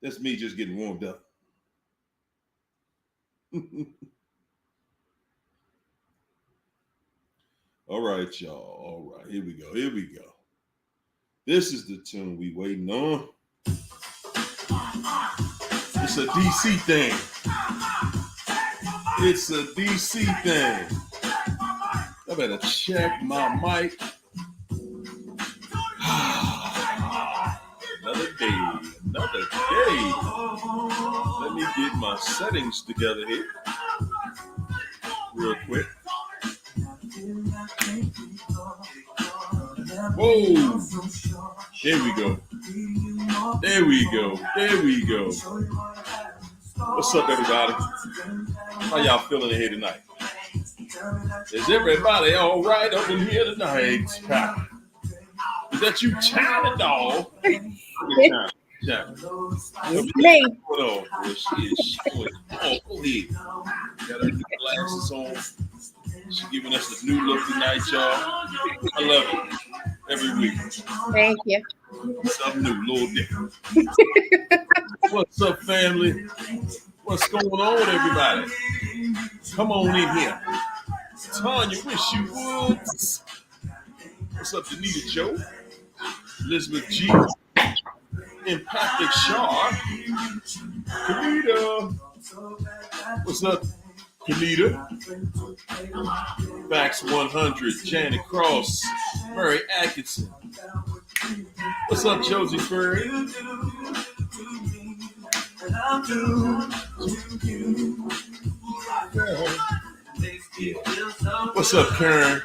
That's me just getting warmed up. All right, y'all. All right, here we go. Here we go. This is the tune we waiting on. It's a DC thing. It's a DC thing. I better check my mic. Another day. Another day. Let me get my settings together here. Real quick. Whoa. There we go. There we go. There we go. What's up, everybody? How y'all feeling here tonight? Is everybody all right up in here tonight? Is that you, China doll? China. It's me. Oh, she is showing. Oh, go ahead. Got her new glasses on. She's giving us a new look tonight, y'all. I love it. Every week. Thank you. Something new, a little different. What's up, family? What's going on, everybody? Come on in here. Tanya, wish you would. What's up, Danita Joe? Elizabeth G. Empathic Shaw. Kanita. What's up, Kanita? Fax 100. Janet Cross. Murray Atkinson. What's up, Josie Furry? What's up, Karen?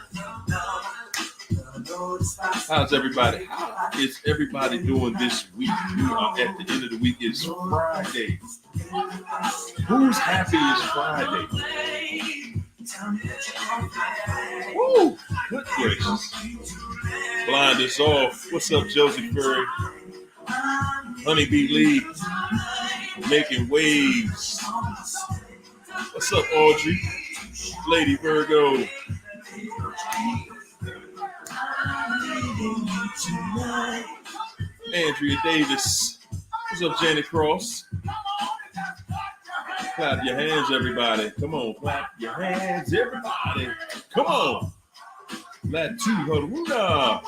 How's everybody? How is everybody doing this week? We are at the end of the week. It's Friday. Who's happy it's Friday? Woo! Good gracious. Blind us off. What's up, Josie Furry? Honeybee Lee. Making waves. What's up, Audrey? Lady Virgo. Andrea Davis. What's up, Janet Cross? Clap your hands, everybody. Come on, clap your hands, everybody. Come on. Latu Haruna.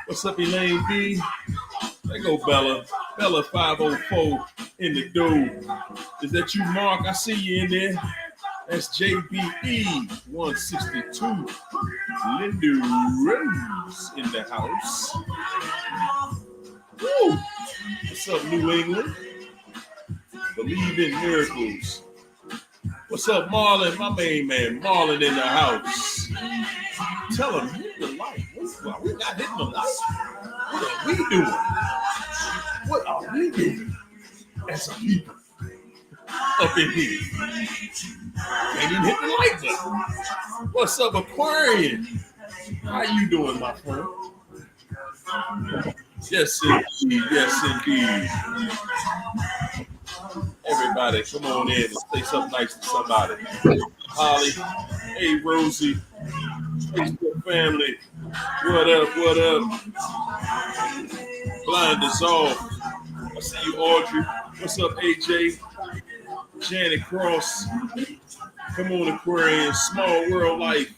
What's up, Elaine B? There go Bella. Bella 504 in the door. Is that you, Mark? I see you in there. That's JBE 162. Linda Rose in the house. Woo! What's up, New England? Believe in miracles. What's up, Marlon? My main man, Marlon in the house. Tell him, hit the light. We're not hitting the light. What are we doing? What are we doing as a people up in here? Can't even hit the light button. What's up, Aquarian? How you doing, my friend? Yes, indeed. Yes, indeed. Everybody, come on in and say something nice to somebody. Holly, hey, Rosie, Facebook family, what up, what up? Blind is off. I see you, Audrey. What's up, AJ? Janet Cross. Come on, Aquarian. Small World Life.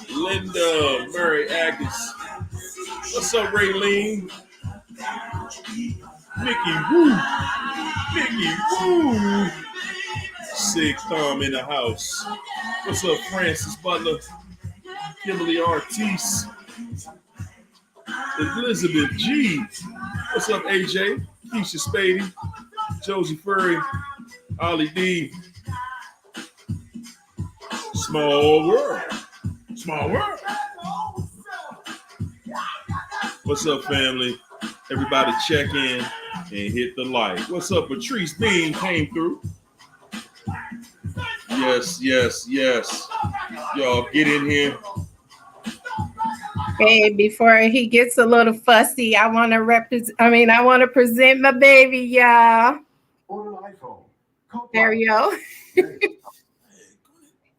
Linda Murray Agnes. What's up, Raylene? Mickey Woo. Mickey Woo. Sig Thumb in the house. What's up, Francis Butler? Kimberly Ortiz. Elizabeth G. What's up, AJ? Keisha Spady. Josie Furry. Ollie D. Small world. Small world. What's up, family? Everybody check in and hit the like. What's up? Patrice Bean came through. Yes, yes, yes. Y'all get in here. Hey, before he gets a little fussy, I want to present my baby, y'all. There we go.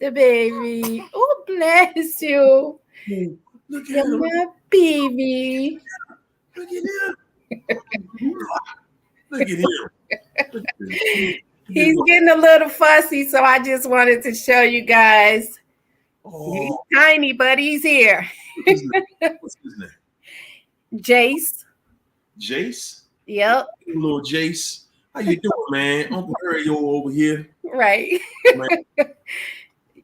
The baby. Oh, bless you. Look at You're my baby. Look at him. Look at him. Look at him. He's getting a little fussy, so I just wanted to show you guys. Oh, He's tiny, but he's here. what's his name? Jace. Jace? Yep. Little Jace. How you doing, man? Uncle Harry over here. Right.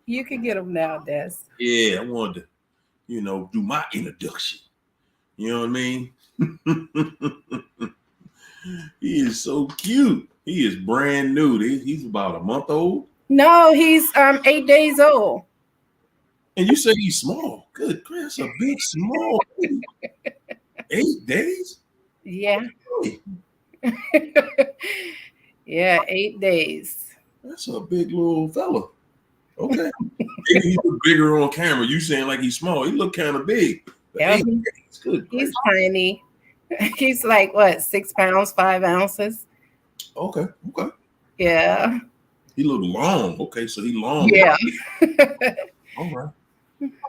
You can get him now, Des. Yeah, I wanted to, do my introduction. You know what I mean? He is so cute. He is brand new. He's about a month old. No, he's 8 days old. And you say he's small. Good gracious, that's a big small baby. 8 days? Yeah. Hey, Yeah, 8 days. that's a big little fella. Okay. Maybe he look bigger on camera. You saying like he's small. He look kind of big. But Yeah, 8 days. Good he's gracious. tiny. He's like, what, 6 pounds, 5 ounces? Okay. Yeah. He look long. Okay, so he long. Yeah. All right.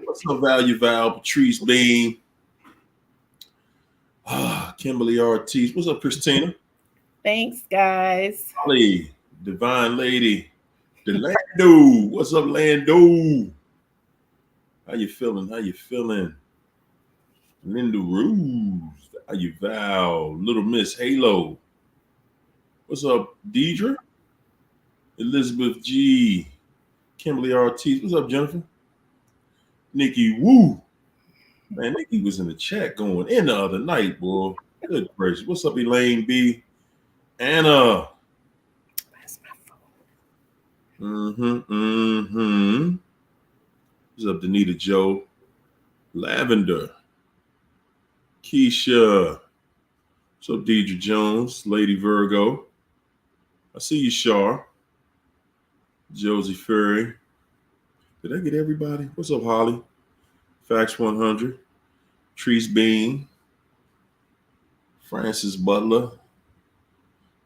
What's up, Val, Patrice Bean, Kimberly Ortiz. What's up, Christina? Thanks, guys. Holly, Divine Lady, Lando. What's up, Lando? How you feeling? Linda Ruse. How you, Val? Little Miss Halo. What's up, Deidre? Elizabeth G. Kimberly Ortiz. What's up, Jennifer? Nikki Woo. Man, Nikki was in the chat going in the other night, boy. Good gracious. What's up, Elaine B? Anna. Where's my phone? What's up, Danita Joe? Lavender. Keisha. What's up, Deidre Jones? Lady Virgo. I see you, Shar. Josie Ferry. Did I get everybody? What's up, Holly? Fax 100. Treese Bean. Francis Butler.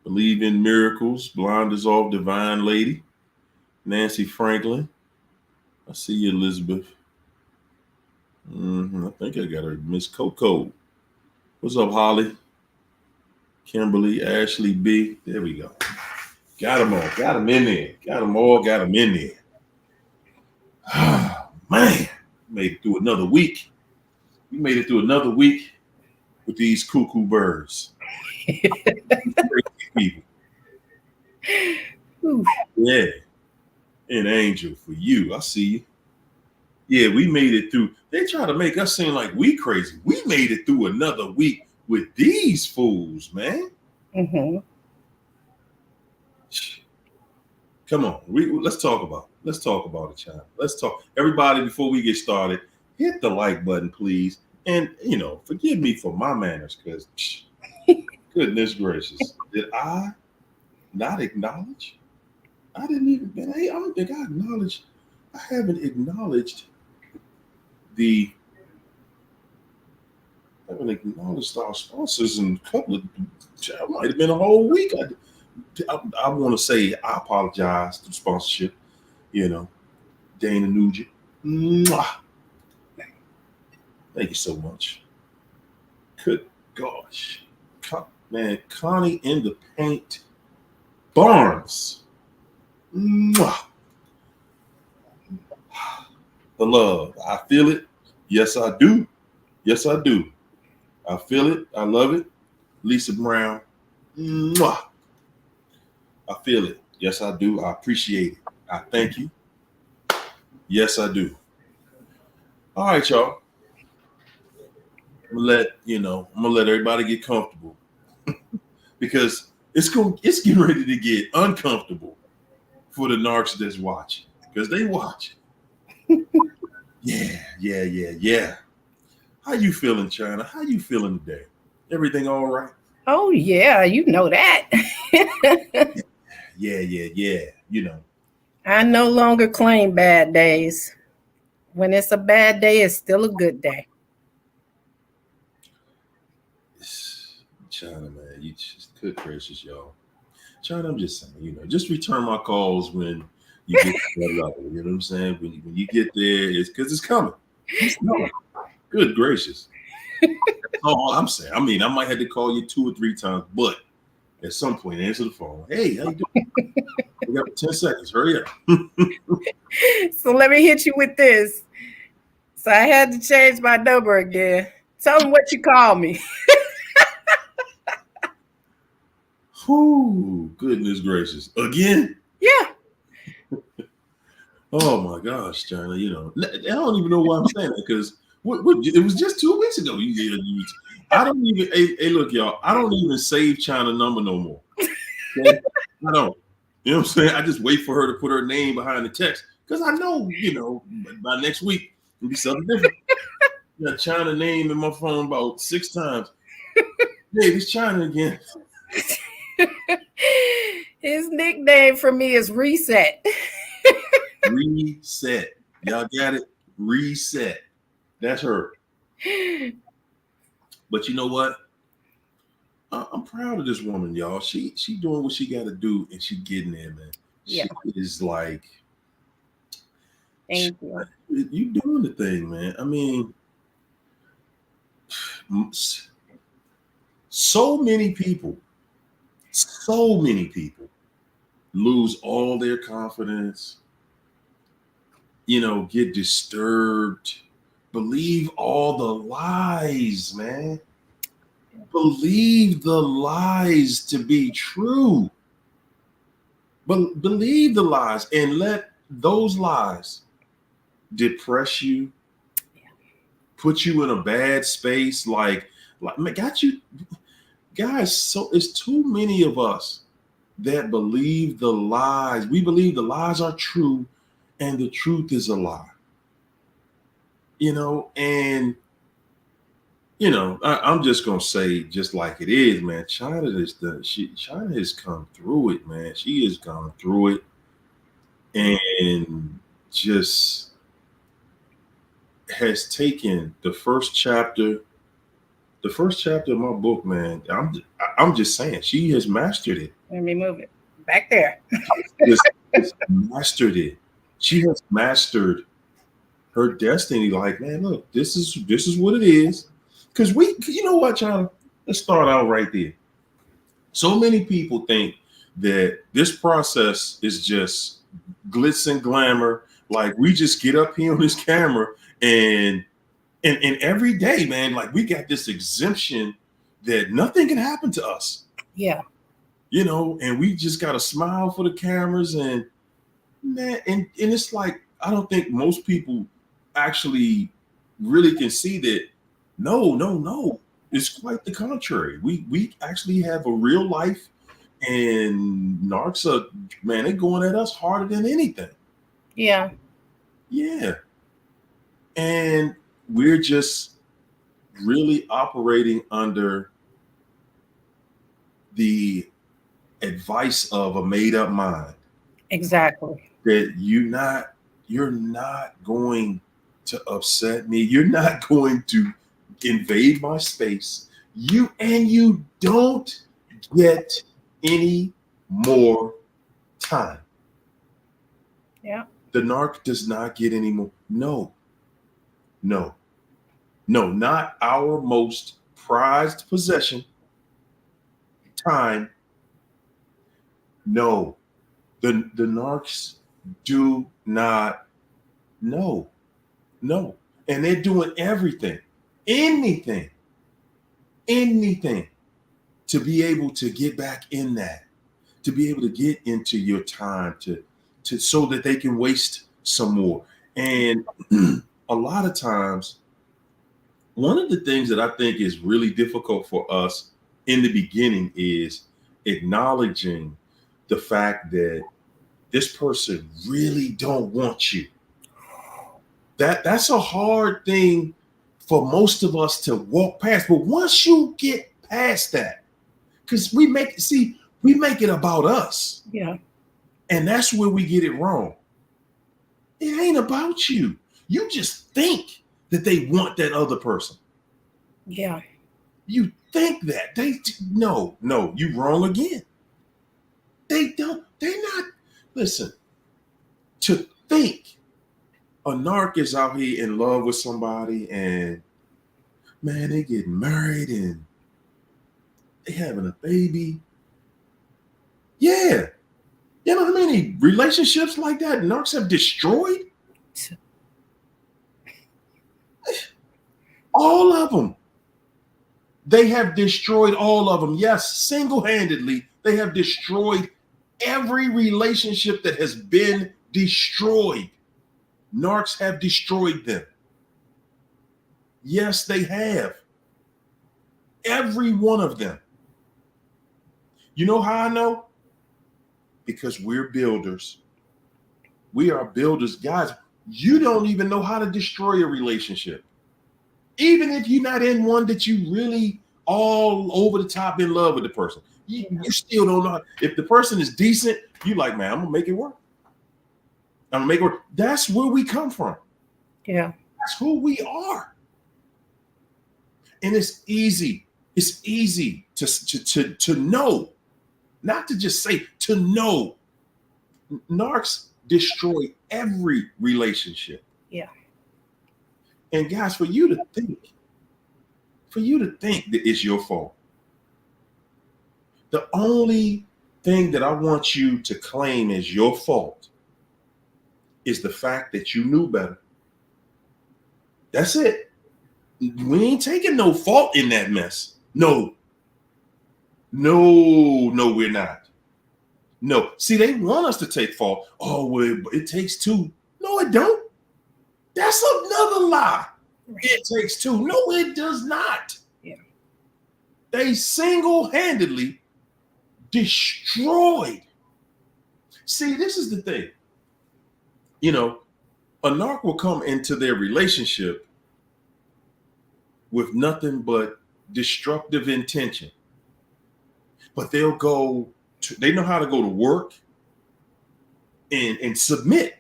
Believe in Miracles. Blonde is off. Divine Lady. Nancy Franklin. I see you, Elizabeth. I think I got her. Miss Coco. What's up, Holly? Kimberly, Ashley B. There we go. Got them all. Got them in there. Got them all. Got them in there. Man, made it through another week. We made it through another week with these cuckoo birds. People. Yeah. An angel for you. I see you. Yeah, we made it through. They try to make us seem like we crazy. We made it through another week with these fools, man. Mm-hmm. Come on, let's talk about it, child. Let's talk. Everybody, before we get started, hit the like button, please. And, forgive me for my manners, because goodness gracious, did I not acknowledge? I didn't even, I don't think I acknowledged. I haven't acknowledged our sponsors in a couple of, it might have been a whole week. I want to say I apologize to sponsorship, Dana Nugent. Mwah. Thank you so much. Good gosh. Man, Connie in the paint. Barnes. Mwah. The love. I feel it. Yes, I do. Yes, I do. I feel it. I love it. Lisa Brown. Mwah. I feel it. Yes, I do. I appreciate it. I thank you. Yes, I do. All right, y'all. I'm gonna let everybody get comfortable because it's getting ready to get uncomfortable for the narcs that's watching, because they watch. Yeah. How you feeling, China? How you feeling today? Everything all right? Oh, yeah, you know that. Yeah. I no longer claim bad days. When it's a bad day, it's still a good day. China, man, you just good gracious, y'all. China, I'm just saying, just return my calls when you get to that level. You know what I'm saying? When you get there, it's because it's coming. It's coming. Good gracious. all I'm saying. I mean, I might have to call you 2 or 3 times, but at some point, answer the phone. Hey, how you doing? We got 10 seconds. Hurry up. So let me hit you with this. So I had to change my number again. Tell them what you call me. Whew, goodness gracious. Again? Yeah. Oh my gosh, China. You know, I don't even know why I'm saying that because it was just 2 weeks ago. I don't even. Hey, look, y'all. I don't even save China number no more. Okay? I don't. You know what I'm saying? I just wait for her to put her name behind the text because I know, by next week it'll be something different. Got China name in my phone about 6 times. Hey, it's China again. His nickname for me is Reset. Reset. Y'all got it? Reset. That's her. But you know what? I'm proud of this woman, y'all. She doing what she got to do, and she getting there, man. Yeah. She is like, Thank you. You doing the thing, man. I mean, so many people lose all their confidence, get disturbed, believe all the lies, man. Believe the lies to be true. But believe the lies and let those lies depress you, put you in a bad space, like got you guys. So it's too many of us that believe the lies. We believe the lies are true and the truth is a lie. And I'm just gonna say, just like it is, man. China has come through it, man. She has gone through it, and just has taken the first chapter of my book, man. I'm just saying, she has mastered it. Let me move it back there. Just mastered it. She has mastered her destiny. Like, man, look, this is what it is. Because you know what, China? Let's start out right there. So many people think that this process is just glitz and glamour. Like, we just get up here on this camera and every day, man, like, we got this exemption that nothing can happen to us. Yeah. And we just got to smile for the cameras and, man, and it's like, I don't think most people actually really can see that. No. It's quite the contrary. We actually have a real life, and narcs are, man, they're going at us harder than anything. Yeah. Yeah. And we're just really operating under the advice of a made-up mind. Exactly. That you're not going to upset me. You're not going to invade my space. You don't get any more time. Yeah. The narc does not get any more. No, not our most prized possession. Time. No, the narcs do not. No, and they're doing anything to be able to get back in that, to be able to get into your time, to so that they can waste some more. And a lot of times, one of the things that I think is really difficult for us in the beginning is acknowledging the fact that this person really don't want you. That's a hard thing for most of us to walk past. But once you get past that, because we make it about us. Yeah. And that's where we get it wrong. It ain't about you. You just think that they want that other person. Yeah. You think that. No, you wrong again. They're not. Listen, to think a narc is out here in love with somebody and man, they getting married and they having a baby. Yeah. You know how many relationships like that narcs have destroyed? All of them. They have destroyed all of them. Yes, single-handedly, they have destroyed every relationship that has been destroyed. Narcs have destroyed them. Yes, they have. Every one of them. You know how I know? Because we're builders. We are builders. Guys, you don't even know how to destroy a relationship. Even if you're not in one that you really all over the top in love with the person. You still don't know. If the person is decent, you like, man, I'm going to make it work. I'm going to make it work. That's where we come from. Yeah. That's who we are. And it's easy. It's easy to know. Not to just say, to know. Narcs destroy every relationship. Yeah. And guys, for you to think that it's your fault, the only thing that I want you to claim as your fault is the fact that you knew better. That's it. We ain't taking no fault in that mess. No, we're not. No. See, they want us to take fault. Oh, well, it takes two. No, it don't. That's another lie. Right. It takes two. No, it does not. Yeah. They single-handedly destroyed. See, this is the thing. You know, a narc will come into their relationship with nothing but destructive intention. But they know how to go to work and submit.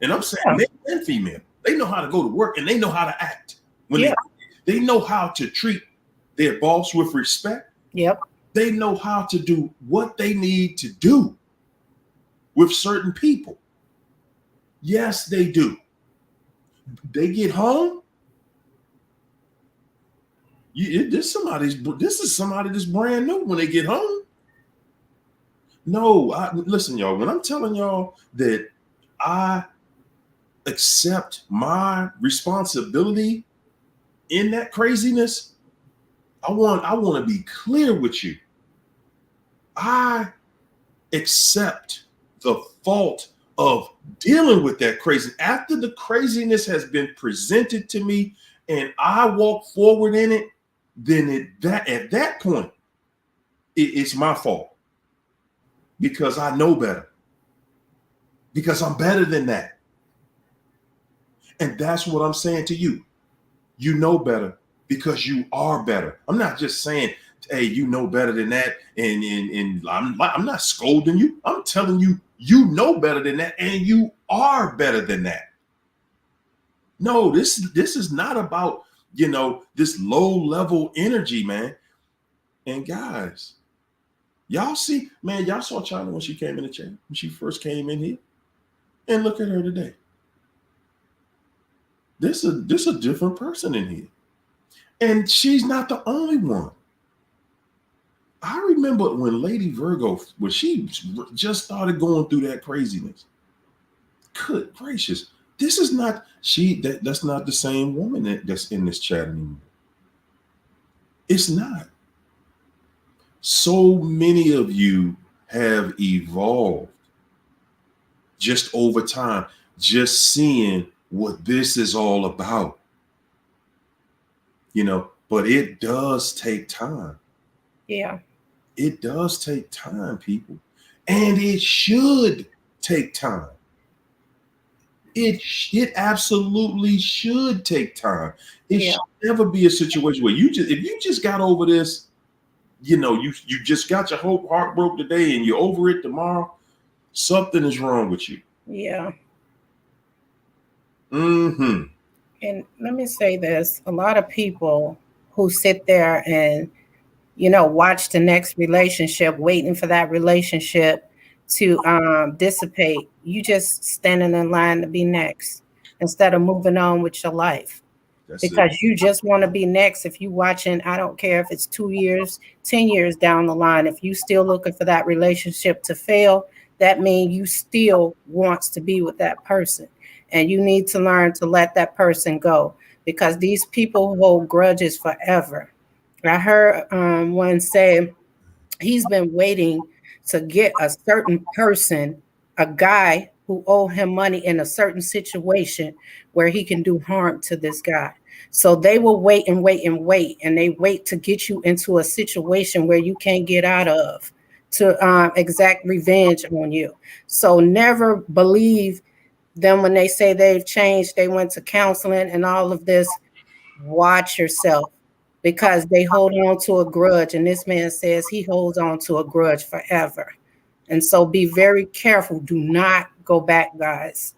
And I'm saying male and female. They know how to go to work and they know how to act. When they know how to treat their boss with respect. Yep. They know how to do what they need to do with certain people. Yes, they do. They get home. This is somebody that's brand new when they get home. No, listen, y'all. When I'm telling y'all that I accept my responsibility in that craziness, I want to be clear with you. I accept the fault of dealing with that crazy. After the craziness has been presented to me and I walk forward in it, then at that point, it's my fault. Because I know better. Because I'm better than that. And that's what I'm saying to you. You know better because you are better. I'm not just saying, hey, you know better than that. And I'm not scolding you. I'm telling you, you know better than that. And you are better than that. No, this is not about, this low level energy, man. And guys, y'all see, man, y'all saw China when she came in the chat, when she first came in here. And look at her today. This is a different person in here. And she's not the only one. I remember when Lady Virgo, when she just started going through that craziness. Good gracious. This is not, that's not the same woman that's in this chat anymore. It's not. So many of you have evolved just over time, just seeing what this is all about. But it does take time. Yeah. It does take time, people. And it should take time. It absolutely should take time. It should never be a situation where if you just got over this, you just got your whole heart broke today and you're over it tomorrow, something is wrong with you. Yeah. Mm-hmm. And let me say this. A lot of people who sit there and, watch the next relationship, waiting for that relationship to dissipate. You just standing in line to be next instead of moving on with your life. That's it. because you just want to be next. If you watching, I don't care if it's 2 years, 10 years down the line, if you still looking for that relationship to fail, that means you still wants to be with that person. And you need to learn to let that person go, because these people hold grudges forever. I heard one say he's been waiting to get a certain person, a guy who owe him money in a certain situation where he can do harm to this guy. So they will wait and wait and wait, and they wait to get you into a situation where you can't get out of, to exact revenge on you. So never believe them when they say they've changed, they went to counseling and all of this. Watch yourself, because they hold on to a grudge. And this man says he holds on to a grudge forever. And so be very careful. Do not go back, guys.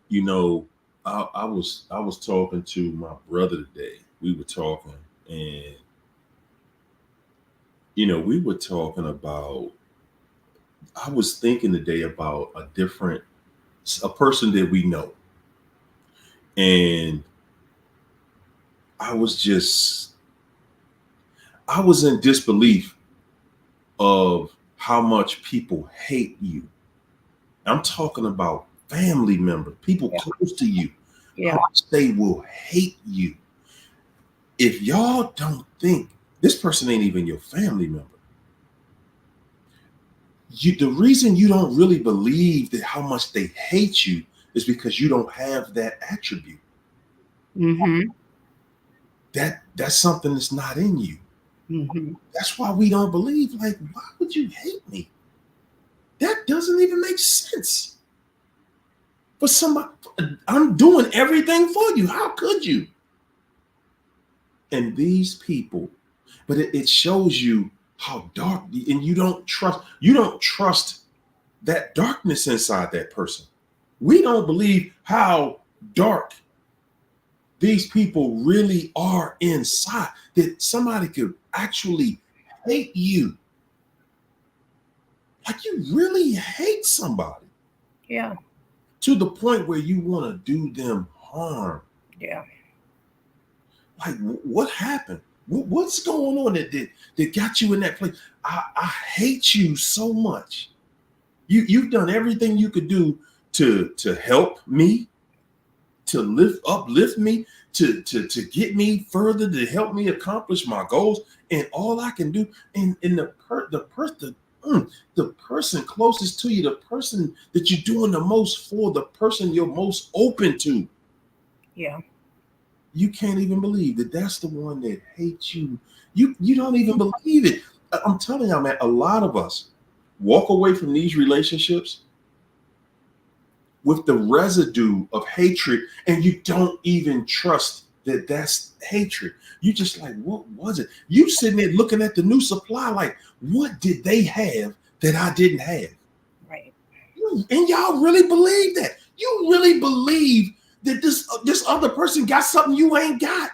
You know, I was talking to my brother today. We were talking, and we were talking about. I was thinking today about a person that we know, and I was just I was in disbelief of how much people hate you. I'm talking about family members, people Yeah. close to you. Yeah. How much they will hate you. If y'all don't think this person ain't even your family member, the reason you don't really believe that how much they hate you is because you don't have that attribute. Mm-hmm. That's something that's not in you. Mm-hmm. That's why we don't believe. Like, why would you hate me? That doesn't even make sense. For somebody, I'm doing everything for you. How could you? And these people, but it shows you how dark, and you don't trust that darkness inside that person. We don't believe how dark these people really are inside, that somebody could actually hate you. Like, you really hate somebody. Yeah. To the point where you want to do them harm. Yeah. Like, what happened? What's going on that got you in that place? I hate you so much. You've done everything you could do to help me, to uplift me, to get me further, to help me accomplish my goals. And all I can do, and the person closest to you, the person that you're doing the most for, the person you're most open to. Yeah. You can't even believe that that's the one that hates you. You don't even believe it. I'm telling y'all, man, a lot of us walk away from these relationships with the residue of hatred, and you don't even trust that that's hatred. You just like, what was it? You sitting there looking at the new supply like, what did they have that I didn't have? Right. And y'all really believe that? You really believe that this other person got something you ain't got?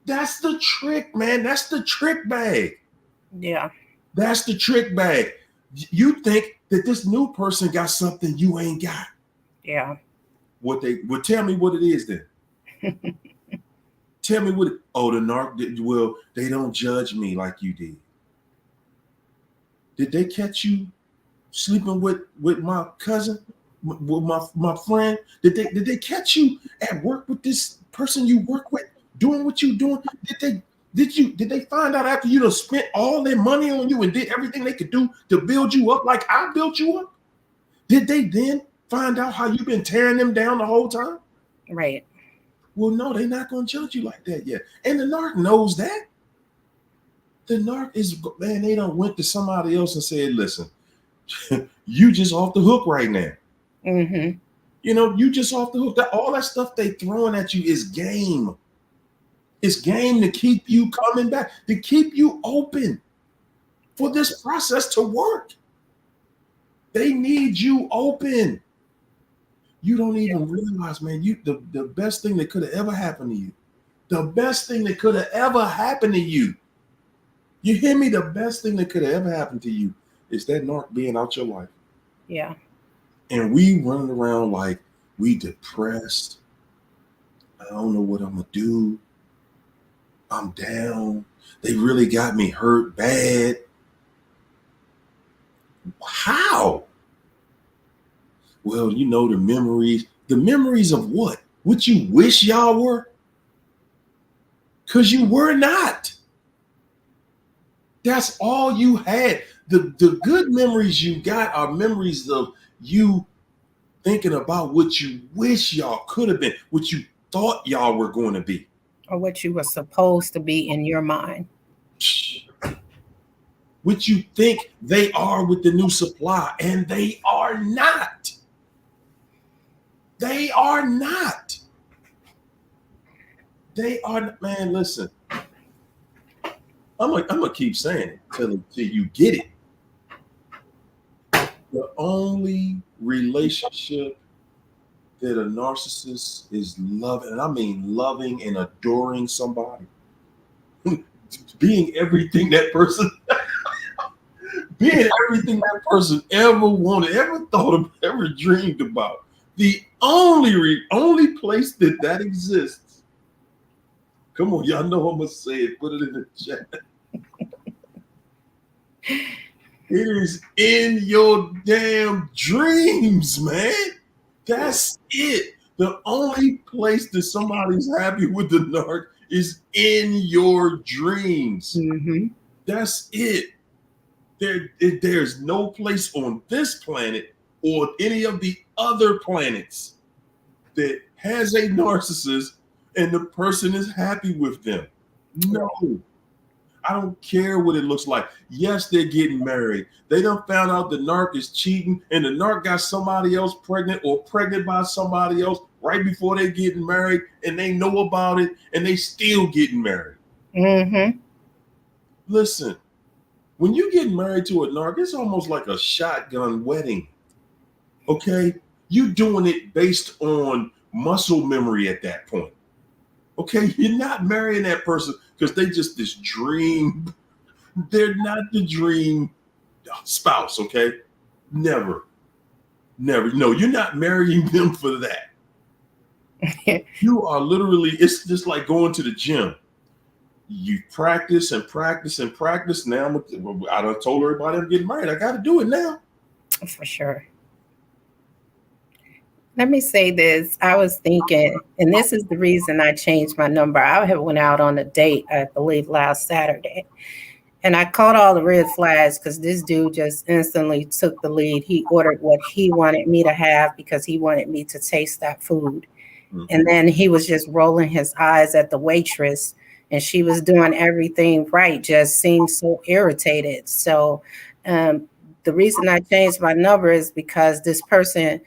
That's the trick, man. That's the trick bag. Yeah. That's the trick bag. You think that this new person got something you ain't got. Yeah. Tell me what it is then. Tell me what the narc, well, they don't judge me like you did. Did they catch you sleeping with my cousin, with my friend? Did they catch you at work with this person you work with, doing what you doing? Did they find out after you done spent all their money on you and did everything they could do to build you up like I built you up? Did they then find out how you've been tearing them down the whole time? Right. Well, no, they're not going to judge you like that yet. And the narc knows that. The narc is, man, they done went to somebody else and said, listen, you just off the hook right now. Mm-hmm. You just off the hook. All that stuff they throwing at you is game. It's game to keep you coming back, to keep you open for this process to work. They need you open. You don't even realize, man, the best thing that could have ever happened to you, the best thing that could have ever happened to you, you hear me? The best thing that could have ever happened to you is that narc being out your life. Yeah. And we running around like we depressed, I don't know what I'm gonna do. I'm down. They really got me hurt bad. How? Well, you know, the memories. The memories of what? What you wish y'all were? Because you were not. That's all you had. The good memories you got are memories of you thinking about what you wish y'all could have been, what you thought y'all were going to be. Or what you were supposed to be in your mind. What you think they are with the new supply, and they are not. They are not. They are, man, listen. I'm gonna keep saying it till you get it. The only relationship that a narcissist is loving, and I mean loving and adoring somebody, being everything that person, being everything that person ever wanted, ever thought of, ever dreamed about. The only place that exists. Come on, y'all know I'm gonna say it. Put it in the chat. It is in your damn dreams, man. That's it. The only place that somebody's happy with the narc is in your dreams. Mm-hmm. That's it. There's no place on this planet or any of the other planets that has a narcissist and the person is happy with them. No. I don't care what it looks like. Yes, they're getting married. They done found out the narc is cheating and the narc got somebody else pregnant or pregnant by somebody else right before they getting married, and they know about it and they still getting married. Mm-hmm. Listen, when you get married to a narc, it's almost like a shotgun wedding. Okay? You doing it based on muscle memory at that point. Okay? You're not marrying that person because they just this dream. They're not the dream spouse, okay? Never. No, you're not marrying them for that. You are literally, it's just like going to the gym. You practice and practice and practice. Now I done told everybody I'm getting married. I got to do it now. For sure. Let me say this. I was thinking, and this is the reason I changed my number. I had went out on a date, I believe, last Saturday. And I caught all the red flags because this dude just instantly took the lead. He ordered what he wanted me to have because he wanted me to taste that food. Mm-hmm. And then he was just rolling his eyes at the waitress, and she was doing everything right, just seemed so irritated. So the reason I changed my number is because this person,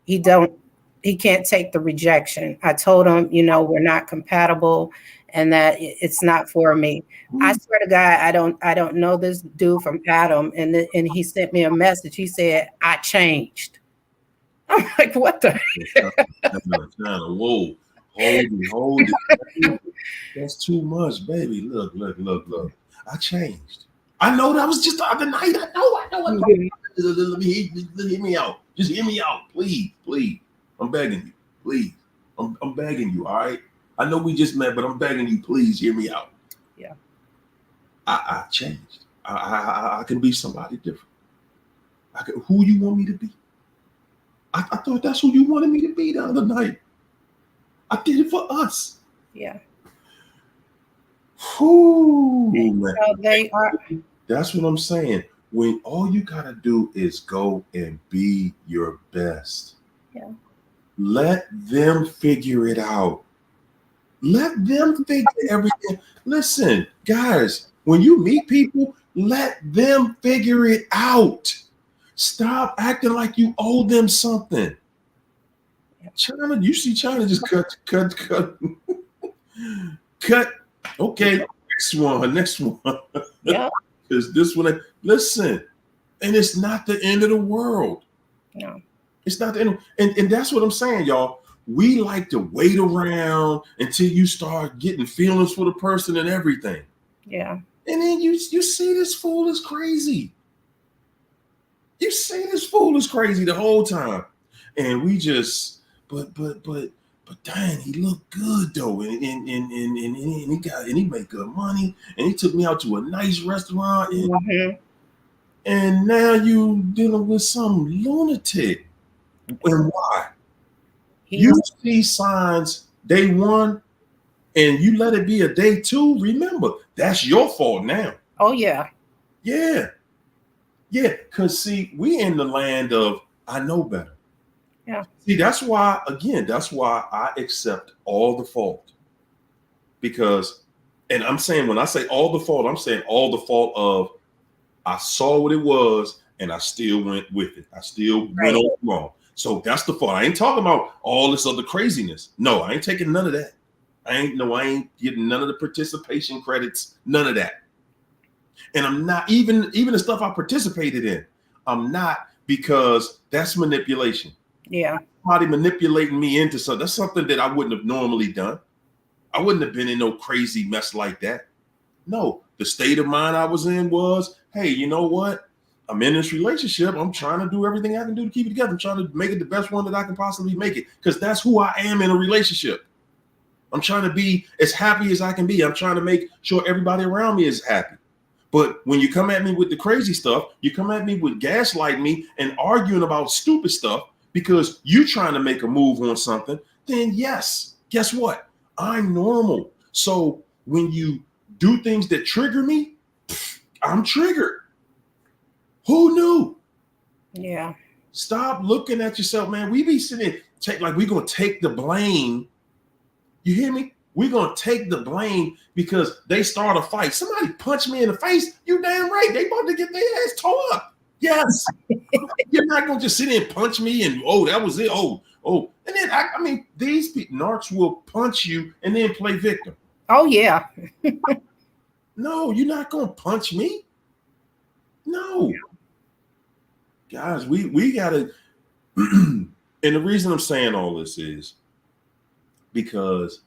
he can't take the rejection. I told him, we're not compatible and that it's not for me. I swear to God, I don't know this dude from Adam. And he sent me a message. He said, I changed. I'm like, what the? Whoa, hold it. That's too much, baby. Look. I changed. I know that was just the other night. I know. Let me hear me out. Just hear me out, please. I'm begging you, please. I'm begging you, all right? I know we just met, but I'm begging you, please hear me out. Yeah. I changed. I can be somebody different. Who you want me to be? I thought that's who you wanted me to be the other night. I did it for us. Yeah. Whew, man. So they are. That's what I'm saying. When all you gotta do is go and be your best. Yeah. Let them figure it out. Let them figure everything. Listen, guys, when you meet people, let them figure it out. Stop acting like you owe them something. China, you see China just cut. Cut. Okay, next one. Yeah. Because this one, listen, and it's not the end of the world. No. It's not the end. And that's what I'm saying, y'all. We like to wait around until you start getting feelings for the person and everything. Yeah. And then you see this fool is crazy. You see this fool is crazy the whole time. And we just, but but dang, he looked good though, and he made good money, and he took me out to a nice restaurant, and now you dealing with some lunatic. And why? You see signs day one, and you let it be a day two. Remember, that's your fault now. Oh yeah. Because see, we in the land of I know better. Yeah. See, that's why I accept all the fault. Because, and I'm saying, when I say all the fault, I'm saying all the fault of I saw what it was and I still went with it. I still went on wrong. So that's the fault. I ain't talking about all this other craziness. No, I ain't taking none of that. I ain't getting none of the participation credits, none of that. And I'm not even the stuff I participated in. I'm not, because that's manipulation. Yeah. Somebody manipulating me into something. That's something that I wouldn't have normally done. I wouldn't have been in no crazy mess like that. No, the state of mind I was in was, hey, you know what? I'm in this relationship. I'm trying to do everything I can do to keep it together. I'm trying to make it the best one that I can possibly make it, because that's who I am in a relationship. I'm trying to be as happy as I can be. I'm trying to make sure everybody around me is happy. But when you come at me with the crazy stuff, you come at me with gaslighting me and arguing about stupid stuff because you're trying to make a move on something, then yes, guess what? I'm normal. So when you do things that trigger me, I'm triggered. Who knew? Yeah. Stop looking at yourself, man. We be sitting like we're going to take the blame. You hear me? We're going to take the blame because they start a fight. Somebody punched me in the face. You damn right. They about to get their ass tore up. Yes. You're not going to just sit there and punch me and, oh, that was it. Oh. And then, I mean, these people, narcs will punch you and then play victim. Oh, yeah. No, you're not going to punch me. No. Guys, we got to, and the reason I'm saying all this is because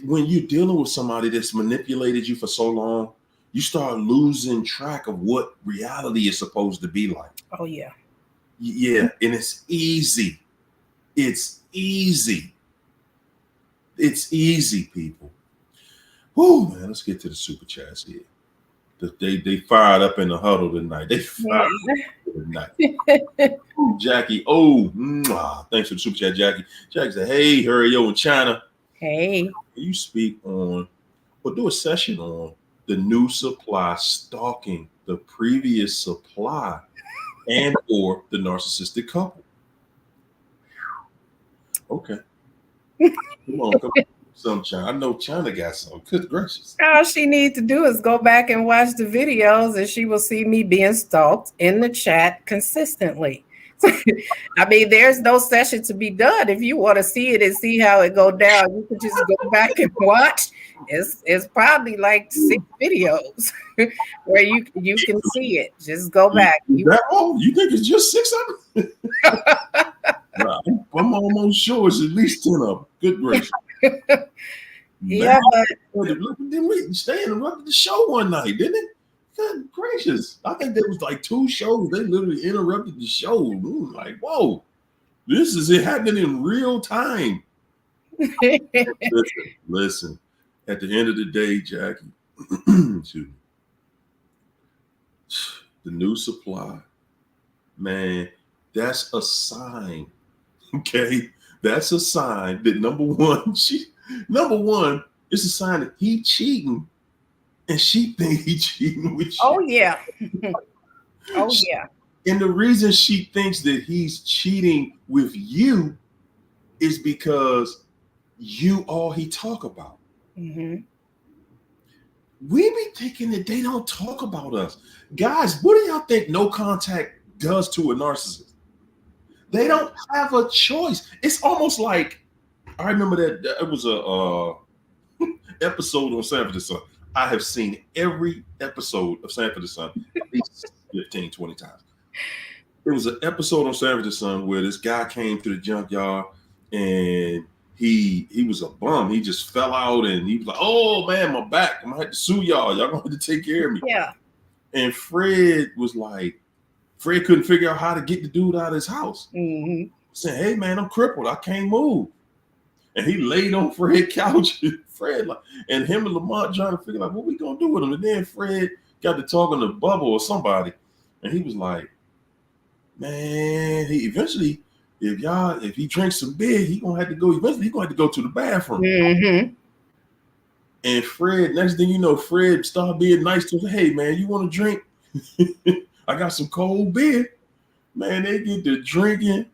when you're dealing with somebody that's manipulated you for so long, you start losing track of what reality is supposed to be like. Oh, yeah. Yeah, and it's easy. It's easy. It's easy, people. Whoo, man, let's get to the super chats here. They fired up in the huddle tonight. They fired up tonight. Jackie, thanks for the super chat, Jackie. Jackie said, hey, Hurry-O in China. Hey. Can you speak on, or do a session on the new supply stalking the previous supply and or the narcissistic couple? Okay. Come on. Some China. I know China got some. Good gracious. All she needs to do is go back and watch the videos, and she will see me being stalked in the chat consistently. I mean, there's no session to be done. If you want to see it and see how it go down, you can just go back and watch. It's probably like 6 videos where you can see it. Just go back. You think it's just 6 of them? I'm almost sure it's at least 10 of them. Good gracious. Yeah, but they interrupted the show one night, didn't it? Good gracious. I think there was like 2 shows. They literally interrupted the show. We were like, whoa, this is it happening in real time. Listen, at the end of the day, Jackie, the new supply, man, that's a sign. Okay, that's a sign that number one, it's a sign that he cheating, and she think he cheating with you. Oh yeah. Oh yeah. And the reason she thinks that he's cheating with you is because you all he talk about. Mm-hmm. We be thinking that they don't talk about us. Guys, what do y'all think no contact does to a narcissist? They don't have a choice. It's almost like, I remember that it was a episode on Sanford and Son. I have seen every episode of Sanford and Son at least 15, 20 times. There was an episode on Sanford and Son where this guy came to the junkyard and he was a bum. He just fell out and he was like, oh man, my back. I'm gonna have to sue y'all. Y'all gonna have to take care of me. Yeah. And Fred was like, Fred couldn't figure out how to get the dude out of his house. Mm-hmm. saying, "Hey man, I'm crippled. I can't move." And he laid on Fred's couch. Fred, like, and him and Lamont trying to figure out what we gonna do with him. And then Fred got to talking to Bubba or somebody, and he was like, "Man, he eventually, if he drinks some beer, he gonna have to go. Eventually, he gonna have to go to the bathroom." Mm-hmm. And Fred, next thing you know, Fred started being nice to him. "Hey man, you want to drink? I got some cold beer." Man, they get to drinking,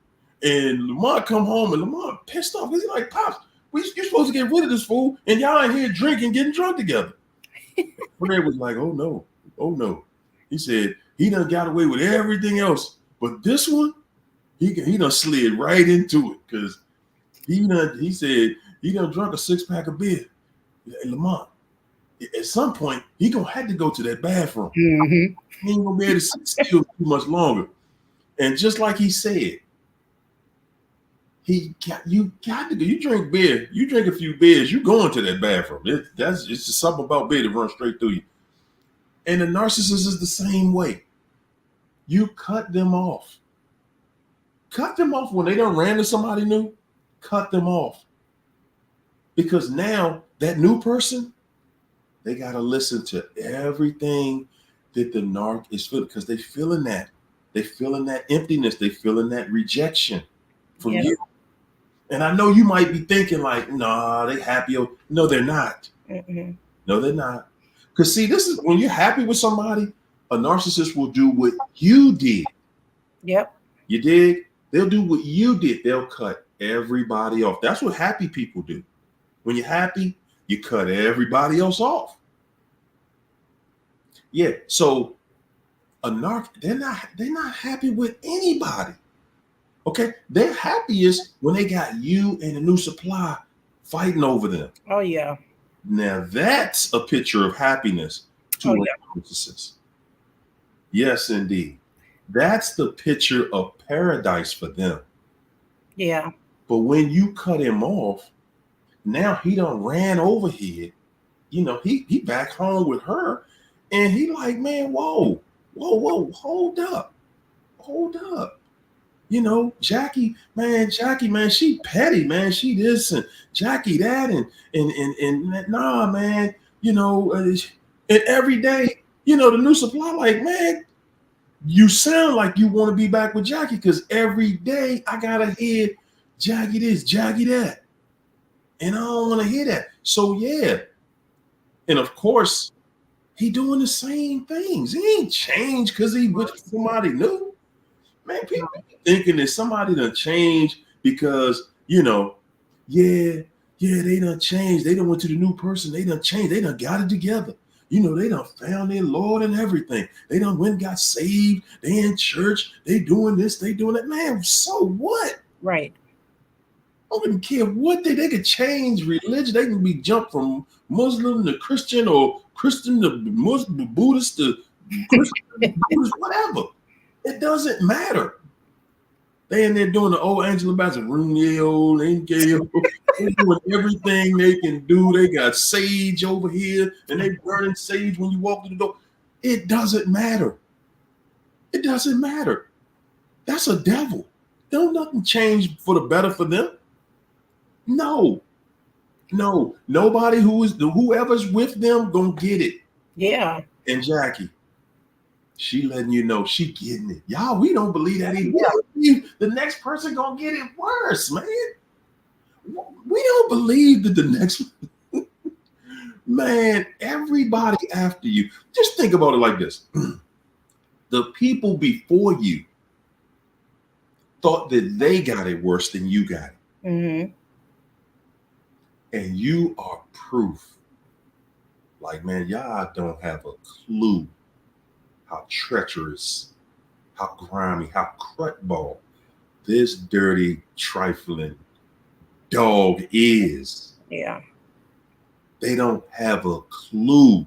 and Lamont come home, and Lamont pissed off. He's like, "Pops, you're supposed to get rid of this fool, and y'all ain't here drinking, getting drunk together." Fred was like, "Oh no, oh no." He said he done got away with everything else, but this one, he done slid right into it, because he said he done drunk a 6-pack of beer. Hey, Lamont, at some point, he gonna have to go to that bathroom. Mm-hmm. He ain't gonna be able to sit still too much longer. And just like he said, you got to go. You drink beer, you drink a few beers, you going to that bathroom. It's just something about beer that runs straight through you. And the narcissist is the same way. You cut them off. Cut them off when they done ran to somebody new. Cut them off. Because now that new person, they got to listen to everything that the narc is feeling, because they feeling that. They feeling that emptiness. They feeling that rejection from you. And I know you might be thinking like, "Nah, they happy." No, they're not. Mm-hmm. No, they're not. Because see, this is when you're happy with somebody, a narcissist will do what you did. Yep. You dig? They'll do what you did. They'll cut everybody off. That's what happy people do. When you're happy, you cut everybody else off. Yeah. So a narc, they're not happy with anybody. Okay, they're happiest when they got you and the new supply fighting over them. Oh yeah. Now that's a picture of happiness to a narcissist. Yes, indeed. That's the picture of paradise for them. Yeah. But when you cut him off, now he done ran over here. You know, he back home with her, and he like, "Man, whoa, hold up. You know, Jackie, man, she petty, man. She this and Jackie that, and nah, man. You know, and every day, you know, the new supply, like, man, you sound like you want to be back with Jackie, because every day I gotta hear Jackie this, Jackie that, and I don't want to hear that. So yeah, and of course, he doing the same things. He ain't changed because he with somebody new. Man, people thinking that somebody done changed because, you know, yeah, they done changed. They done went to the new person. They done changed. They done got it together. You know, they done found their Lord and everything. They done went and got saved. They in church. They doing this. They doing that. Man, so what? Right. I wouldn't care what they could change religion. They can be jumped from Muslim to Christian, or Christian to Muslim, Buddhist to Christian, Buddhist, whatever. It doesn't matter. They in there doing the old Angela Bassett, Runio, they're doing everything they can do. They got sage over here, and they burning sage when you walk through the door. It doesn't matter. It doesn't matter. That's a devil. Don't nothing change for the better for them. No. Nobody whoever's with them gonna get it. Yeah. And Jackie, she letting you know she getting it. Y'all, we don't believe that either. Yeah. The next person gonna get it worse, man. We don't believe that the next man, everybody after you. Just think about it like this. The people before you thought that they got it worse than you got it. Mm-hmm. And you are proof. Like, man, y'all don't have a clue how treacherous, how grimy, how crutball this dirty, trifling dog is. Yeah. They don't have a clue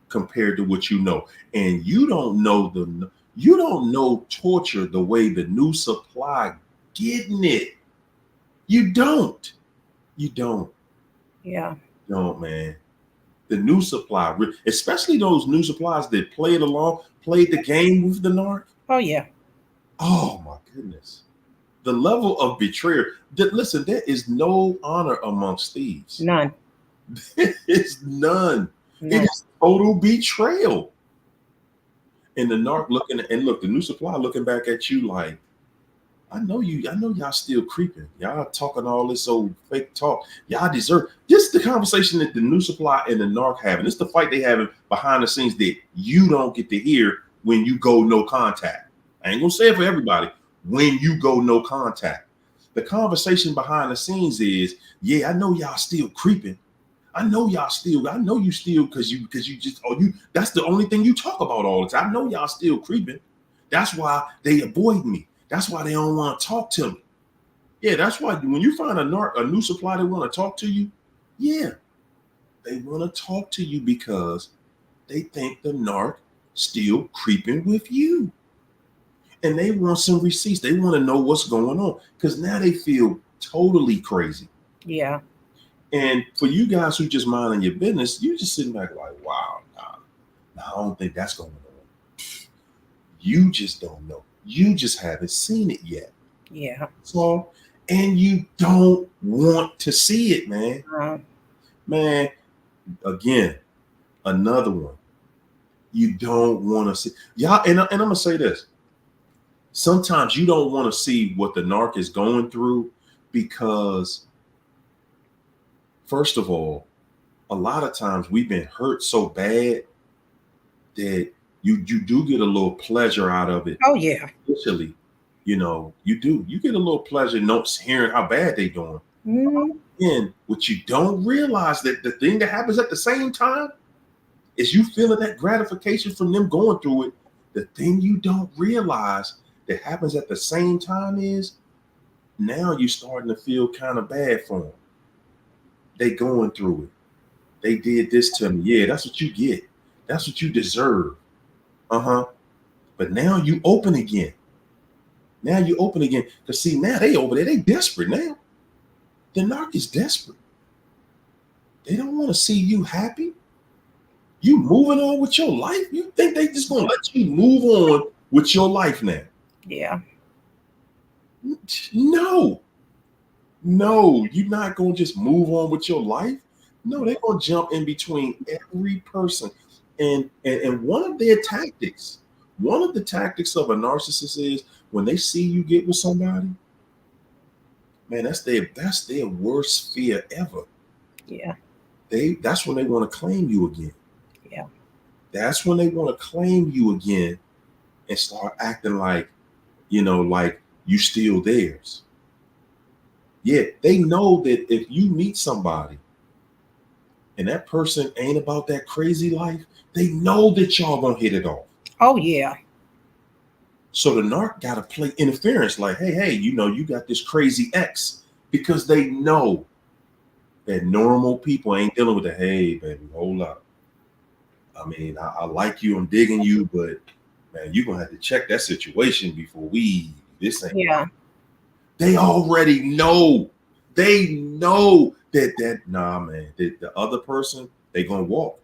compared to what you know. And you don't know torture the way the new supply getting it. You don't. Yeah. No, man. The new supply, especially those new supplies that played the game with the narc. Oh yeah. Oh my goodness. the level of betrayal. Listen, there is no honor amongst thieves. None. There is none. None. It is total betrayal. And the narc looking and look, the new supply looking back at you like, I know y'all still creeping. Y'all talking all this old fake talk. Y'all deserve just the conversation that the new supply and the narc having. It's the fight they having behind the scenes that you don't get to hear when you go no contact. I ain't gonna say it for everybody. When you go no contact, the conversation behind the scenes is, yeah, I know y'all still creeping. I know you still because you just that's the only thing you talk about all the time. I know y'all still creeping. That's why they avoid me. That's why they don't want to talk to me. Yeah, that's why when you find a new supply that want to talk to you, yeah, they want to talk to you because they think the narc still creeping with you. And they want some receipts. They want to know what's going on because now they feel totally crazy. Yeah. And for you guys who just minding your business, you're just sitting back like, wow, nah, I don't think that's going on. You just don't know. You just haven't seen it yet. Yeah. So, and you don't want to see it, man. Man, again, another one. You don't want to see. Y'all, and I'm going to say this. Sometimes you don't want to see what the narc is going through because, first of all, a lot of times we've been hurt so bad that you do get a little pleasure out of it. Oh yeah. Initially, you do. You get a little pleasure hearing how bad they doing. Mm-hmm. And what you don't realize that the thing that happens at the same time is you feeling that gratification from them going through it. The thing you don't realize that happens at the same time is now you're starting to feel kind of bad for them. They going through it. They did this to me. Yeah, that's what you get. That's what you deserve. But now you open again. Because see, now they over there. They desperate now. The narc is desperate. They don't want to see you happy. You moving on with your life. You think they just going to let you move on with your life now? Yeah. No, you're not going to just move on with your life. No, they're going to jump in between every person. And one of the tactics of a narcissist is when they see you get with somebody, man, that's their worst fear ever. Yeah. That's when they want to claim you again. Yeah. That's when they want to claim you again and start acting like, like you still theirs. Yeah, they know that if you meet somebody and that person ain't about that crazy life, they know that y'all gonna hit it off. Oh yeah. So the narc gotta play interference, like, hey, you got this crazy ex, because they know that normal people ain't dealing with the, hey, baby, hold up. I mean, I like you, I'm digging you, but man, you're gonna have to check that situation before this ain't. Yeah. They already know. They know that nah, man, the other person, they gonna walk.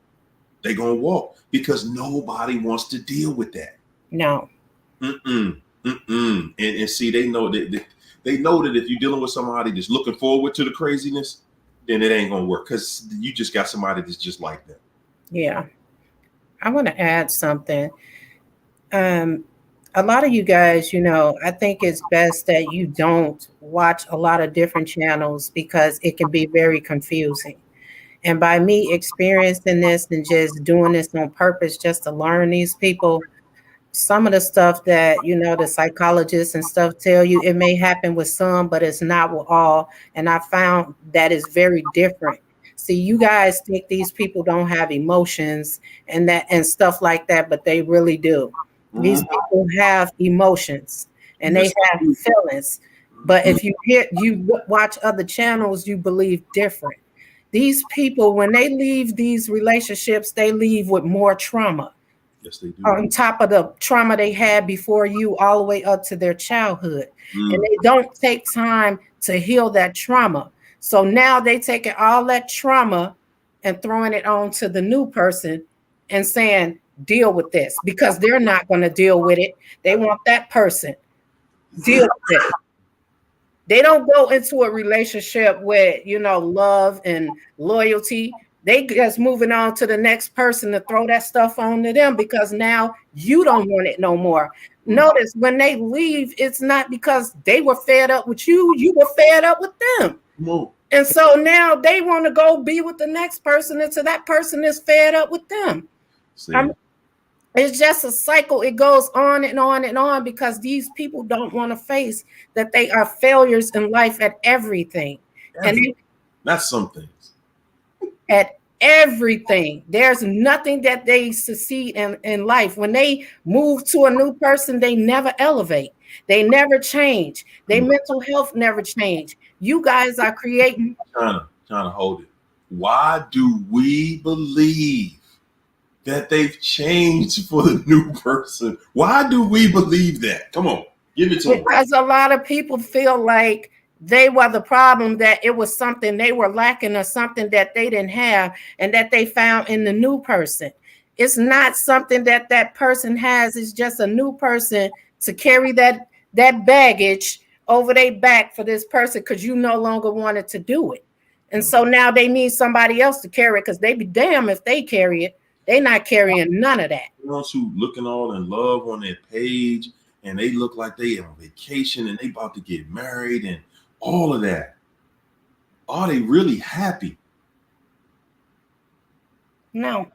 They gonna walk because nobody wants to deal with that. No. And see, they know that if you're dealing with somebody that's looking forward to the craziness, then it ain't gonna work because you just got somebody that's just like them. Yeah. I want to add something. A lot of you guys, I think it's best that you don't watch a lot of different channels because it can be very confusing. And by me experiencing this and just doing this on purpose just to learn these people, some of the stuff that, the psychologists and stuff tell you, it may happen with some, but it's not with all. And I found that is very different. See, you guys think these people don't have emotions and stuff like that, but they really do. These people have emotions and they have feelings. But if you watch other channels, you believe different. These people, when they leave these relationships, they leave with more trauma. Yes, they do. On top of the trauma they had before you, all the way up to their childhood. And they don't take time to heal that trauma. So now they taking all that trauma and throwing it on to the new person and saying, deal with this, because they're not going to deal with it. They want that person deal with it. They don't go into a relationship with, love and loyalty. They just moving on to the next person to throw that stuff on to them because now you don't want it no more. Notice when they leave, it's not because they were fed up with you. You were fed up with them. And so now they want to go be with the next person until that person is fed up with them. It's just a cycle. It goes on and on and on because these people don't want to face that they are failures in life at everything. And that's some things. At everything. There's nothing that they succeed in life. When they move to a new person, they never elevate. They never change. Their mental health never change. You guys are creating. Trying to hold it. Why do we believe that they've changed for the new person? Why do we believe that? Come on, give it to me. Because a lot of people feel like they were the problem, that it was something they were lacking or something that they didn't have and that they found in the new person. It's not something that that person has. It's just a new person to carry that baggage over their back for this person because you no longer wanted to do it. And so now they need somebody else to carry it because they be damn if they carry it. They're not carrying none of that. The ones who looking all in love on their page and they look like they on vacation and they about to get married and all of that. Are they really happy? No.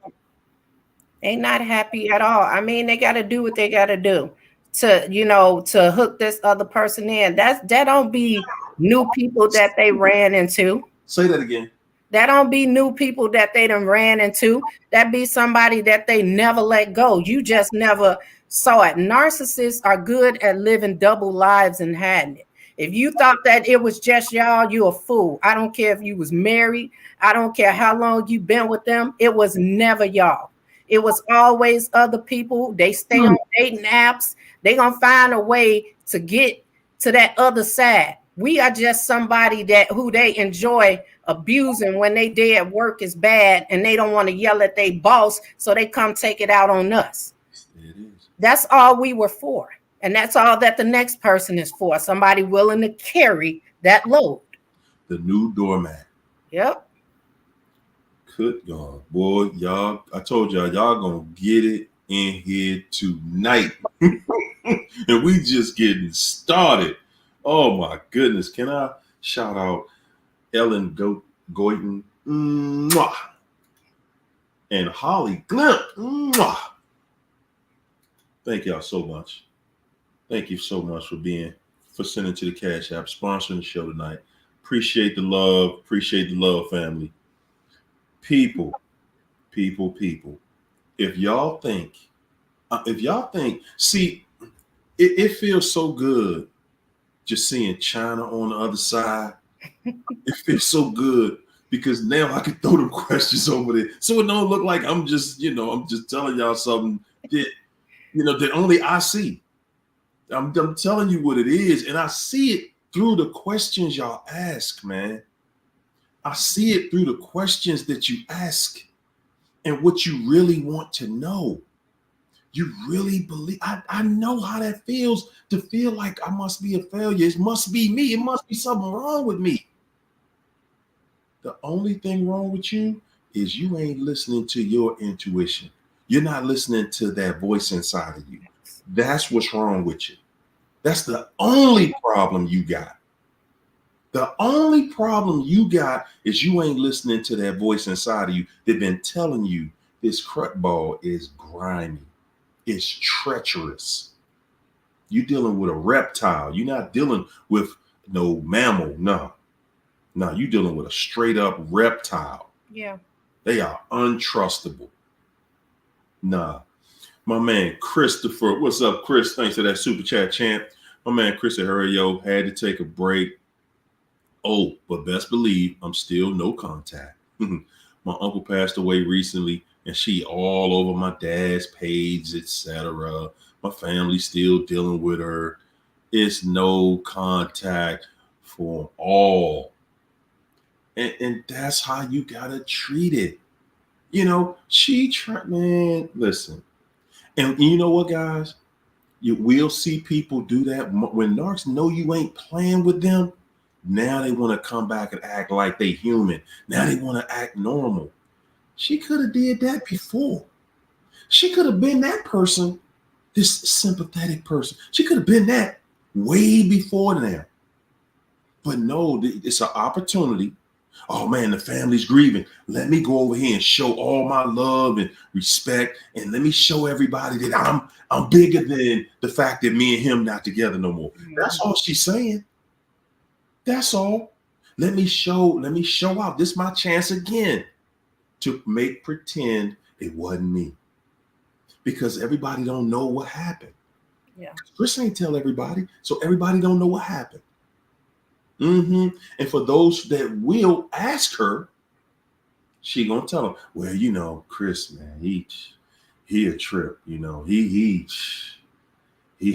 They not happy at all. I mean, they got to do what they got to do to hook this other person in. That don't be new people that they ran into. Say that again. That don't be new people that they done ran into. That be somebody that they never let go. You just never saw it. Narcissists are good at living double lives and hiding it. If you thought that it was just y'all, you a fool. I don't care if you was married. I don't care how long you been with them. It was never y'all. It was always other people. They stay on dating apps. They gonna find a way to get to that other side. We are just somebody who they enjoy abusing when they day at work is bad and they don't want to yell at their boss, so they come take it out on us. It is. That's all we were for. And that's all that the next person is for. Somebody willing to carry that load. The new doormat. Yep. Good God, boy, y'all. I told y'all gonna get it in here tonight. And we just getting started. Oh my goodness. Can I shout out Ellen Goyton and Holly Glimp. Thank y'all so much. Thank you so much for sending to the Cash App, sponsoring the show tonight. Appreciate the love. Appreciate the love, family. People. If y'all think, see, it feels so good just seeing China on the other side. It feels so good because now I can throw them questions over there. So it don't look like I'm just telling y'all something that only I see. I'm telling you what it is, and I see it through the questions y'all ask, man. I see it through the questions that you ask and what you really want to know. You really believe. I know how that feels to feel like I must be a failure. It must be me. It must be something wrong with me. The only thing wrong with you is you ain't listening to your intuition. You're not listening to that voice inside of you. That's what's wrong with you. That's the only problem you got. The only problem you got is you ain't listening to that voice inside of you that's been telling you this crut ball is grimy. It's treacherous. You're dealing with a reptile. You're not dealing with no mammal. No, you're dealing with a straight up reptile. Yeah. They are untrustable. Nah. My man Christopher, what's up, Chris? Thanks for that super chat, champ. My man Chris said, "Hurry, yo, had to take a break. Oh, but best believe I'm still no contact. My uncle passed away recently, and she all over my dad's page, etc. My family still dealing with her. It's no contact for all." And that's how you gotta treat it. Man, listen. And you know what, guys? You will see people do that when narcs know you ain't playing with them. Now they want to come back and act like they human. Now they want to act normal. She could have did that before. She could have been that person, this sympathetic person. She could have been that way before now. But no, it's an opportunity. Oh man, the family's grieving. Let me go over here and show all my love and respect, and let me show everybody that I'm bigger than the fact that me and him not together no more. That's all she's saying. That's all. Let me show out. This is my chance again to make pretend it wasn't me. Because everybody don't know what happened. Yeah. Chris ain't tell everybody, so everybody don't know what happened. And for those that will ask her, she gonna tell them, well, you know, Chris, man, he a trip, you know, he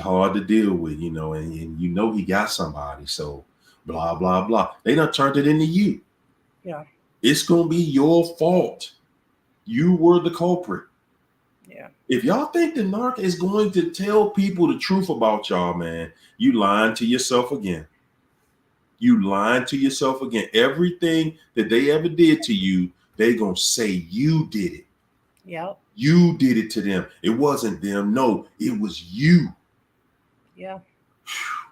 hard to deal with, you know, and you know he got somebody, so blah blah blah. They done turned it into you. Yeah. It's gonna be your fault. You were the culprit. Yeah. If y'all think the narc is going to tell people the truth about y'all, man, you lying to yourself again. You lying to yourself again. Everything that they ever did to you, they gonna say you did it. Yep. You did it to them. It wasn't them. No, it was you. Yeah.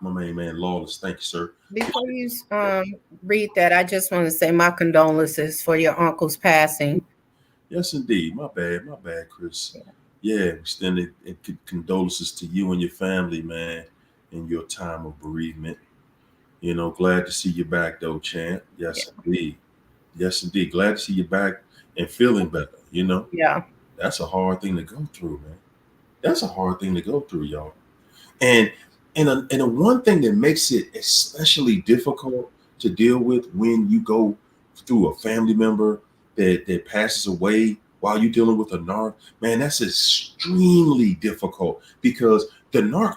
My main man, Lawless. Thank you, sir. Before you read that, I just want to say my condolences for your uncle's passing. Yes, indeed. My bad, Chris. Yeah, extended condolences to you and your family, man, in your time of bereavement. You know, glad to see you back, though, champ. Yes, indeed. Yes, indeed. Glad to see you back and feeling better. You know, that's a hard thing to go through, man. That's a hard thing to go through, y'all. And a one thing that makes it especially difficult to deal with when you go through a family member that passes away while you're dealing with a narc, man, that's extremely difficult because the narc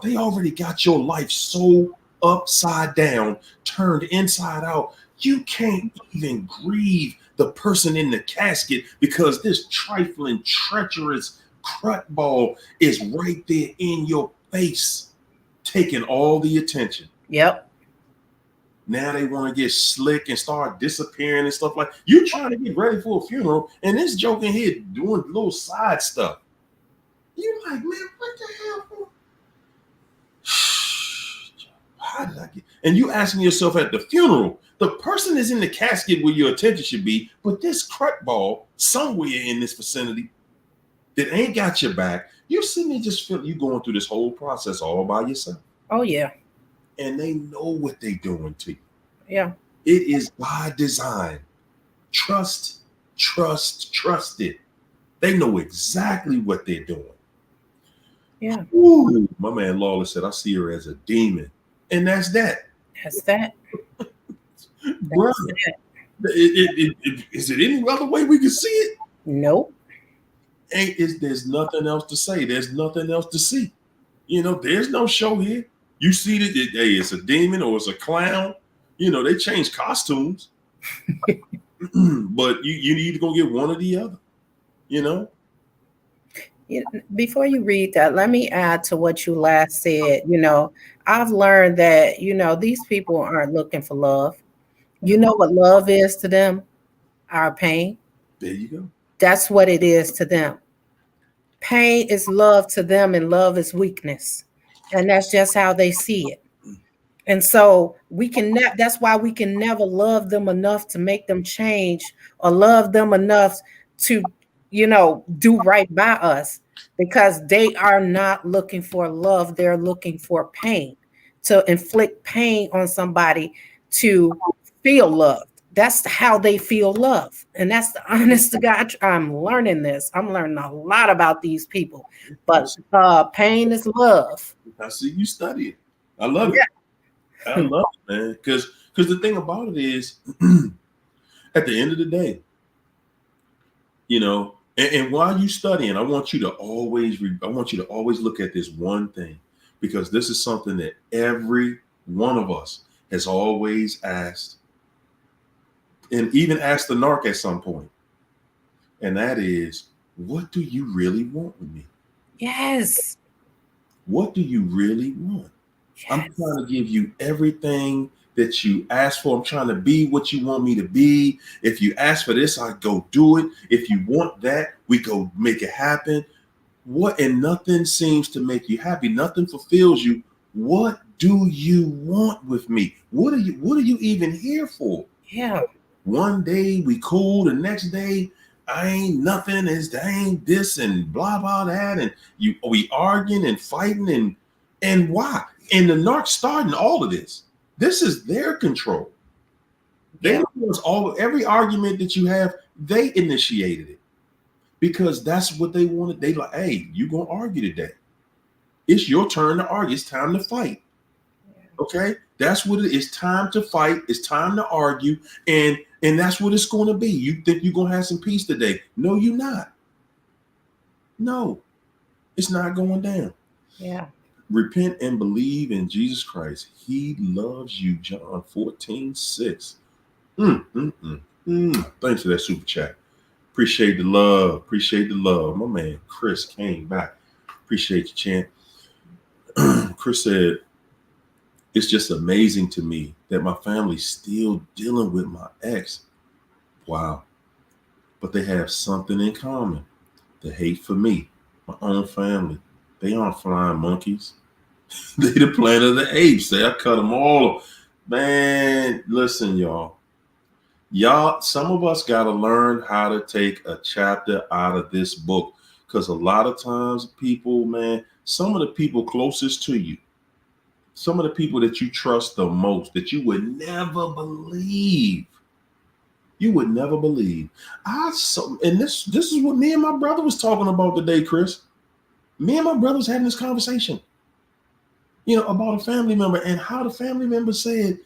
they already got your life so upside down, turned inside out. You can't even grieve the person in the casket because this trifling, treacherous crutball is right there in your face, taking all the attention. Yep. Now they want to get slick and start disappearing and stuff like you trying to get ready for a funeral, and this joke in here doing little side stuff. You like, man, what the hell? How did I get? And you asking yourself at the funeral, the person is in the casket where your attention should be, but this crutball somewhere in this vicinity that ain't got your back, you sitting there just feel you going through this whole process all by yourself. Oh yeah. And they know what they doing to you. Yeah. It is by design. Trust it. They know exactly what they're doing. Yeah. Ooh, my man Lawless said, I see her as a demon. And that's that. That's that. Brother, is it any other way we can see it? Nope. There's nothing else to say. There's nothing else to see. You know, there's no show here. You see that hey, it's a demon or it's a clown. You know, they change costumes. But you need to go get one or the other. You know? Before you read that, let me add to what you last said. You know, I've learned that, you know, these people aren't looking for love. You know what love is to them? Our pain. There you go. That's what it is to them. Pain is love to them, and love is weakness. And that's just how they see it. And so that's why we can never love them enough to make them change or love them enough to, you know, do right by us, because they are not looking for love. They're looking for pain, to inflict pain on somebody to feel loved. That's how they feel love. And that's the honest to God. I'm learning this. I'm learning a lot about these people. But pain is love. I see you studying. I love it. I love it, man. Because the thing about it is, at the end of the day, you know, and while you studying, I want you to always look at this one thing, because this is something that every one of us has always asked, and even asked the narc at some point. And that is, what do you really want with me? Yes. What do you really want? Yes. I'm trying to give you everything that you ask for. I'm trying to be what you want me to be. If you ask for this, I go do it. If you want that, we go make it happen. And nothing seems to make you happy. Nothing fulfills you. What do you want with me? What are you even here for? Yeah. One day we cool, the next day I ain't nothing, I ain't this and blah blah that, and we arguing and fighting and why? And the narcs starting all of this. This is their control. They every argument that you have, they initiated it because that's what they wanted. They like, hey, you gonna argue today? It's your turn to argue. It's time to fight. Okay, that's what it is. It's time to fight. It's time to argue, and that's what it's going to be. You think you're going to have some peace today? No, you're not. No, it's not going down. Yeah. Repent and believe in Jesus Christ. He loves you. John 14:6. Thanks for that super chat. Appreciate the love. Appreciate the love. My man Chris came back. Appreciate you, champ. Chris said, it's just amazing to me that my family's still dealing with my ex. Wow. But they have something in common. The hate for me, my own family. They aren't flying monkeys. They the planet of the apes. I cut them all. Man, listen, y'all. Some of us got to learn how to take a chapter out of this book. Because a lot of times people, man, some of the people closest to you, some of the people that you trust the most, that you would never believe. You would never believe. And this is what me and my brother was talking about today, Chris. Me and my brother was having this conversation, about a family member and how the family member said it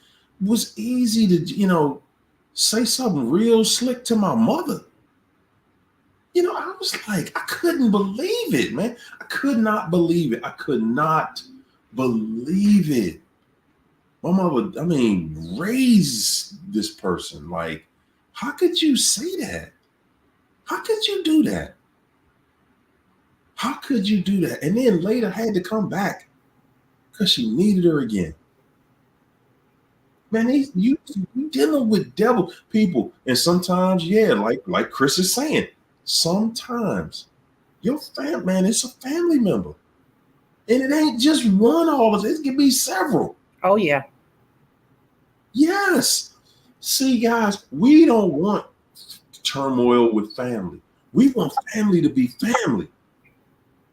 was easy to, say something real slick to my mother. I was like, I couldn't believe it, man. I could not believe it. I could not believe it. My mother, raised this person. Like, how could you say that? How could you do that? How could you do that? And then later had to come back because she needed her again. Man, you dealing with devil people. And sometimes, like Chris is saying, sometimes your family, man, it's a family member. And it ain't just one all of it. It can be several. Oh, yeah. Yes. See, guys, we don't want turmoil with family. We want family to be family.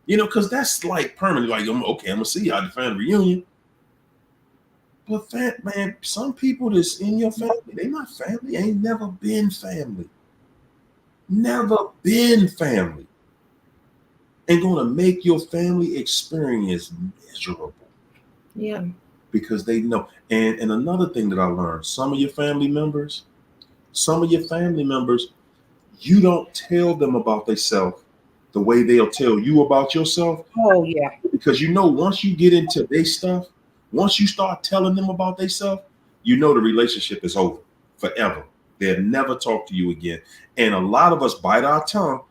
Because that's like permanent. Like, okay, I'm going to see you at the family reunion. But, man, some people that's in your family, they not family. Ain't never been family. Never been family. And going to make your family experience miserable. Yeah. Because they know. And another thing that I learned, some of your family members, you don't tell them about themselves the way they'll tell you about yourself. Oh, yeah. Because once you get into their stuff, once you start telling them about themselves, the relationship is over forever. They'll never talk to you again. And a lot of us bite our tongue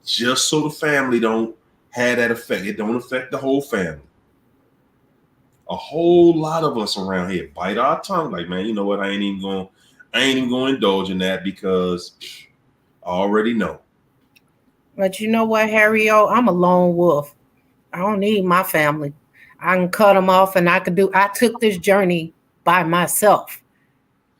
just so the family don't have that effect. It don't affect the whole family. A whole lot of us around here bite our tongue like, man, you know what? I ain't even going to indulge in that because I already know. But you know what, Harry? I'm a lone wolf. I don't need my family. I can cut them off and I took this journey by myself.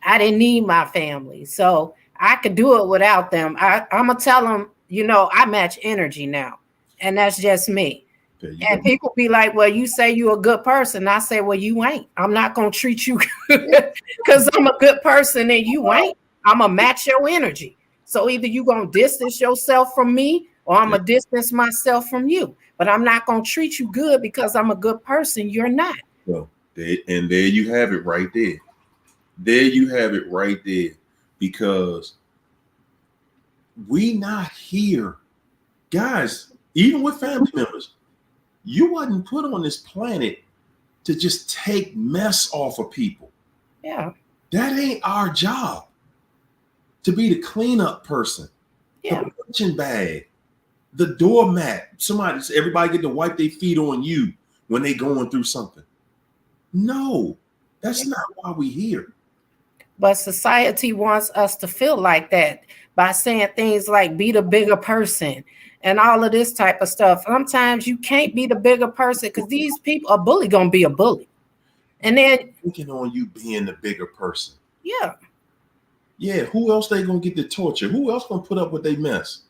I didn't need my family. So I could do it without them. I'm going to tell them, I match energy now. And that's just me. And people be like, well, you say you're a good person. I say, well, you ain't. I'm not going to treat you good because I'm a good person and you ain't. I'm going to match your energy. So either you're going to distance yourself from me or I'm going to distance myself from you. But I'm not going to treat you good because I'm a good person. You're not. Well, and there you have it right there. There you have it right there. Because we not here. Guys, even with family members, you wasn't put on this planet to just take mess off of people. Yeah. That ain't our job. To be the cleanup person, the punching bag, the doormat. Everybody get to wipe their feet on you when they going through something. No, that's not why we here. But society wants us to feel like that by saying things like be the bigger person and all of this type of stuff. Sometimes you can't be the bigger person because these people, a bully gonna be a bully. And then Thinking on you being the bigger person. yeah, Yeah, who else they gonna get the torture? Who else gonna put up with they mess?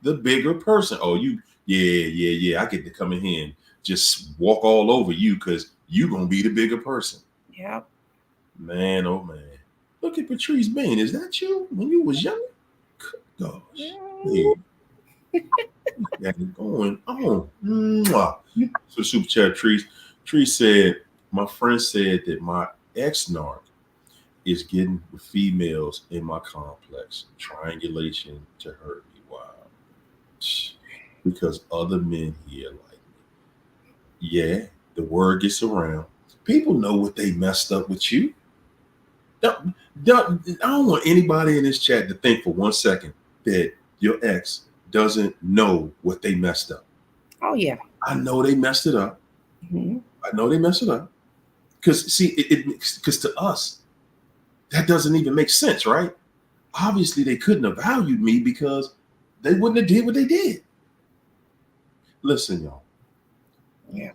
The bigger person. Oh, you, yeah. I get to come in here and just walk all over you because you gonna be the bigger person. yeah. Man, oh man. Look at Patrice Bain. Is that you when you was young? Gosh. Yeah. Got it going on. Mwah. So super chat Trees said, my friend said that my ex-narc is getting with females in my complex. Triangulation to hurt me. Wow. Because other men here like me. Yeah, the word gets around. People know what they messed up with you. I don't want anybody in this chat to think for 1 second that your ex doesn't know what they messed up. Oh yeah. I know they messed it up. Mm-hmm. I know they messed it up. Because see, because to us, that doesn't even make sense, right? Obviously, they couldn't have valued me because they wouldn't have did what they did. Listen, y'all. Yeah.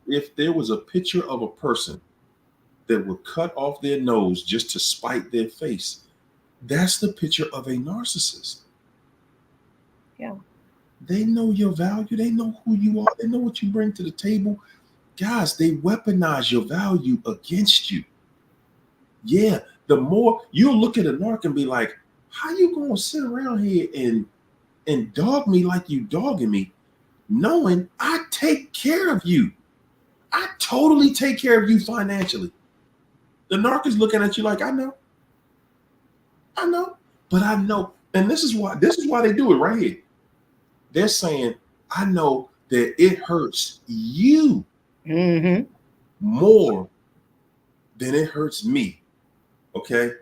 If there was a picture of a person that would cut off their nose just to spite their face, that's the picture of a narcissist. Yeah. They know your value. They know who you are. They know what you bring to the table. Guys, they weaponize your value against you. Yeah, the more you'll look at a narc and be like, how you going to sit around here and dog me like you dogging me, knowing I take care of you. I totally take care of you financially. The narc is looking at you like, I know, but I know. And this is why they do it right here. They're saying, I know that it hurts you more than it hurts me. Okay?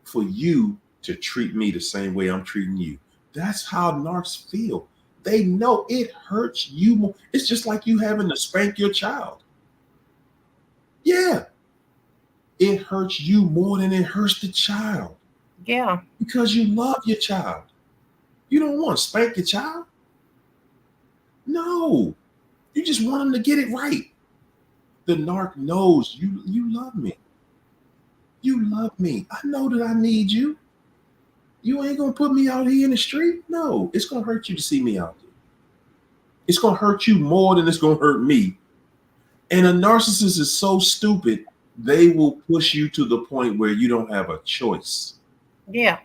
For you to treat me the same way I'm treating you. That's how narcs feel. They know it hurts you more. It's just like you having to spank your child. Yeah. It hurts you more than it hurts the child. Yeah. Because you love your child. You don't want to spank your child. No. You just want them to get it right. The narc knows you love me. You love me. I know that I need you. You ain't going to put me out here in the street? No. It's going to hurt you to see me out there. It's going to hurt you more than it's going to hurt me. And a narcissist is so stupid, they will push you to the point where you don't have a choice. Yeah.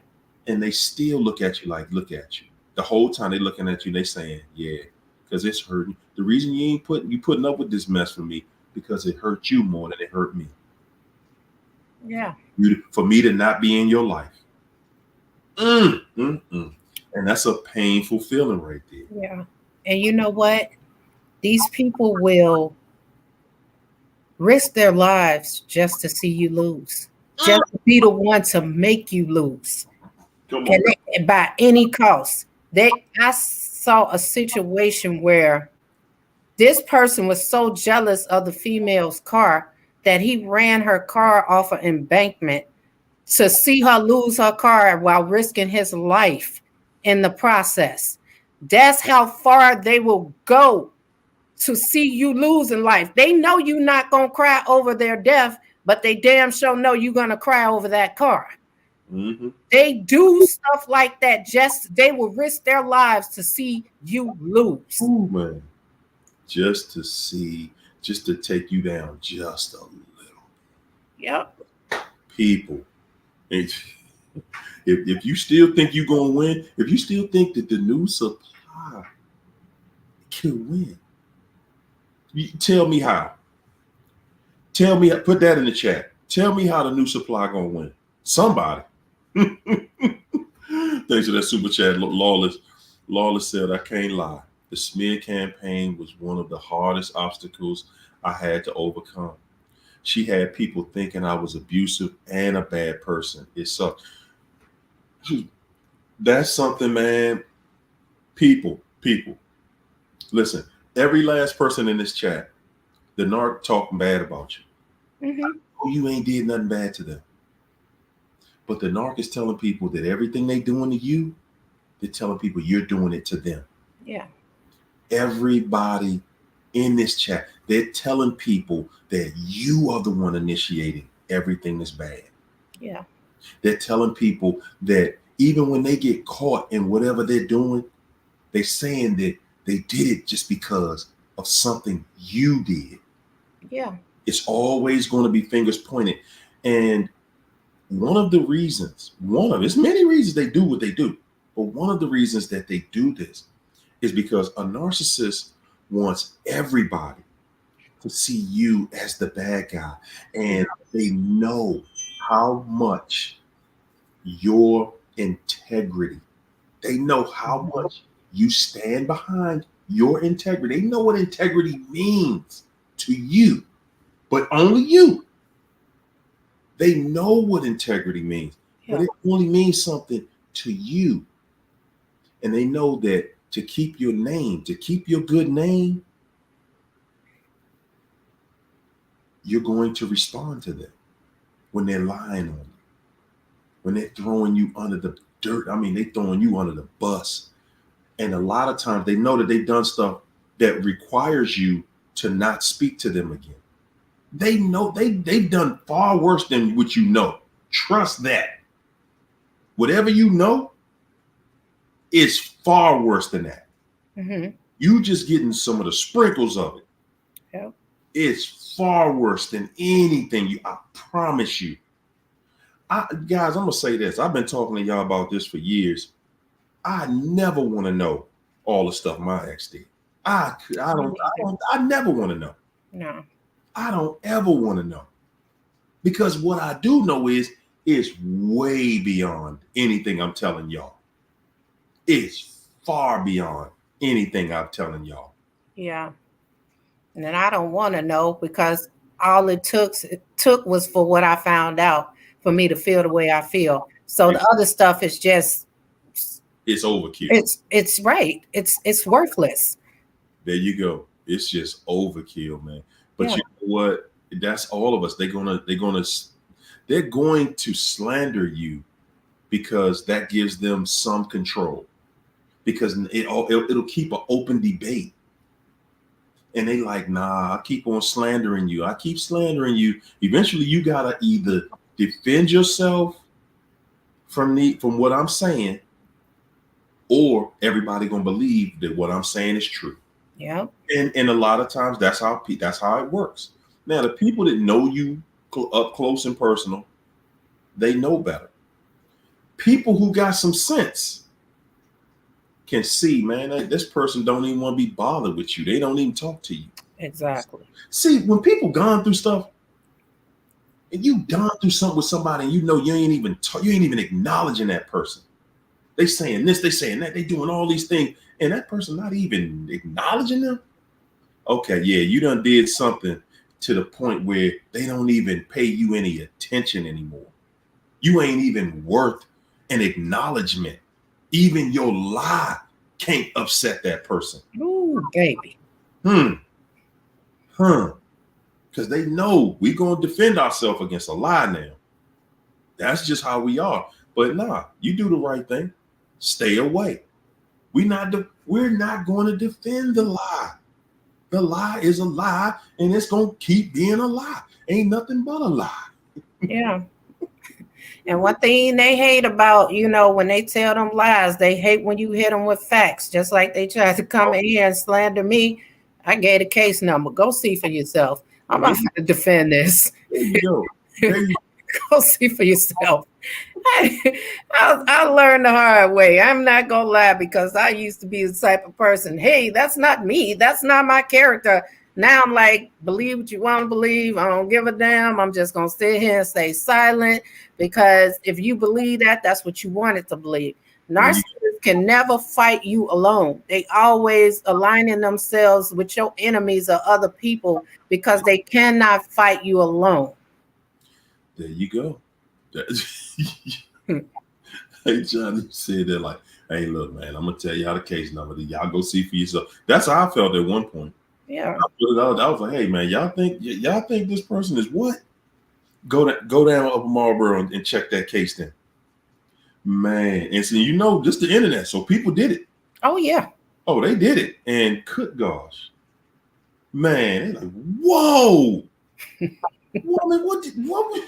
And they still look at you like, look at you. The whole time they're looking at you, they saying, yeah, because it's hurting. The reason you ain't putting up with this mess for me, because it hurt you more than it hurt me. Yeah. For me to not be in your life. And that's a painful feeling right there. Yeah. And you know what? These people will risk their lives just to see you lose, just to be the one to make you lose. And by any cost. I saw a situation where this person was so jealous of the female's car that he ran her car off an embankment to see her lose her car while risking his life in the process. That's how far they will go to see you lose in life. They know you're not going to cry over their death, but they damn sure know you're going to cry over that car. Mm-hmm. They do stuff like that. They will risk their lives to see you lose. Ooh, man. Just to take you down just a little. Yep. People, if you still think you're going to win, if you still think that the new supply can win, tell me how. Put that in the chat. Tell me how the new supply going to win. Somebody. Thanks for that super chat. Lawless said, I can't lie. The smear campaign was one of the hardest obstacles I had to overcome. She had people thinking I was abusive and a bad person. It sucked. That's something, man. People. Listen, every last person in this chat, the narc talking bad about you. Mm-hmm. You ain't did nothing bad to them. But the narc is telling people that everything they doing to you, they're telling people you're doing it to them. Yeah. Everybody in this chat, they're telling people that you are the one initiating everything that's bad. Yeah. They're telling people that even when they get caught in whatever they're doing, they're saying that they did it just because of something you did. Yeah. It's always going to be fingers pointed. And one of the reasons, there's many reasons they do what they do, but one of the reasons that they do this is because a narcissist wants everybody to see you as the bad guy. And they know how much your integrity, they know how much you stand behind your integrity. They know what integrity means to you, but only you. They know what integrity means, but it only means something to you. And they know that to keep your name, to keep your good name, you're going to respond to them when they're lying on you, when they're throwing you under the dirt. I mean, they're throwing you under the bus. And a lot of times they know that they've done stuff that requires you to not speak to them again. They know they've done far worse than what you know. Trust that. Whatever you know is far worse than that. Mm-hmm. You just getting some of the sprinkles of it. Yep. It's far worse than anything. I promise you. Guys, I'm gonna say this. I've been talking to y'all about this for years. I never want to know all the stuff my ex did. I never want to know. No. I don't ever want to know. Because what I do know is way beyond anything I'm telling y'all. It's far beyond anything I'm telling y'all. Yeah. And then I don't want to know, because all it took was for what I found out for me to feel the way I feel. So the other stuff is just, it's overkill. It's right. It's worthless. There you go. It's just overkill, man. But you know what? That's all of us. They're going to slander you because that gives them some control. Because it'll keep an open debate. And they like, nah, I keep on slandering you. I keep slandering you. Eventually, you gotta either defend yourself from what I'm saying, or everybody gonna believe that what I'm saying is true. Yeah. And a lot of times that's how it works. Now, the people that know you up close and personal, they know better. People who got some sense can see, man, this person don't even want to be bothered with you. They don't even talk to you. Exactly. See, when people gone through stuff, and you gone through something with somebody, and you know you ain't even acknowledging that person. They saying this, they saying that, they doing all these things, and that person not even acknowledging them. Okay, yeah, you done did something to the point where they don't even pay you any attention anymore. You ain't even worth an acknowledgement. Even your lie can't upset that person. Ooh, baby. Because they know we're going to defend ourselves against a lie now. That's just how we are. But nah, you do the right thing. Stay away. We're not going to defend the lie. The lie is a lie, and it's going to keep being a lie. Ain't nothing but a lie. Yeah. And one thing they hate about, when they tell them lies, they hate when you hit them with facts. Just like they tried to come in here and slander me. I gave a case number. Go see for yourself. I'm not going to defend this. There you go. Go see for yourself. I learned the hard way. I'm not going to lie, because I used to be the type of person, hey, that's not me. That's not my character. Now I'm like, believe what you want to believe. I don't give a damn. I'm just going to sit here and stay silent, because if you believe that, that's what you wanted to believe. Narcissists can never fight you alone. They always aligning themselves with your enemies or other people, because they cannot fight you alone. There you go. Hey, John, you said that like, hey, look, man, I'm going to tell y'all the case number. Y'all go see for yourself. That's how I felt at one point. Yeah. I was like, hey, man, y'all think this person is what? Go down Upper Marlboro and check that case then. Man, and so just the internet, so people did it. Oh yeah. Oh, they did it, and good gosh, man, they're like, whoa, woman, what was?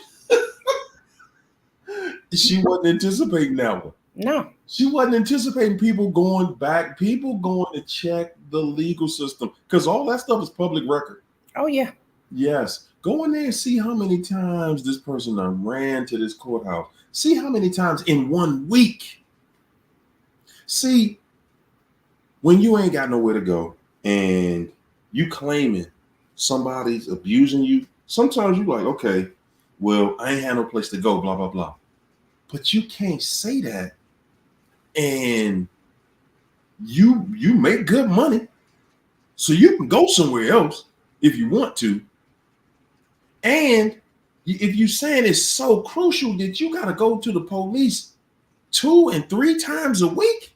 She wasn't anticipating that one. No. She wasn't anticipating people going to check the legal system, because all that stuff is public record. Oh yeah. Yes. Go in there and see how many times this person ran to this courthouse. See how many times in 1 week. See, when you ain't got nowhere to go and you claiming somebody's abusing you, sometimes you like, okay, well, I ain't had no place to go, blah, blah, blah. But you can't say that. And you make good money, so you can go somewhere else if you want to. And if you're saying it's so crucial that you got to go to the police 2 and 3 times a week,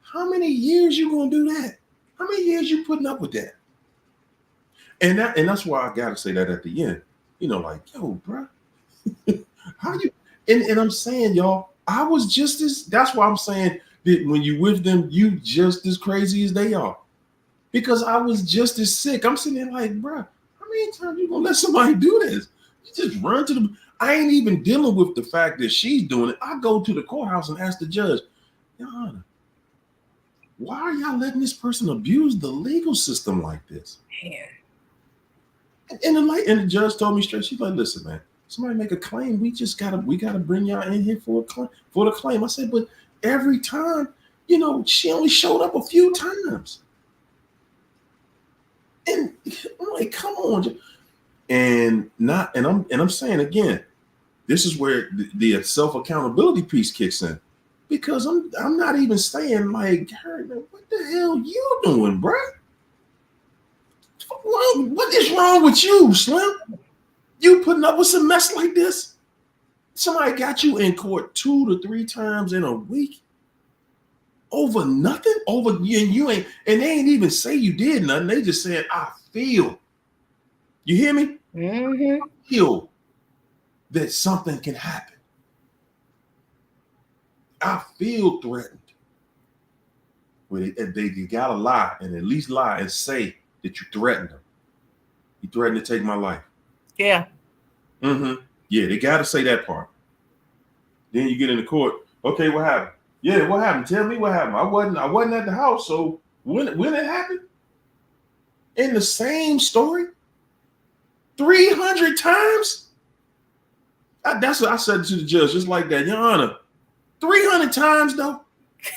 how many years you gonna do that? How many years you putting up with that? And that's why I gotta say that at the end. Like, yo, bro, how you? And I'm saying, y'all, I was just as. That's why I'm saying that when you with them, you just as crazy as they are, because I was just as sick. I'm sitting there like, bro, how many times you gonna let somebody do this? You just run to the. I ain't even dealing with the fact that she's doing it. I go to the courthouse and ask the judge, Your Honor, why are y'all letting this person abuse the legal system like this? Man. And the judge told me straight, she's like, listen, man, somebody make a claim, we gotta bring y'all in here for the claim. I said, but every time, she only showed up a few times. And I'm like, come on. And I'm saying again, this is where the self-accountability piece kicks in. Because I'm not even saying like, hey, what the hell you doing, bro? What is wrong with you, Slim? You putting up with some mess like this? Somebody got you in court 2 to 3 times in a week over nothing? Over you ain't, and they ain't even say you did nothing. They just said, I feel. You hear me? Mm-hmm. I feel that something can happen. I feel threatened. Well, you gotta lie, and at least lie and say that you threatened them. You threatened to take my life. Yeah. Mm-hmm. Yeah, they gotta say that part. Then you get into court. Okay, what happened? Yeah, what happened? Tell me what happened. I wasn't at the house. So when it happened? In the same story? 300 times? That's what I said to the judge, just like that. Your Honor, 300 times though?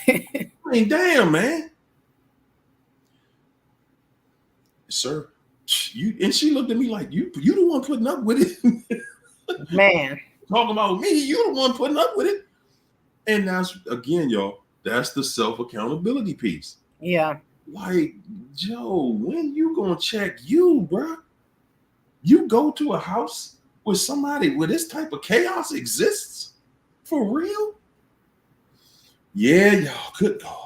I mean, damn, man. Sir, and she looked at me like, you the one putting up with it. Man. Talking about me, you the one putting up with it. And that's, again, y'all, that's the self-accountability piece. Yeah. Like, Joe, when you gonna check you, bro? You go to a house with somebody where this type of chaos exists? For real? Yeah, y'all, good God.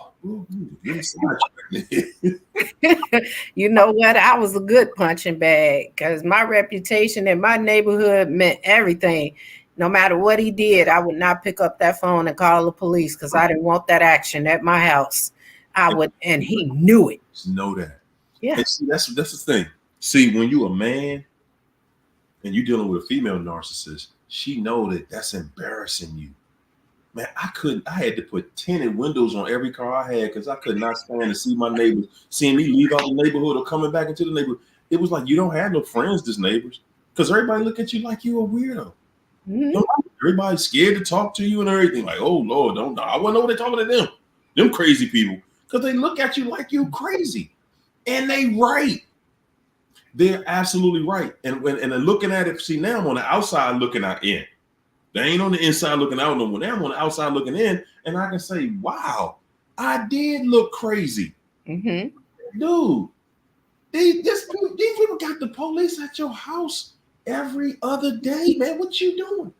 You know what? I was a good punching bag because my reputation in my neighborhood meant everything. No matter what he did, I would not pick up that phone and call the police because I didn't want that action at my house. I would, and he knew it. Know that. Yeah. And see, that's the thing. See, when you a man and you dealing with a female narcissist, she know that that's embarrassing you. Man, I had to put tinted windows on every car I had because I could not stand to see my neighbors seeing me leave out the neighborhood or coming back into the neighborhood. It was like, you don't have no friends, just neighbors, because everybody look at you like you a weirdo. Mm-hmm. Everybody's scared to talk to you and everything. Like, oh Lord, don't. I wouldn't know what they're talking to them crazy people, because they look at you like you crazy, and they right. They're absolutely right. And they're looking at it. See, now I'm on the outside looking out in. They ain't on the inside looking out no more. Now I'm on the outside looking in, and I can say, wow, I did look crazy. Mm-hmm. Dude, these people got the police at your house every other day, man. What you doing?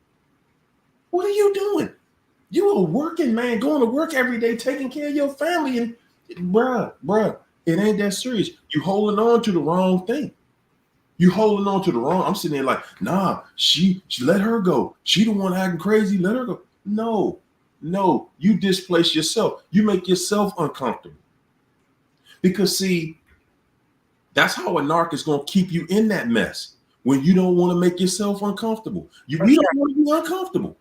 What are you doing? You a working man, going to work every day, taking care of your family, and bruh, it ain't that serious. You holding on to the wrong thing. You holding on to the wrong. I'm sitting there like, nah, she let her go. She the one acting crazy. Let her go. No, No, you displace yourself. You make yourself uncomfortable. Because see, that's how a narc is going to keep you in that mess when you don't want to make yourself uncomfortable. We don't want to be uncomfortable.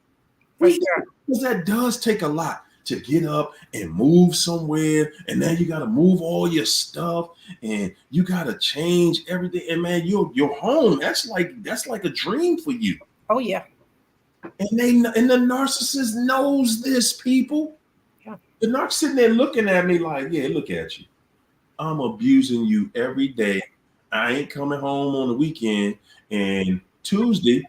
Because that does take a lot to get up and move somewhere, and then you got to move all your stuff, and you got to change everything. And man, your home, that's like a dream for you. Oh yeah. And the narcissist knows this, people. Yeah. The narc sitting there looking at me like, yeah, look at you. I'm abusing you every day. I ain't coming home on the weekend, and Tuesday,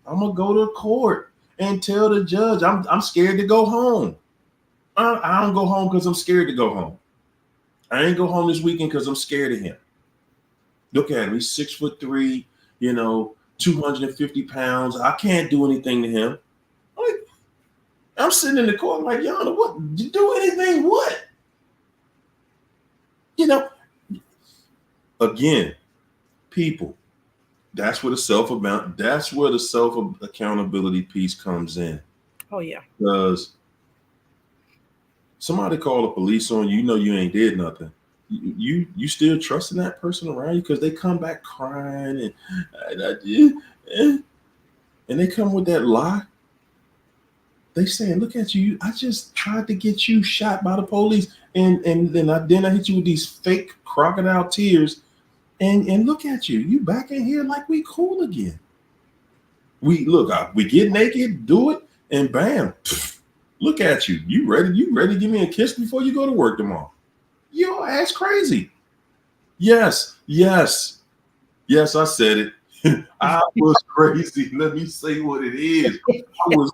I'm gonna go to court and tell the judge I'm scared to go home. I don't go home because I'm scared to go home. I ain't go home this weekend because I'm scared of him. Look at him. He's 6'3", 250 pounds. I can't do anything to him. I'm sitting in the court like, Yana, what? Do anything? What? Again, people, that's where the self-accountability piece comes in. Oh yeah. Because somebody call the police on you, you ain't did nothing. You still trusting that person around you because they come back crying and they come with that lie. They saying, look at you. I just tried to get you shot by the police, and then I hit you with these fake crocodile tears, and look at you. You back in here like we cool again. We get naked, do it, and bam. Look at you. You ready to give me a kiss before you go to work tomorrow? Your ass crazy. Yes, I said it. I was crazy. Let me say what it is. I was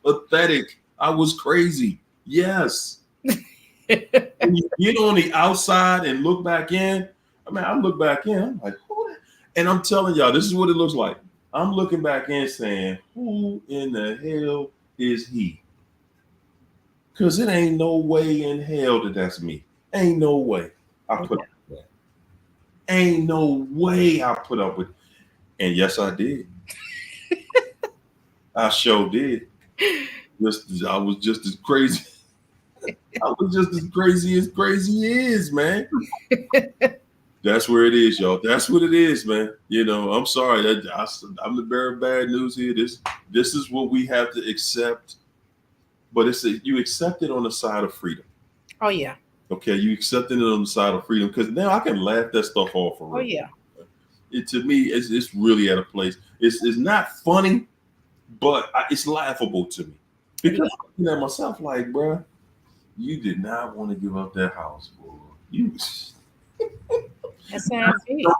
pathetic. I was crazy. Yes. When you get on the outside and look back in, I look back in, I'm like, who? And I'm telling y'all, this is what it looks like. I'm looking back in saying, who in the hell is he? Because it ain't no way in hell that's me. Ain't no way I put up with that. Ain't no way I put up with it. And yes, I did. I sure did. I was just as crazy. I was just as crazy is, man. That's where it is, y'all. That's what it is, man. I'm sorry. I'm the bearer of bad news here. This is what we have to accept. But you accept it on the side of freedom. Oh yeah. Okay, you accepting it on the side of freedom because now I can laugh that stuff off for real. Oh yeah. To me, it's really at a place. It's not funny, but it's laughable to me because I'm looking at myself like, bro, you did not want to give up that house, boy. That's how I feel.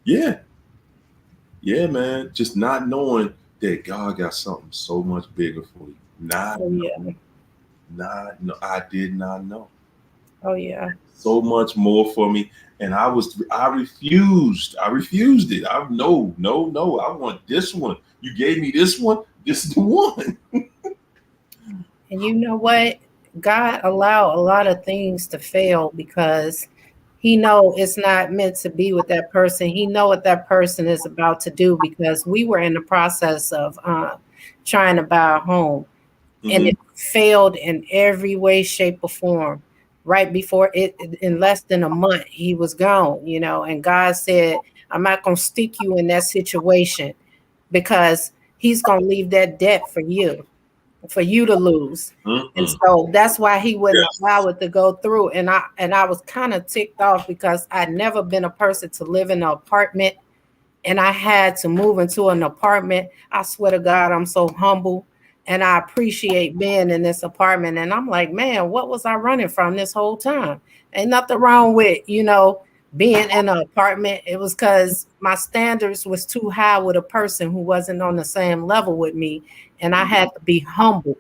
Yeah, man. Just not knowing that God got something so much bigger for you. I did not know. Oh yeah. So much more for me. And I refused it. No. I want this one. You gave me this one. This is the one. And you know what? God allowed a lot of things to fail because he know it's not meant to be with that person. He know what that person is about to do because we were in the process of trying to buy a home. Mm-hmm. And it failed in every way, shape, or form. Right before it, in less than a month, he was gone, and God said, I'm not going to stick you in that situation because he's going to leave that debt for you to lose. Mm-hmm. And so that's why he wouldn't allow it to go through. And I was kind of ticked off because I'd never been a person to live in an apartment, and I had to move into an apartment. I swear to God, I'm so humble. And I appreciate being in this apartment. And I'm like, man, what was I running from this whole time? Ain't nothing wrong with, being in an apartment. It was because my standards was too high with a person who wasn't on the same level with me. And I had to be humble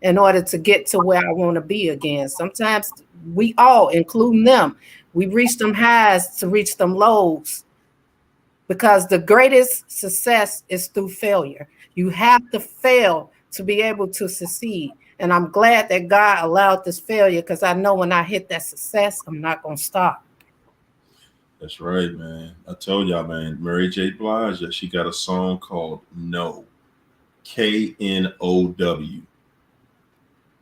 in order to get to where I want to be again. Sometimes we all, including them, we reach them highs to reach them lows. Because the greatest success is through failure. You have to fail to be able to succeed. And I'm glad that God allowed this failure because I know when I hit that success, I'm not going to stop. That's right, man. I told y'all, man, Mary J. Blige, she got a song called No. Know.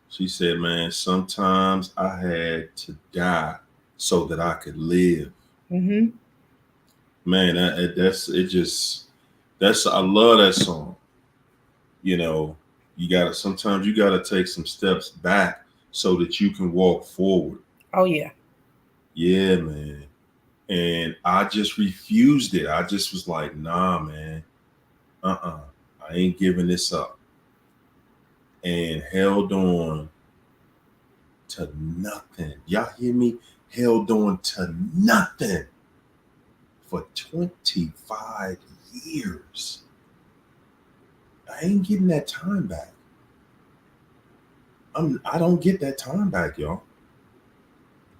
She said, man, sometimes I had to die so that I could live. Mm-hmm. Man, that's it. I love that song. You know, sometimes you gotta take some steps back so that you can walk forward. Oh yeah. Yeah, man. And I just refused it. I just was like, nah, man. I ain't giving this up. And held on to nothing. Y'all hear me? Held on to nothing for 25 years. I ain't getting that time back. I don't get that time back, y'all.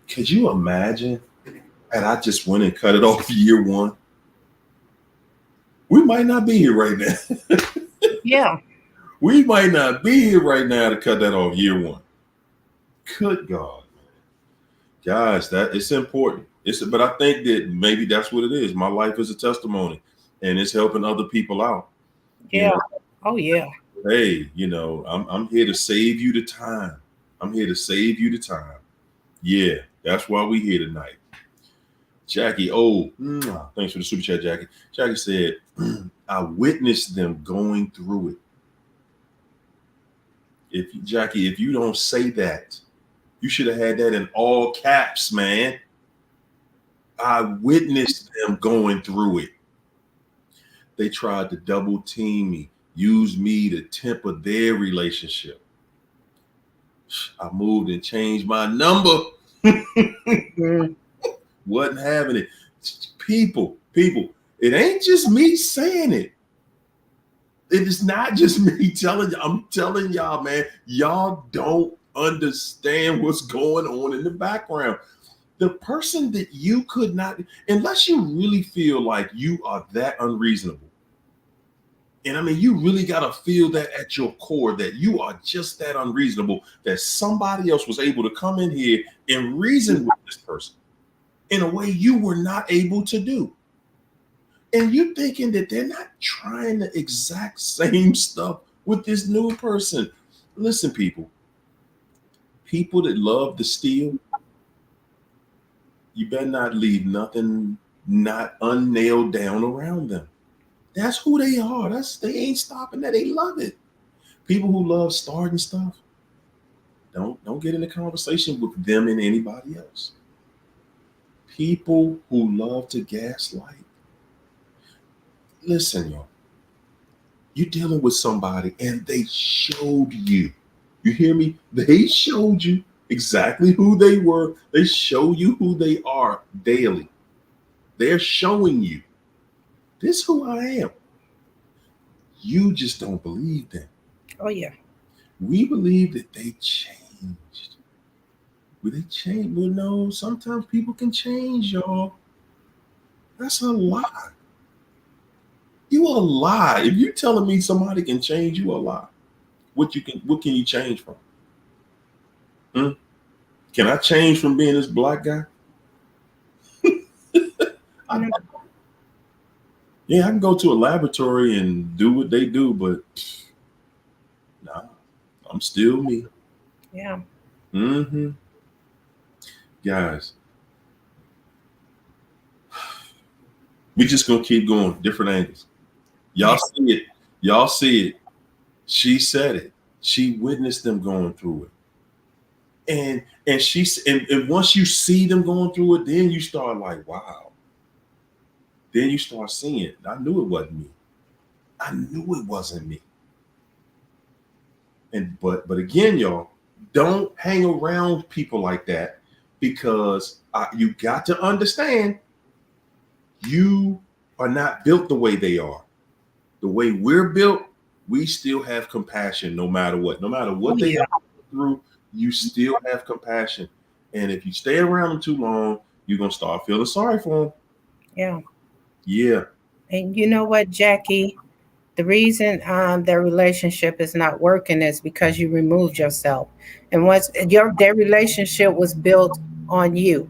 Could you imagine? And I just went and cut it off year one. We might not be here right now. Yeah. We might not be here right now to cut that off year one. Good God, guys, that it's important. But I think that maybe that's what it is. My life is a testimony, and it's helping other people out. Yeah. You know? Oh yeah. Hey, I'm here to save you the time. I'm here to save you the time. Yeah, that's why we here tonight. Jackie, thanks for the super chat, Jackie. Jackie said, I witnessed them going through it. Jackie, if you don't say that, you should have had that in all caps, man. I witnessed them going through it. They tried to double team me, use me to temper their relationship. I moved and changed my number. Wasn't having it. People, it ain't just me saying it. It is not just me telling you. I'm telling y'all, man, y'all don't understand what's going on in the background. The person that you could not, unless you really feel like you are that unreasonable. And I mean, you really got to feel that at your core that you are just that unreasonable, that somebody else was able to come in here and reason with this person in a way you were not able to do. And you thinking that they're not trying the exact same stuff with this new person. Listen, people that love to steal, you better not leave nothing not unnailed down around them. That's who they are. They ain't stopping that. They love it. People who love starting stuff, don't get in a conversation with them and anybody else. People who love to gaslight. Listen, y'all. You're dealing with somebody and they showed you. You hear me? They showed you exactly who they were. They show you who they are daily. They're showing you, this is who I am. You just don't believe them. Oh yeah. We believe that they changed. Will they change? Well, no, sometimes people can change, y'all. That's a lie. You a lie. If you're telling me somebody can change, you a lie. What can you change from? Can I change from being this black guy? Yeah, I can go to a laboratory and do what they do, but nah, I'm still me. Yeah. Guys, we just gonna keep going, different angles. Y'all see it. Y'all see it. She said it. She witnessed them going through it. And once you see them going through it, then you start like, wow. Then you start seeing it. I knew it wasn't me. I knew it wasn't me. But again, y'all, don't hang around people like that, because you got to understand, you are not built the way they are. The way we're built, we still have compassion no matter what. No matter what they have through, you still have compassion. And if you stay around them too long, you're going to start feeling sorry for them. Yeah. Yeah. And you know what, Jackie? The reason their relationship is not working is because you removed yourself. And once their relationship was built on you.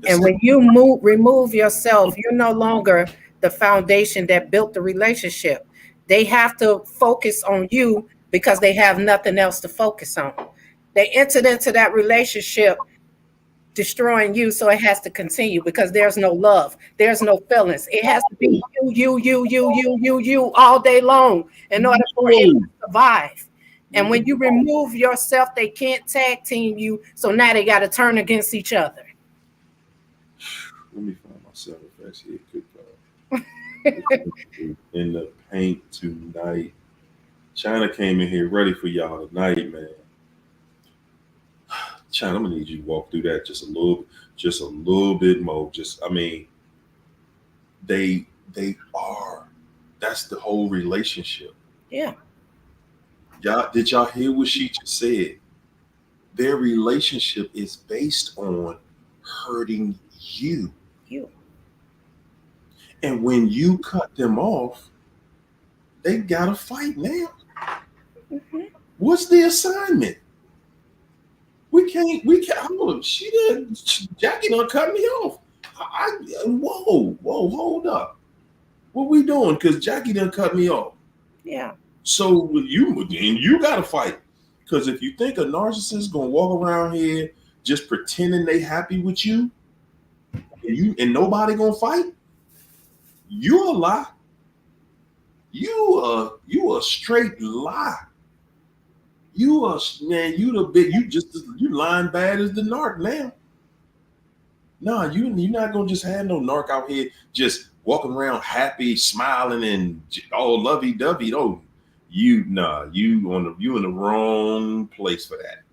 And when you remove yourself, you're no longer the foundation that built the relationship. They have to focus on you because they have nothing else to focus on. They entered into that relationship destroying you, so it has to continue because there's no love, there's no feelings. It has to be you all day long in order for it to survive. And when you remove yourself, they can't tag team you, so now they got to turn against each other. Let me find myself as here. Good in the paint tonight. China came in here ready for y'all tonight, man. China, I'm gonna need you to walk through that just a little bit more. They are. That's the whole relationship. Yeah. Did y'all hear what she just said? Their relationship is based on hurting you. And when you cut them off, they gotta fight now. Mm-hmm. What's the assignment? We can't. Jackie done cut me off. Whoa, hold up. What we doing? Because Jackie done cut me off. Yeah. So you gotta fight. Because if you think a narcissist gonna walk around here just pretending they happy with you, and nobody gonna fight, you a lie. You a straight lie. You lying bad as the narc now. No, you're not gonna just have no narc out here just walking around happy, smiling, and all lovey-dovey. Oh, you in the wrong place for that.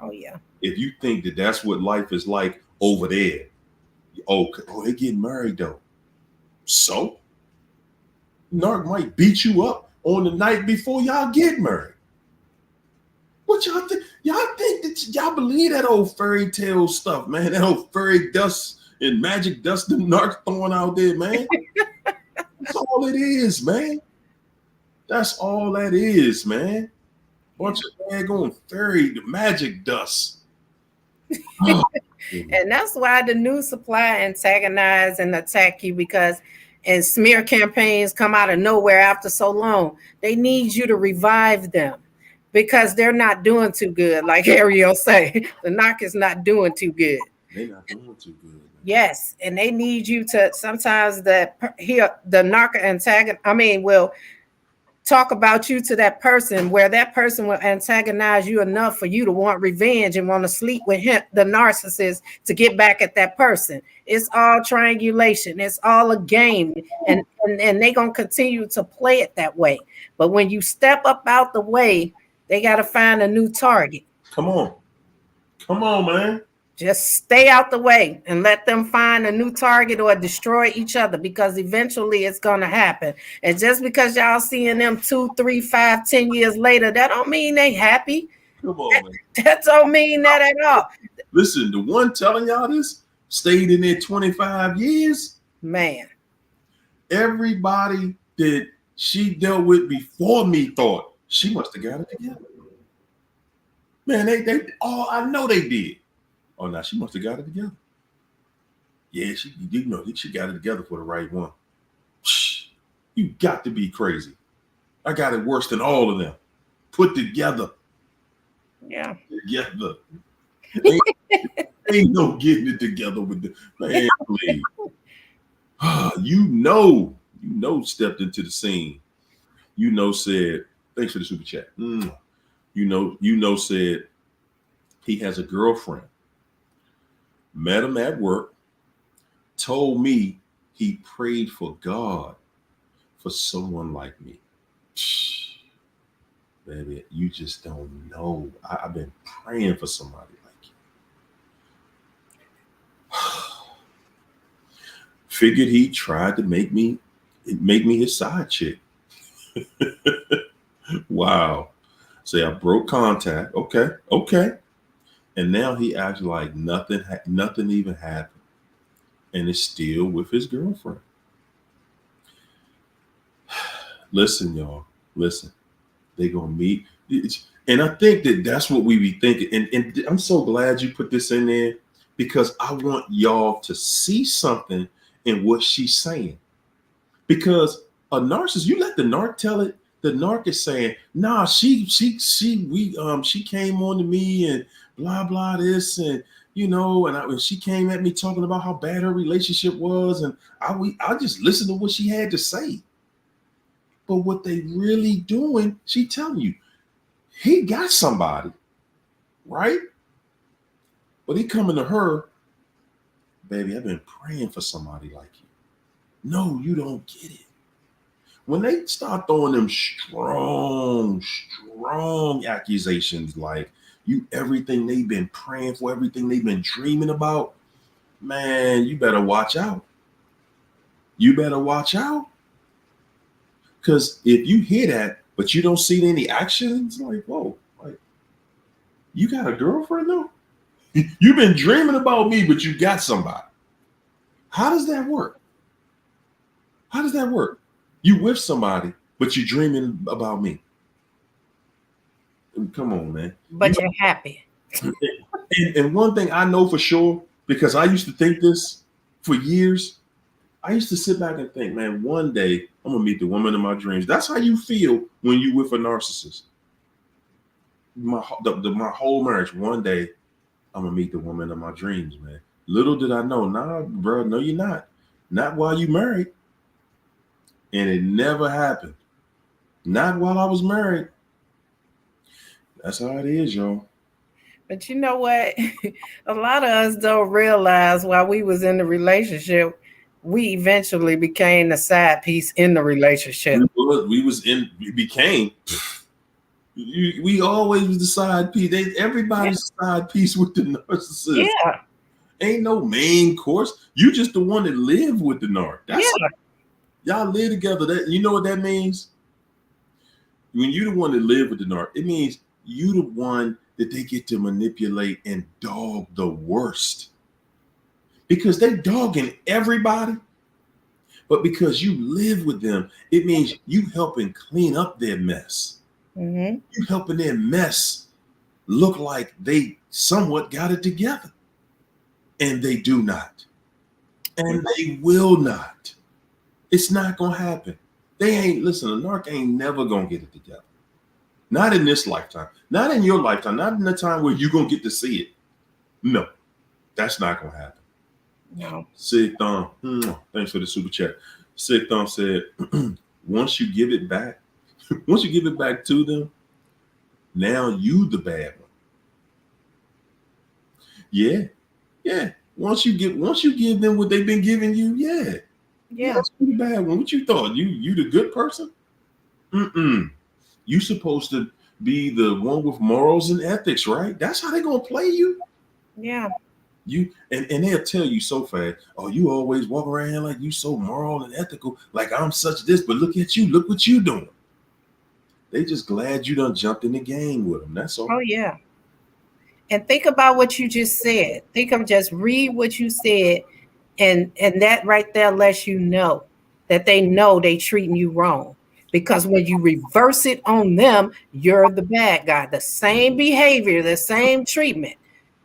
Oh yeah. If you think that that's what life is like over there, oh, they getting married though. So, narc might beat you up on the night before y'all get married. What y'all think? Y'all believe that old fairy tale stuff, man? That old fairy dust and magic dust the narc throwing out there, man. That's all it is, man. That's all that is, man. Bunch of daggone fairy magic dust. Oh. And that's why the news supply antagonize and attack you and smear campaigns come out of nowhere after so long. They need you to revive them because they're not doing too good. Like Ariel say, the narc is not doing too good. They're not doing too good. Yes, and they need you to sometimes the narc antagonist. Will talk about you to that person where that person will antagonize you enough for you to want revenge and want to sleep with him, the narcissist, to get back at that person. It's all triangulation. It's all a game. And they're going to continue to play it that way. But when you step up out the way, they got to find a new target. Come on, man. Just stay out the way and let them find a new target or destroy each other, because eventually it's going to happen. And just because y'all seeing them 2, 3, 5, 10 years later, that don't mean they happy. Come on, man. That don't mean that at all. Listen, the one telling y'all this stayed in there 25 years. Man. Everybody that she dealt with before me thought she must have got it together. Man, I know they did. Oh, now she must have got it together. Yeah, she got it together for the right one. You got to be crazy. I got it worse than all of them. Put together. Yeah. Together. Ain't no getting it together with the man, please. Stepped into the scene. Said, thanks for the super chat. Said he has a girlfriend. Met him at work, told me he prayed for God for someone like me. Baby, you just don't know. I've been praying for somebody like you. Figured he tried to make me his side chick. Wow. Say I broke contact. Okay. And now he acts like nothing even happened, and is still with his girlfriend. Listen, y'all. Listen, they're gonna meet, and I think that's what we be thinking. And I'm so glad you put this in there, because I want y'all to see something in what she's saying. Because a narcissist, you let the narc tell it, The narc is saying, nah, she came on to me and blah blah this, and and she came at me talking about how bad her relationship was, and I just listened to what she had to say. But what they really doing, she telling you, he got somebody, right? But he coming to her, baby, I've been praying for somebody like you. No, you don't get it. When they start throwing them strong accusations like you everything they've been praying for, everything they've been dreaming about, man, you better watch out. You better watch out. Because if you hear that, but you don't see any actions, like, whoa, like, you got a girlfriend though? You've been dreaming about me, but you got somebody. How does that work? How does that work? You with somebody, but you're dreaming about me. Come on, man. But you're happy. And one thing I know for sure, because I used to think this for years, I used to sit back and think, man, one day I'm gonna meet the woman of my dreams. That's how you feel when you with a narcissist. My whole marriage, one day I'm gonna meet the woman of my dreams, man. Little did I know, nah, bro, no, you're not. Not while you married. And it never happened. Not while I was married. That's how it is, y'all. But you know what? A lot of us don't realize while we was in the relationship, we eventually became the side piece in the relationship. We became. We always was the side piece. Everybody's side piece with the narcissist. Yeah. Ain't no main course. You just the one that live with the narc. That's y'all live together. That you know what that means? When you the one that live with the narc, it means you the one that they get to manipulate and dog the worst. Because they dogging everybody. But because you live with them, it means you helping clean up their mess. Mm-hmm. You helping their mess look like they somewhat got it together. And they do not. And they will not. It's not going to happen. Listen, a narc ain't never going to get it together. Not in this lifetime. Not in your lifetime. Not in the time where you're going to get to see it. No, that's not going to happen. No. Sig Thumb, thanks for the super chat. Sig Thumb said, once you give it back to them, now you the bad one. Yeah. Once you give them what they've been giving you, yeah. That's the bad one. What you thought? You the good person? You supposed to be the one with morals and ethics, right? That's how they gonna play you. Yeah. You and they'll tell you so fast, oh, you always walk around here like you so moral and ethical, like I'm such this, but look at you, look what you doing. They just glad you done jumped in the game with them. That's all. Oh, yeah. And think about what you just said. Just read what you said, and that right there lets you know that they know they treating you wrong. Because when you reverse it on them, you're the bad guy. The same behavior, the same treatment.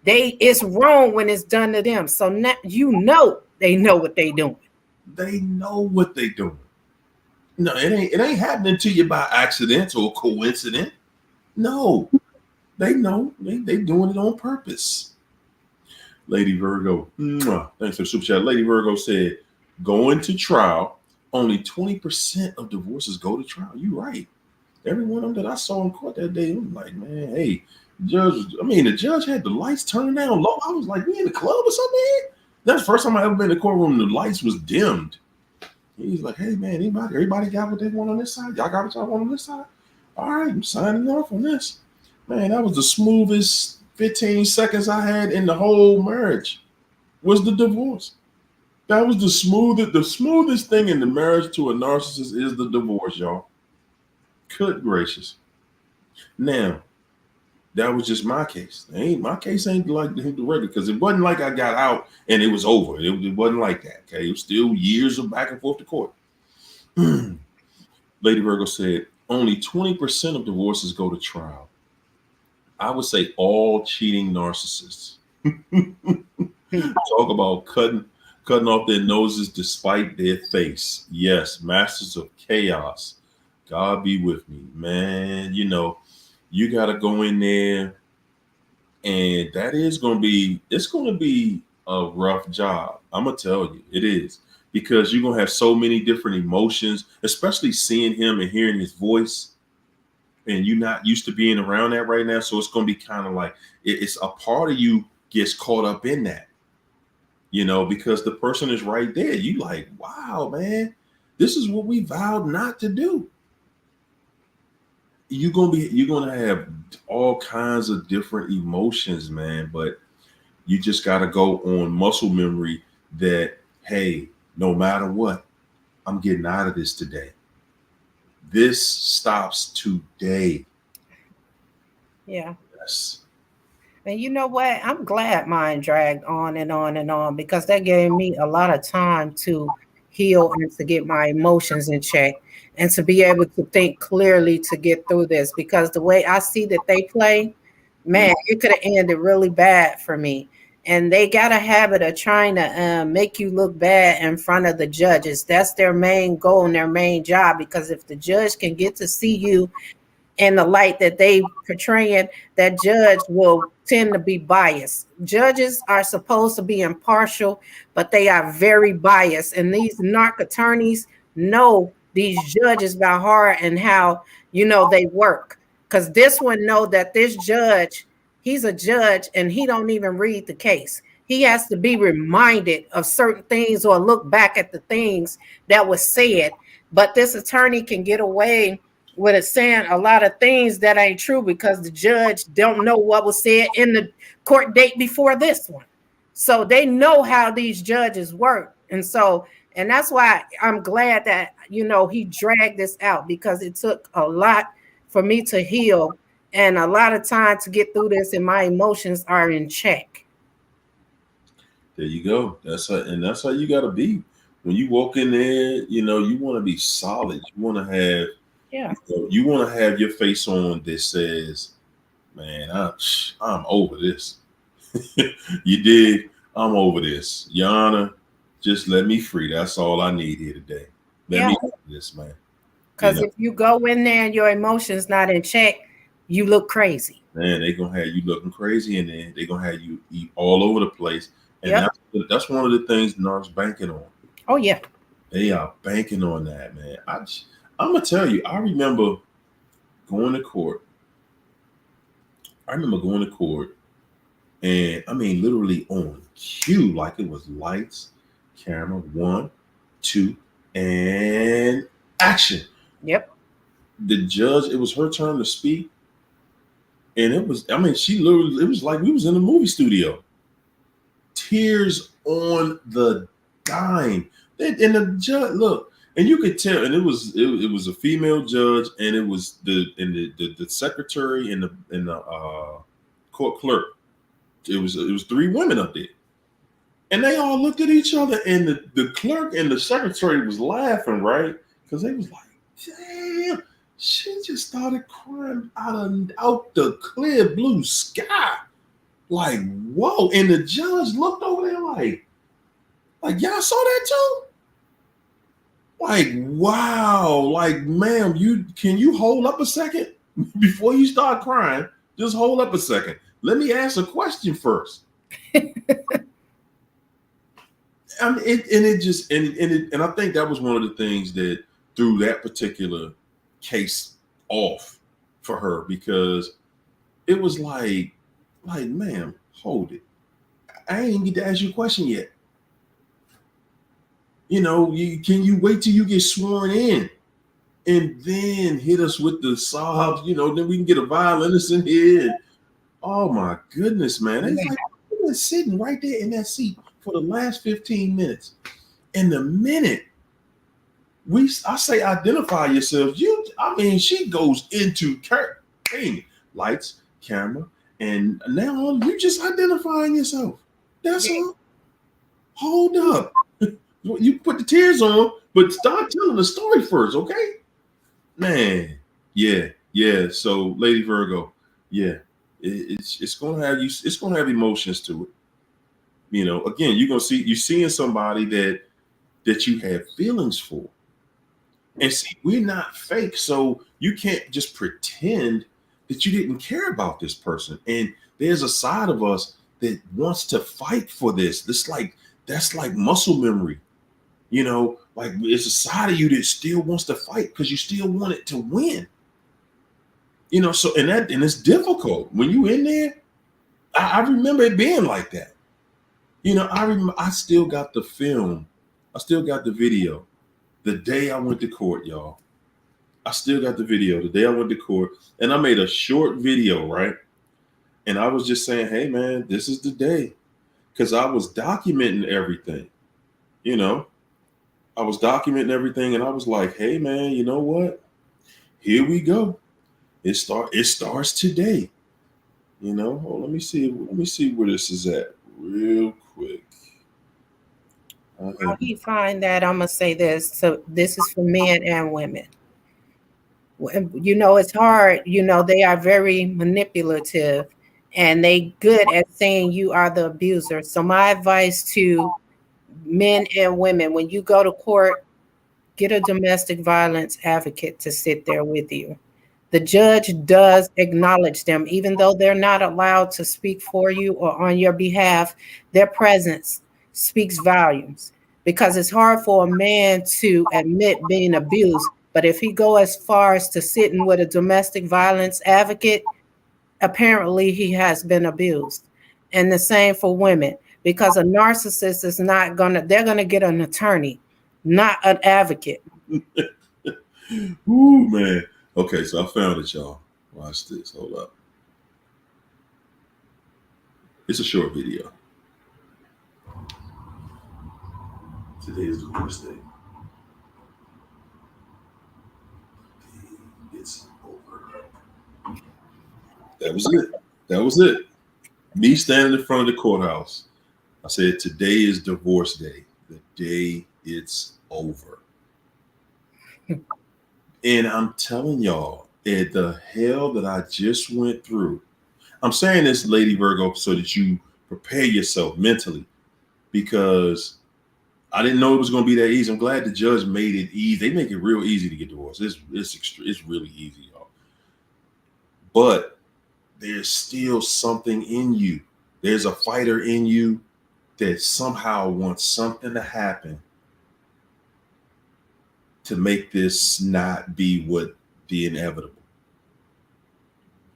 It's wrong when it's done to them. So now they know what they doing. They know what they doing. No, it ain't happening to you by accident or coincidence. No, they know they doing it on purpose. Lady Virgo, thanks for the super chat. Lady Virgo said, going to trial, only 20% of divorces go to trial. You right. Every one of them that I saw in court that day, I'm like, man, hey, the judge had the lights turned down low. I was like, we in the club or something? That's the first time I ever been in the courtroom. The lights was dimmed. He's like, hey man, everybody got what they want on this side? Y'all got what y'all want on this side? All right, I'm signing off on this. Man, that was the smoothest 15 seconds I had in the whole marriage was the divorce. That was the smoothest thing in the marriage to a narcissist is the divorce, y'all. Good gracious. Now, that was just my case. My case ain't like the regular, because it wasn't like I got out and it was over. It wasn't like that. Okay, it was still years of back and forth to court. Lady Virgo said only 20% of divorces go to trial. I would say all cheating narcissists. Talk about cutting off their noses despite their face. Yes, masters of chaos. God be with me, man. You got to go in there, and it's going to be a rough job. I'm going to tell you, it is, because you're going to have so many different emotions, especially seeing him and hearing his voice, and you're not used to being around that right now. So it's going to be kind of like it's a part of you gets caught up in that, because the person is right there. You like, wow, man, this is what we vowed not to do. You're gonna have all kinds of different emotions, man. But you just gotta go on muscle memory that, hey, no matter what, I'm getting out of this today. This stops today. Yeah. Yes. And you know what? I'm glad mine dragged on and on and on, because that gave me a lot of time to heal and to get my emotions in check and to be able to think clearly to get through this. Because the way I see that they play, man, it could have ended really bad for me. And they got a habit of trying to make you look bad in front of the judges. That's their main goal and their main job. Because if the judge can get to see you in the light that they portraying, that judge will tend to be biased. Judges are supposed to be impartial, but they are very biased. And these narc attorneys know these judges by heart and how, they work. Because this one know that this judge, he's a judge and he don't even read the case. He has to be reminded of certain things or look back at the things that was said. But this attorney can get away with it saying a lot of things that ain't true because the judge don't know what was said in the court date before this one. So they know how these judges work. And that's why I'm glad that, he dragged this out, because it took a lot for me to heal and a lot of time to get through this, and my emotions are in check. There you go. That's how you got to be when you walk in there. You want to be solid. You want to have Yeah. You want to have your face on that says, man, I'm over this. You dig? I'm over this. Your Honor, just let me free. That's all I need here today. Let me over this, man. Because if you go in there and your emotions not in check, you look crazy. Man, they're going to have you looking crazy, and then they're going to have you eat all over the place. And that's one of the things NARC's banking on. Oh, yeah. They are banking on that, man. I'm going to tell you, I remember going to court. And I mean, literally on cue, like it was lights, camera, 1, 2, and action. Yep. The judge, it was her turn to speak. And it was like we was in a movie studio. Tears on the dime. And the judge, look, and you could tell, and it was a female judge, and it was the secretary and the court clerk. It was 3 women up there, and they all looked at each other, and the clerk and the secretary was laughing, right? Because they was like, damn, she just started crying out the clear blue sky. Like, whoa. And the judge looked over there like y'all saw that too? Like, wow. Like, ma'am, can you hold up a second before you start crying? Just hold up a second. Let me ask a question first. I mean, and I think that was one of the things that threw that particular case off for her, because it was like, ma'am, hold it. I ain't get to ask you a question yet. Can you wait till you get sworn in and then hit us with the sobs? Then we can get a violinist in here. And, oh my goodness, man. It's like you've been sitting right there in that seat for the last 15 minutes. And the minute I say identify yourself, she goes into lights, camera, and now you just identifying yourself. That's all. Hold up. You put the tears on, but start telling the story first, okay? Man, yeah. So, Lady Virgo, yeah, it's gonna have you. It's gonna have emotions to it. Again, you're seeing somebody that you have feelings for, And see, we're not fake, so you can't just pretend that you didn't care about this person. And there's a side of us that wants to fight for this. That's like muscle memory. Like it's a side of you that still wants to fight because you still want it to win. So and it's difficult when you in there. I remember it being like that. I still got the film. I still got the video. The day I went to court, y'all. I still got the video. The day I went to court, and I made a short video, right? And I was just saying, hey man, this is the day. Because I was documenting everything. I was documenting everything, and I was like, hey man, you know what? Here we go. It starts today. Let me see where this is at real quick. While he find that, I'm gonna say this. So this is for men and women. It's hard. They are very manipulative, and they good at saying you are the abuser. So my advice to men and women: when you go to court, get a domestic violence advocate to sit there with you. The judge does acknowledge them, even though they're not allowed to speak for you or on your behalf. Their presence speaks volumes, because it's hard for a man to admit being abused. But if he go as far as to sitting with a domestic violence advocate, apparently he has been abused. And the same for women, because a narcissist is not they're gonna get an attorney, not an advocate. Ooh, man. Okay, so I found it, y'all. Watch this. Hold up. It's a short video. Today is the worst day. It's over. That was it. Me standing in front of the courthouse. I said, today is divorce day. The day it's over. And I'm telling y'all, the hell that I just went through. I'm saying this, Lady Virgo, so that you prepare yourself mentally, because I didn't know it was going to be that easy. I'm glad the judge made it easy. They make it real easy to get divorced. It's really easy, y'all. But there's still something in you. There's a fighter in you that somehow wants something to happen to make this not be what the inevitable.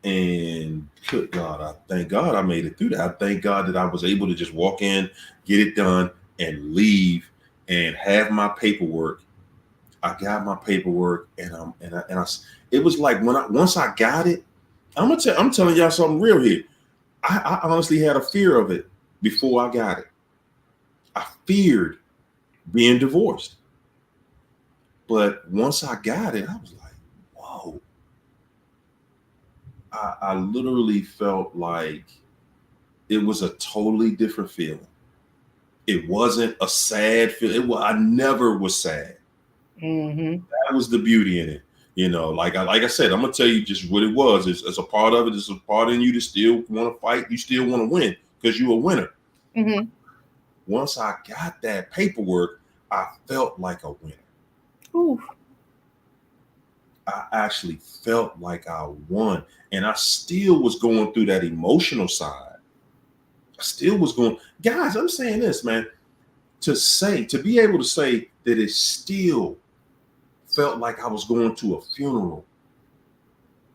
And good God, I thank God I made it through that. I thank God that I was able to just walk in, get it done, and leave and have my paperwork. I got my paperwork, and it was like once I got it, I'm telling y'all something real here. I honestly had a fear of it before I got it. I feared being divorced. But once I got it, I was like, whoa. I literally felt like it was a totally different feeling. It wasn't a sad feeling. I never was sad. Mm-hmm. That was the beauty in it. Like I said, I'm gonna tell you just what it was. It's a part of it. It's a part in you to still want to fight. You still want to win because you're a winner. Mm-hmm. Once I got that paperwork, I felt like a winner. Ooh. I actually felt like I won, and I still was going through that emotional side. I still was going, guys, I'm saying this, man, to be able to say that it still felt like I was going to a funeral,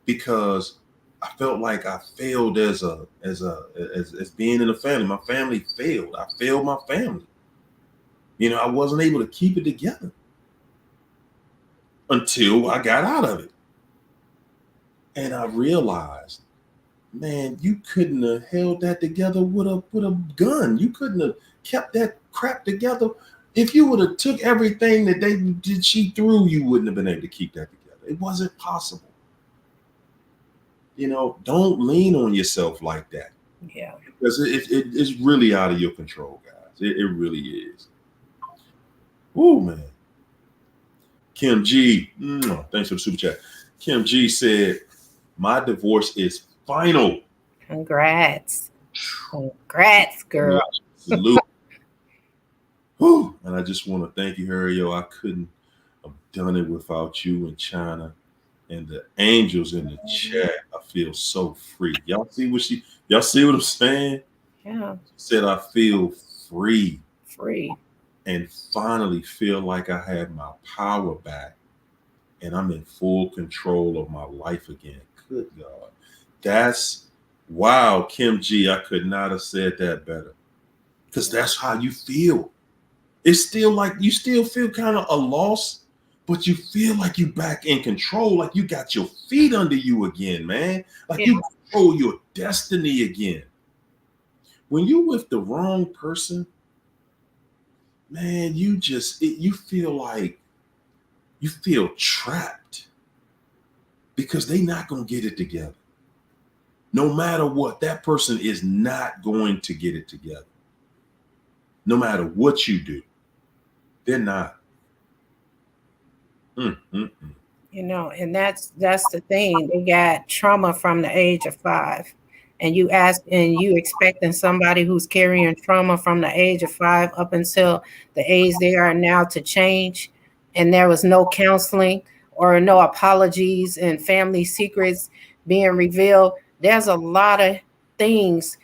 because I felt like I failed as being in a family. My family failed. I failed my family. I wasn't able to keep it together until I got out of it. And I realized, man, you couldn't have held that together with a gun. You couldn't have kept that crap together. If you would have took everything that she threw, you wouldn't have been able to keep that together. It wasn't possible. Don't lean on yourself like that. Yeah. Because it's really out of your control, guys. It really is. Oh, man. Kim G, thanks for the super chat. Kim G said, my divorce is final. Congrats, girl. Salute. Whew. And I just want to thank you, Harry. I couldn't I've done it without you in China. And the angels in the chat, I feel so free. Y'all see what I'm saying? Yeah. She said, I feel free Free. and finally feel like I have my power back and I'm in full control of my life again. Good God. That's wow, Kim G. I could not have said that better. Because that's how you feel. It's still like you still feel kind of a loss, but you feel like you back in control, like you got your feet under you again, man. Like you control your destiny again. When you're with the wrong person, man, you feel like you feel trapped because they not gonna get it together. No matter what, that person is not going to get it together. No matter what you do, they're not. Mm. You know, and that's the thing. They got trauma from the age of 5. And you expecting somebody who's carrying trauma from the age of 5 up until the age they are now to change. And there was no counseling or no apologies and family secrets being revealed. There's a lot of things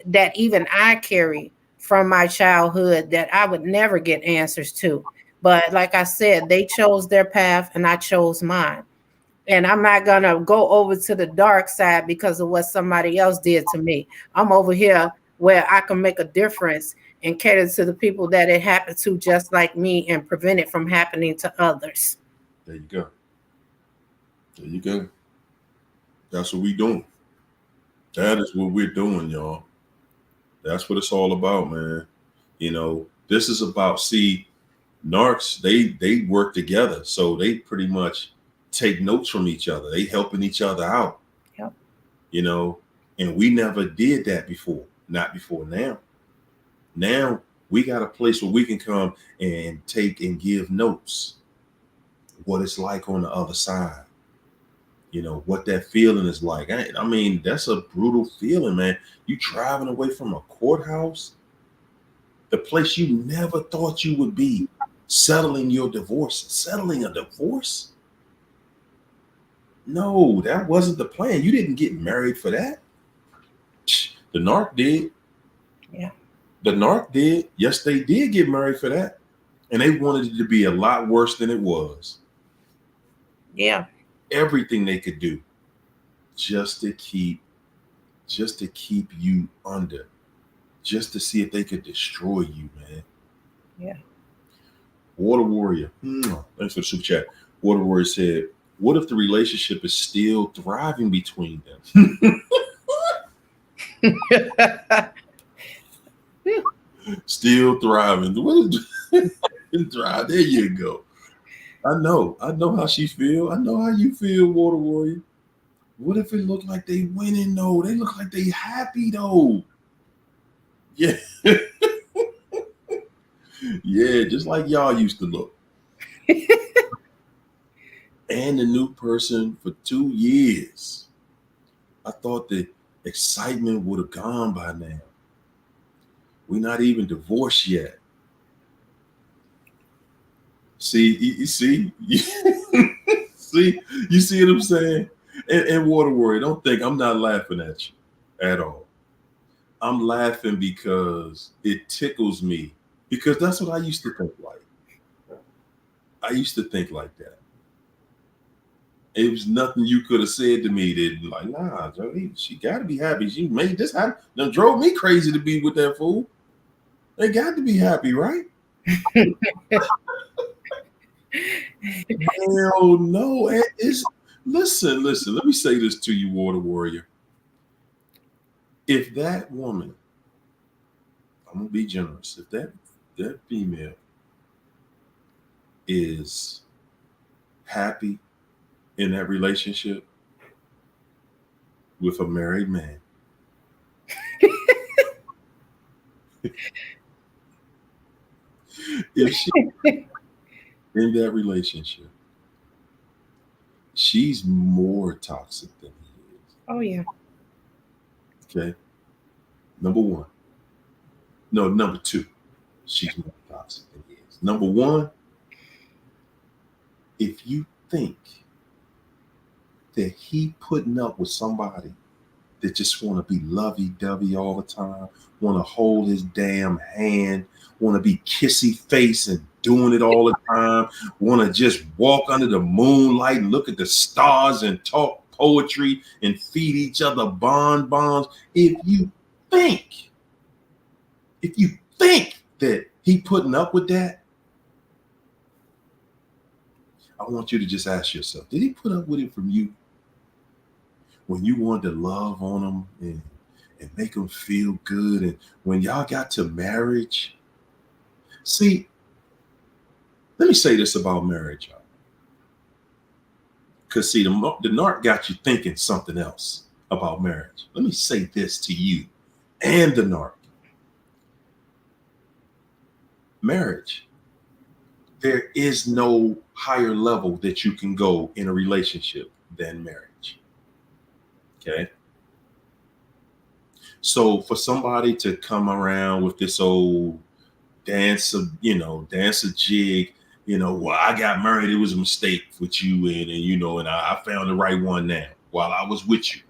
that even I carry from my childhood that I would never get answers to. But like I said, they chose their path and I chose mine. And I'm not going to go over to the dark side because of what somebody else did to me. I'm over here where I can make a difference and cater to the people that it happened to just like me and prevent it from happening to others. There you go. There you go. That's what we doing. That is what we're doing, y'all. That's what it's all about, man. You know, this is about narcs, they work together. So they pretty much take notes from each other. They helping each other out. Yep. You know, and we never did that before. Not before now. Now we got a place where we can come and take and give notes. What it's like on the other side. You know, what that feeling is like. I mean, that's a brutal feeling, man. You driving away from a courthouse, the place you never thought you would be, settling your divorce. Settling a divorce? No, that wasn't the plan. You didn't get married for that. The narc did. Yeah. The narc did. Yes, they did get married for that. And they wanted it to be a lot worse than it was. Yeah. Everything they could do just to keep you under, just to see if they could destroy you, man. Yeah. Water Warrior, thanks for the super chat. Water Warrior said, what if the relationship is still thriving between them? Still thriving. What is thrive? There you go. I know how she feel. I know how you feel, Water Warrior. What if it looked like they winning though? They look like they happy though. Yeah. Yeah, just like y'all used to look. And the new person for 2 years. I thought the excitement would have gone by now. We're not even divorced yet. See, you see, see, you see what I'm saying? And Water Warrior, don't think I'm not laughing at you at all. I'm laughing because it tickles me, because that's what I used to think like. I used to think like that. It was nothing you could have said to me that like, nah, Jody, she got to be happy. She made this happen. That drove me crazy to be with that fool. They got to be happy, right? Hell no. Listen. Let me say this to you, Water Warrior. If that woman, I'm gonna be generous. If that female is happy in that relationship with a married man, if she in that relationship, she's more toxic than he is. Oh yeah. Okay. Number one. No, number two. She's more toxic than he is. Number one, if you think that he putting up with somebody that just want to be lovey-dovey all the time, want to hold his damn hand, want to be kissy face and doing it all the time, want to just walk under the moonlight and look at the stars and talk poetry and feed each other bonbons. If you think that he putting up with that, I want you to just ask yourself, did he put up with it from you? When you wanted to love on him and make him feel good, and when y'all got to marriage. See, let me say this about marriage, y'all. Because see, the narc got you thinking something else about marriage. Let me say this to you and the narc. Marriage, there is no higher level that you can go in a relationship than marriage. Okay. So for somebody to come around with this old dance a jig, well, I got married, it was a mistake with you, and I found the right one now. While I was with you,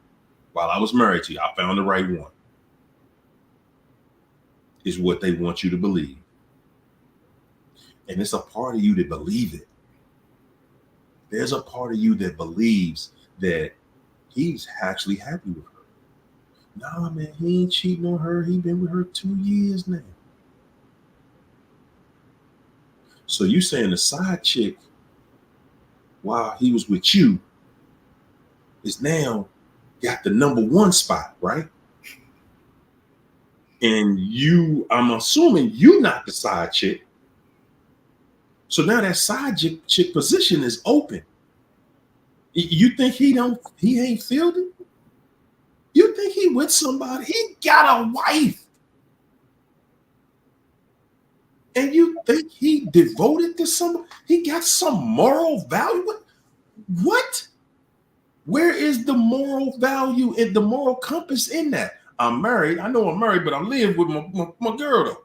while I was married to you, I found the right one. Is what they want you to believe. And it's a part of you that believe it. There's a part of you that believes that he's actually happy with her. Nah, man, he ain't cheating on her. He been with her 2 years now. So you saying the side chick, while he was with you, is now got the number one spot, right? And I'm assuming you not the side chick. So now that side chick position is open. You think he ain't filled it? You think he with somebody? He got a wife. And you think he devoted to somebody? He got some moral value? What? Where is the moral value and the moral compass in that? I'm married. I know I'm married, but I live with my girl though.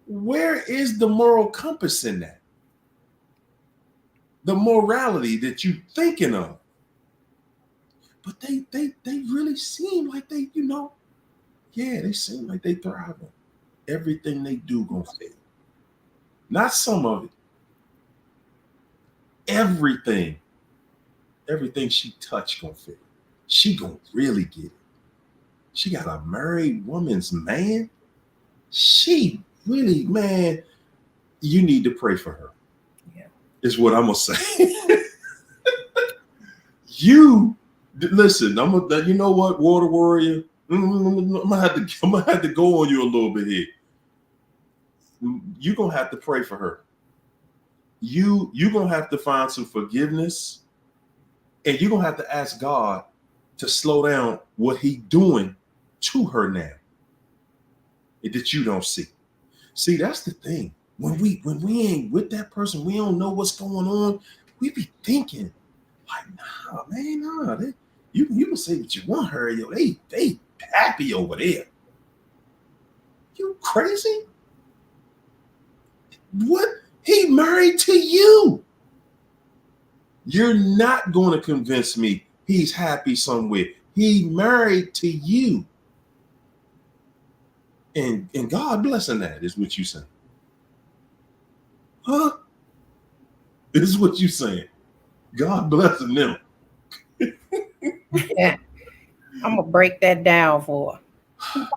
Where is the moral compass in that? The morality that you thinking of. But they really seem like they seem like they thriving. Everything they do gonna fail. Not some of it. Everything she touch gonna fail. She gonna really get it. She got a married woman's man. She really, man, you need to pray for her. Yeah. Is what I'm gonna say. You listen, you know what, Water Warrior? I'm gonna have to go on you a little bit here. You're gonna have to pray for her. You're gonna have to find some forgiveness, and you're gonna have to ask God to slow down what He doing to her now that you don't see. See, that's the thing. When we ain't with that person, we don't know what's going on. We be thinking like, nah, man, nah. You can say what you want, her. Yo, they happy over there. You crazy? What? He married to you. You're not going to convince me he's happy somewhere. He married to you. And God blessing that is what you saying. Huh? This is what you saying. God blessing them. Yeah. I'm gonna break that down for her.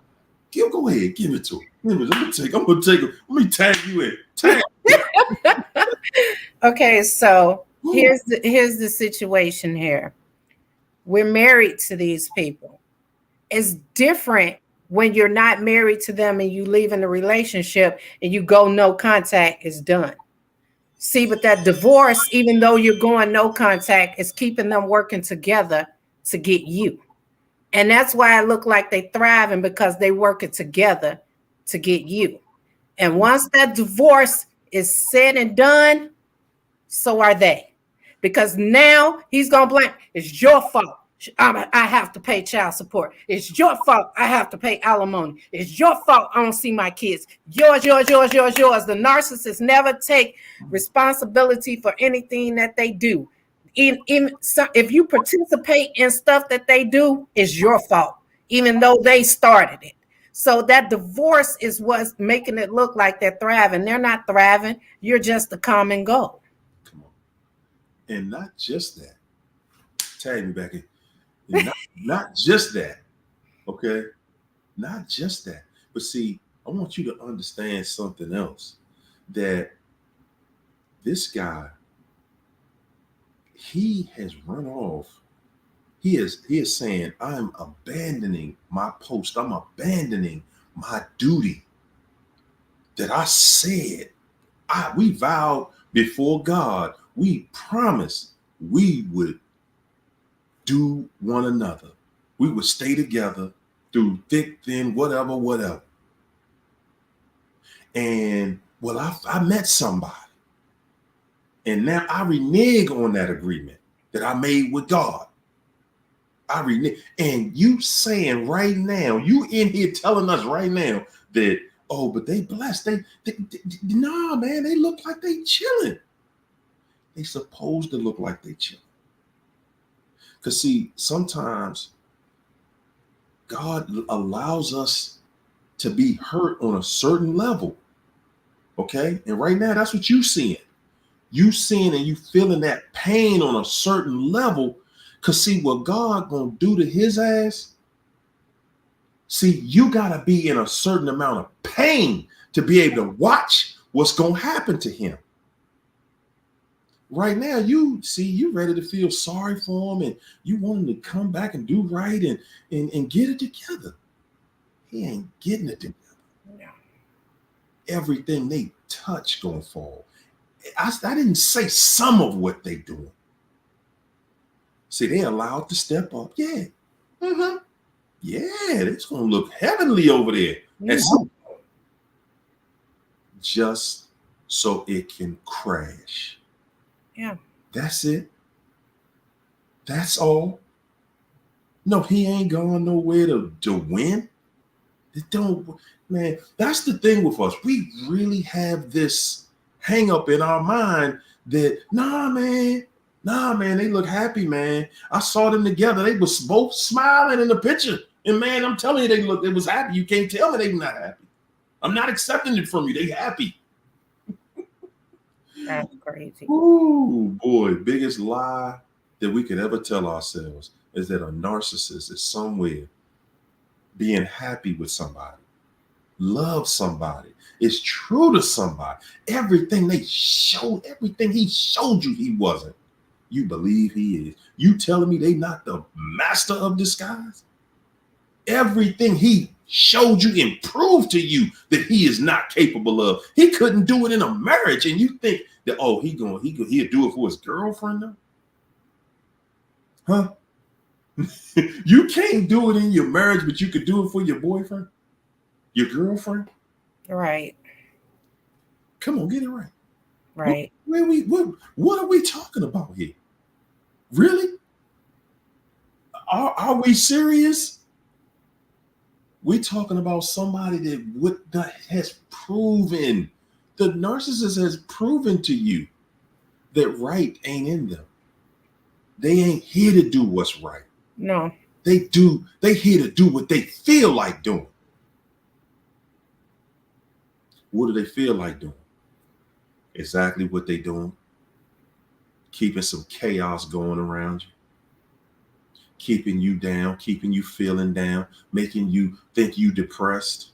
Go ahead, give it to her. I'm gonna take her. Let me tag you in. Okay, so here's the situation here. We're married to these people. It's different when you're not married to them and you leave in a relationship and you go no contact is done. See, but that divorce, even though you're going no contact, is keeping them working together to get you. And that's why it look like they thriving, because they working together to get you. And once that divorce is said and done, so are they. Because now he's going to blame, it's your fault. I have to pay child support. It's your fault I have to pay alimony. It's your fault I don't see my kids. Yours, yours, yours, yours, yours. The narcissists never take responsibility for anything that they do. If you participate in stuff that they do, it's your fault, even though they started it. So that divorce is what's making it look like they're thriving. They're not thriving. You're just the common goal. Come on. And not just that. Tag me back in. Not just that. Okay? Not just that. But see, I want you to understand something else. That this guy, he has run off. He is saying, I'm abandoning my post. I'm abandoning my duty that I said. We vowed before God. We promised we would do one another. We would stay together through thick, thin, whatever. And well, I met somebody. And now I renege on that agreement that I made with God. I renege. And you saying right now, you in here telling us right now that, oh, but they blessed. Nah, man, they look like they chilling. They supposed to look like they chilling. Because see, sometimes God allows us to be hurt on a certain level. Okay? And right now, that's what you seeing. You seeing and you feeling that pain on a certain level. Because see, what God gonna do to his ass, see, you gotta be in a certain amount of pain to be able to watch what's gonna happen to him. Right now, you ready to feel sorry for him and you want him to come back and do right and get it together. He ain't getting it together. Yeah. Everything they touch gonna fall. I didn't say some of what they doing. See, they allowed to step up. Yeah. Mm-hmm. Yeah, it's gonna look heavenly over there. Mm-hmm. And so, just so it can crash. Yeah. That's it. That's all. No, he ain't going nowhere to win. It don't, man. That's the thing with us. We really have this hang up in our mind that, nah, man, they look happy, man. I saw them together. They was both smiling in the picture. And man, I'm telling you, they was happy. You can't tell me they not happy. I'm not accepting it from you. They happy. That's crazy. Ooh, boy, biggest lie that we could ever tell ourselves is that a narcissist is somewhere being happy with somebody, love somebody, is true to somebody. Everything he showed you he wasn't. You believe he is. You telling me they not the master of disguise? Everything he showed you and proved to you that he is not capable of. He couldn't do it in a marriage, and you think that, oh, he'll do it for his girlfriend though? Huh? You can't do it in your marriage, but you could do it for your boyfriend, your girlfriend. Right. Come on, get it right. Right. What are we talking about here? Really? Are we serious? We're talking about somebody that has proven, the narcissist has proven to you that right ain't in them. They ain't here to do what's right. No. They here to do what they feel like doing. What do they feel like doing? Exactly what they doing. Keeping some chaos going around you. Keeping you down, keeping you feeling down, making you think you depressed.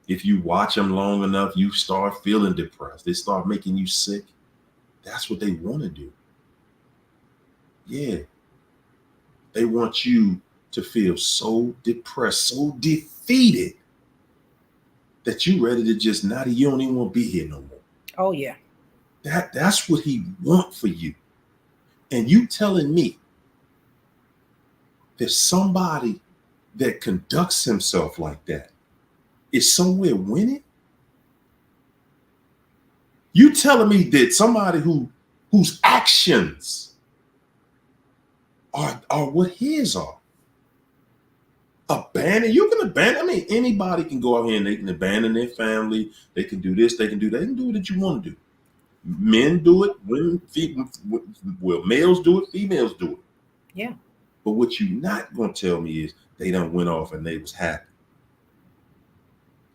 If you watch them long enough, you start feeling depressed. They start making you sick. That's what they want to do. Yeah. They want you to feel so depressed, so defeated that you ready to just you don't even want to be here no more. Oh, yeah. That's what he want for you. And you telling me there's somebody that conducts himself like that is somewhere winning? You telling me that somebody whose actions are what his are. Abandon, you can abandon. I mean, anybody can go out here and they can abandon their family. They can do this, they can do that. They can do what you want to do. Men do it, women, well, males do it, females do it. Yeah. But what you're not going to tell me is they done went off and they was happy.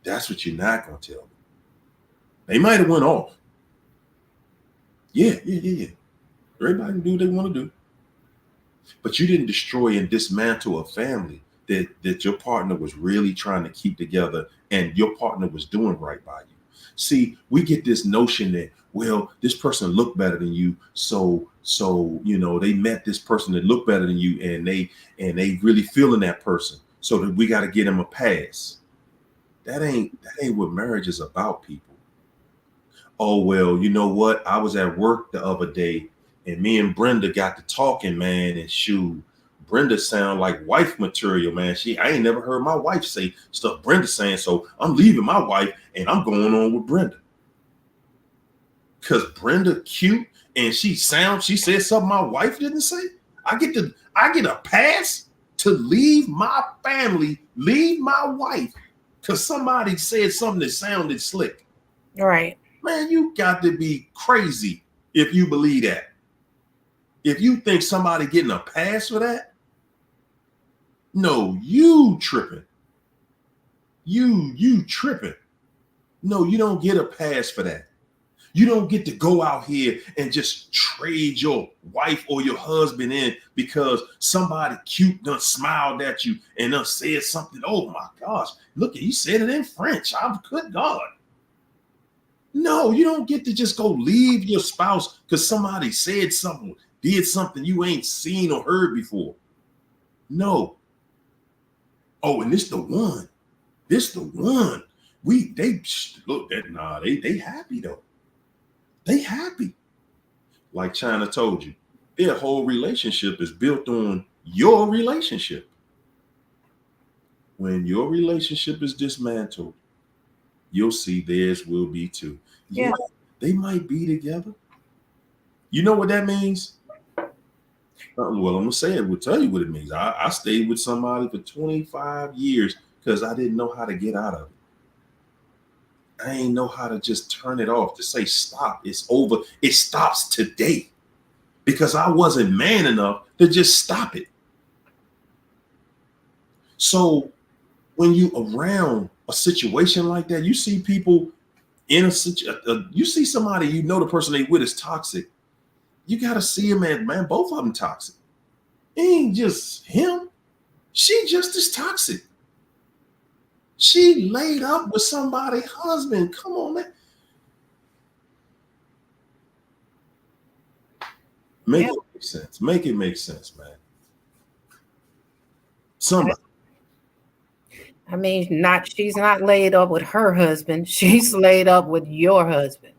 That's what you're not going to tell me. They might have went off. Yeah. Everybody can do what they want to do. But you didn't destroy and dismantle a family that your partner was really trying to keep together and your partner was doing right by you. See, we get this notion that, well, this person looked better than you, so they met this person that looked better than you, and they really feeling that person, so that we got to get them a pass. That ain't what marriage is about, people. Oh, well, you know what? I was at work the other day, and me and Brenda got to talking, man, and shoot, Brenda sound like wife material, man. I ain't never heard my wife say stuff Brenda saying, so I'm leaving my wife and I'm going on with Brenda. Cause Brenda cute and she said something my wife didn't say. I get a pass to leave my family, leave my wife, cause somebody said something that sounded slick. Right. Man, you got to be crazy if you believe that. If you think somebody getting a pass for that, no, you tripping. You tripping. No, you don't get a pass for that. You don't get to go out here and just trade your wife or your husband in because somebody cute done smiled at you and done said something. Oh my gosh, look, he said it in French. Good God. No, you don't get to just go leave your spouse because somebody said something, did something you ain't seen or heard before. No. Oh, and this the one. They happy though. They happy. Like China told you, their whole relationship is built on your relationship. When your relationship is dismantled, you'll see theirs will be too. Yeah, they might be together. You know what that means? Well, I'm gonna say it. We'll tell you what it means. I stayed with somebody for 25 years because I didn't know how to get out of it. I ain't know how to just turn it off, to say stop. It's over. It stops today because I wasn't man enough to just stop it. So when you around a situation like that, you see people in you see somebody, you know, the person they with is toxic. You got to see him as, man, both of them toxic. It ain't just him. She just as toxic. She laid up with somebody's husband. Come on, man. Make it make sense. Make it make sense, man. Somebody. I mean, she's not laid up with her husband. She's laid up with your husband.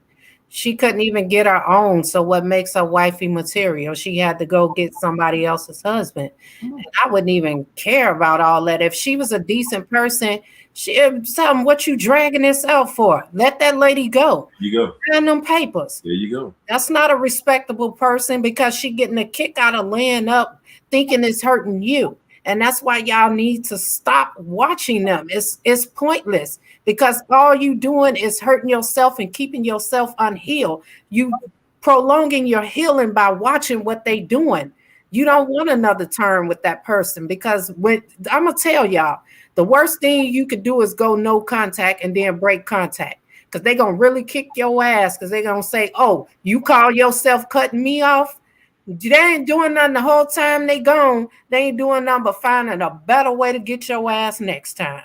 She couldn't even get her own. So what makes her wifey material? She had to go get somebody else's husband. And I wouldn't even care about all that. If she was a decent person, she'd tell him, what you dragging this out for? Let that lady go. You go. Sign them papers. There you go. That's not a respectable person because she getting a kick out of laying up thinking it's hurting you. And that's why y'all need to stop watching them. It's pointless because all you doing is hurting yourself and keeping yourself unhealed. You prolonging your healing by watching what they doing. You don't want another turn with that person because I'm gonna tell y'all, the worst thing you could do is go no contact and then break contact because they're gonna really kick your ass because they're gonna say, oh, you call yourself cutting me off? They ain't doing nothing the whole time they gone. They ain't doing nothing but finding a better way to get your ass next time.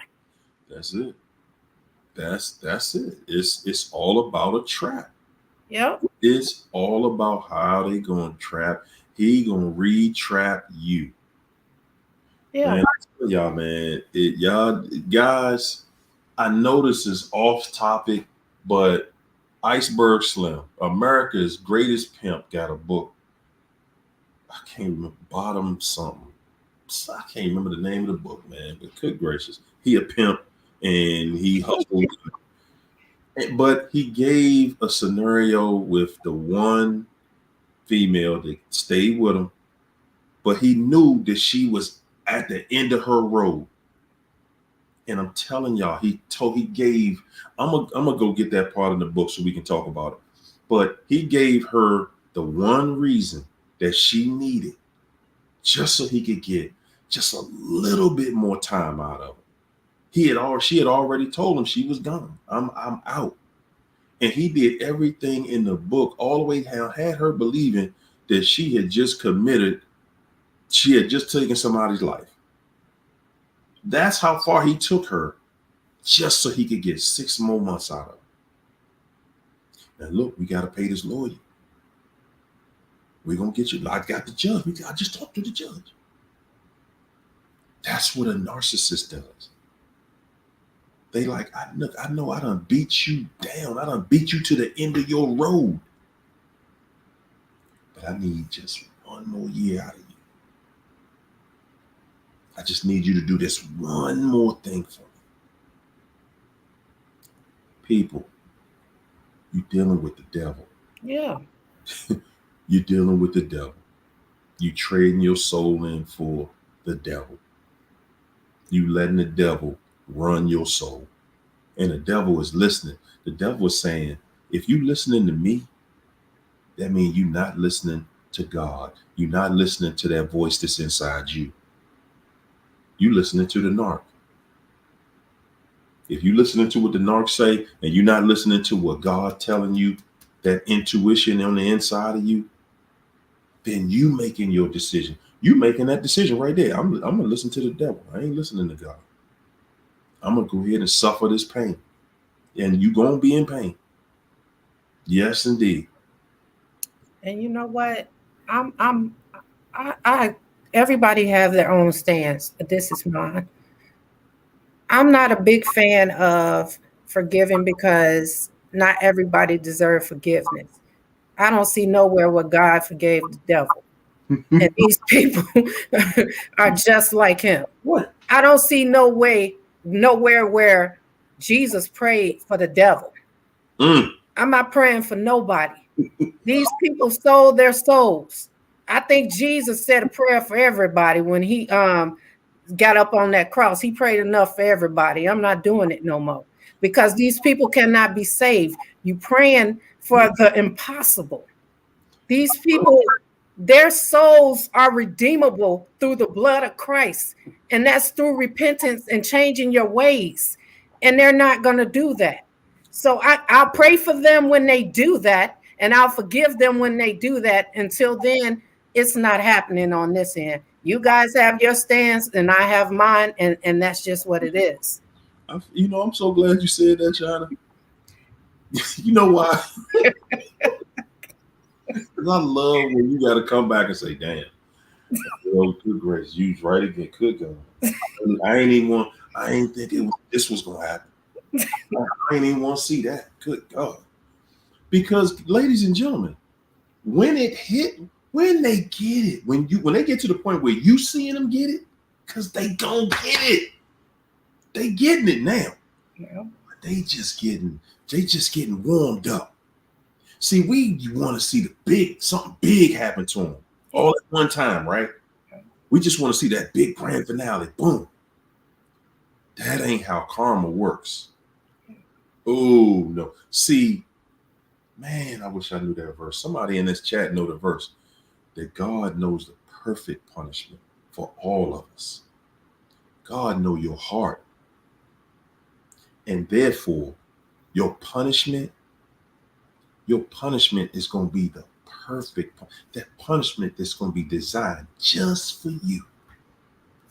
That's it. That's it. It's all about a trap. Yep. It's all about how they gonna trap. He gonna re-trap you. Yeah. Man, I tell y'all, man, y'all guys, I know this is off topic, but Iceberg Slim, America's Greatest Pimp, got a book. I can't remember, Bottom something. I can't remember the name of the book, man. But good gracious, he a pimp and he hustled. But he gave a scenario with the one female that stayed with him, but he knew that she was at the end of her road. And I'm telling y'all, he gave, I'm gonna go get that part in the book so we can talk about it. But he gave her the one reason that she needed just so he could get just a little bit more time out of her. She had already told him she was gone. I'm out. And he did everything in the book all the way down, had her believing that she had just taken somebody's life. That's how far he took her just so he could get 6 more months out of her. Now look, we got to pay this lawyer. We're going to get you. I got the judge. I just talked to the judge. That's what a narcissist does. They like, I know I done beat you down. I done beat you to the end of your road. But I need just 1 more year out of you. I just need you to do this one more thing for me. People, you're dealing with the devil. Yeah. You're dealing with the devil. You trading your soul in for the devil. You letting the devil run your soul. And the devil is listening. The devil is saying, if you listening to me, that means you're not listening to God. You're not listening to that voice that's inside you. You listening to the narc. If you listening to what the narc say and you're not listening to what God telling you, that intuition on the inside of you, then you making your decision. You making that decision right there. I'm gonna listen to the devil. I ain't listening to God. I'm gonna go ahead and suffer this pain, and you gonna be in pain. Yes, indeed. And you know what? Everybody have their own stance, but this is mine. I'm not a big fan of forgiving because not everybody deserves forgiveness. I don't see nowhere where God forgave the devil. And these people are just like him. What? I don't see nowhere where Jesus prayed for the devil. I'm not praying for nobody. These people sold their souls. I think Jesus said a prayer for everybody when he got up on that cross. He prayed enough for everybody. I'm not doing it no more because these people cannot be saved. You praying for the impossible. These people, their souls are redeemable through the blood of Christ. And that's through repentance and changing your ways. And they're not going to do that. So I'll pray for them when they do that. And I'll forgive them when they do that. Until then, it's not happening on this end. You guys have your stance and I have mine. And that's just what it is. I'm so glad you said that, China. You know why? Because I love when you got to come back and say, damn, good grace, you was right again. Good God. I ain't think this was going to happen. I ain't even want to see that. Good God. Because, ladies and gentlemen, when they get it, when they get to the point where you seeing them get it, because they gonna get it. They getting it now. Yeah. But they just getting warmed up. See, we want to see something big happen to them all at one time, right? We just want to see that big grand finale. Boom. That ain't how karma works. Oh, no. See, man, I wish I knew that verse. Somebody in this chat know the verse. That God knows the perfect punishment for all of us. God knows your heart. And therefore, your punishment is going to be the perfect, that punishment that's going to be designed just for you.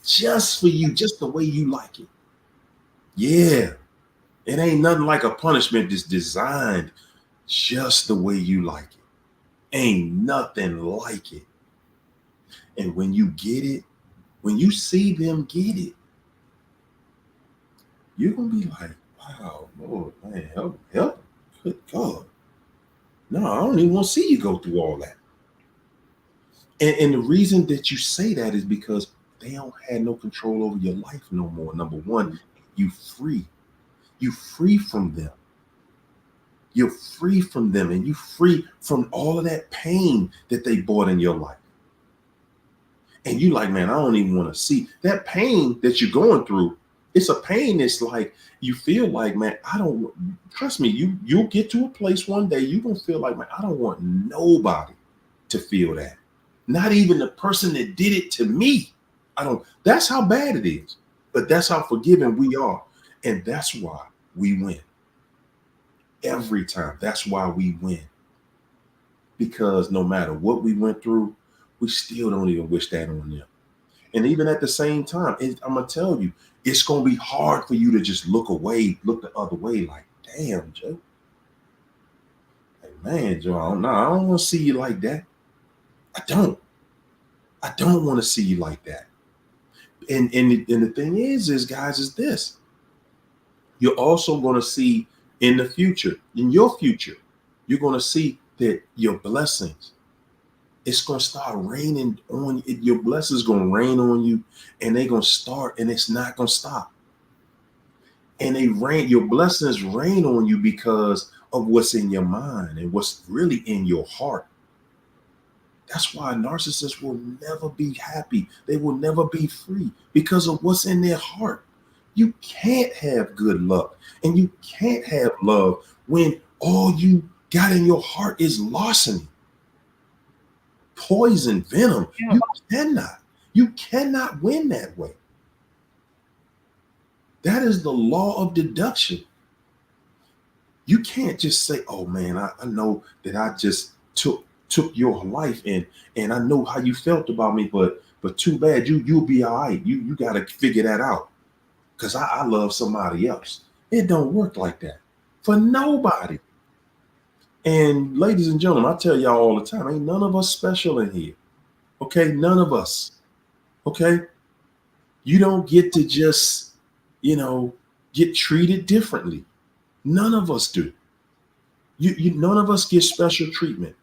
Just for you, just the way you like it. Yeah. It ain't nothing like a punishment that's designed just the way you like it. Ain't nothing like it. And when you get it, when you see them get it, you're going to be like, wow, Lord, man, help. Good God. No, I don't even want to see you go through all that. And the reason that you say that is because they don't have no control over your life no more. Number one, you free. You free from them. You're free from them, and you free from all of that pain that they brought in your life. And you like, man, I don't even want to see that pain that you're going through. It's a pain that's like, you feel like, man, I don't, trust me, you'll get to a place one day, you're going to feel like, man, I don't want nobody to feel that. Not even the person that did it to me. That's how bad it is. But that's how forgiving we are. And that's why we win. Every time. That's why we win. Because no matter what we went through, we still don't even wish that on them. And even at the same time, I'm going to tell you, it's going to be hard for you to just look the other way like, damn, Joe. Like, man, Joe, I don't want to see you like that. I don't want to see you like that. And the thing is guys, is this. You're also going to see in the future, in your future, you're going to see that your blessings, it's going to start raining on you. Your blessings going to rain on you, and they're going to start, and it's not going to stop. And your blessings rain on you because of what's in your mind and what's really in your heart. That's why narcissists will never be happy. They will never be free because of what's in their heart. You can't have good luck and you can't have love when all you got in your heart is larceny, poison, venom. Yeah. You cannot win that way. That is the law of deduction. You can't just say, oh man, I know that I just took your life and I know how you felt about me, but too bad, you'll be all right. You got to figure that out because I love somebody else. It don't work like that for nobody. And ladies and gentlemen, I tell y'all all the time, ain't none of us special in here. Okay, none of us. Okay, you don't get to just, get treated differently. None of us do. None of us get special treatment.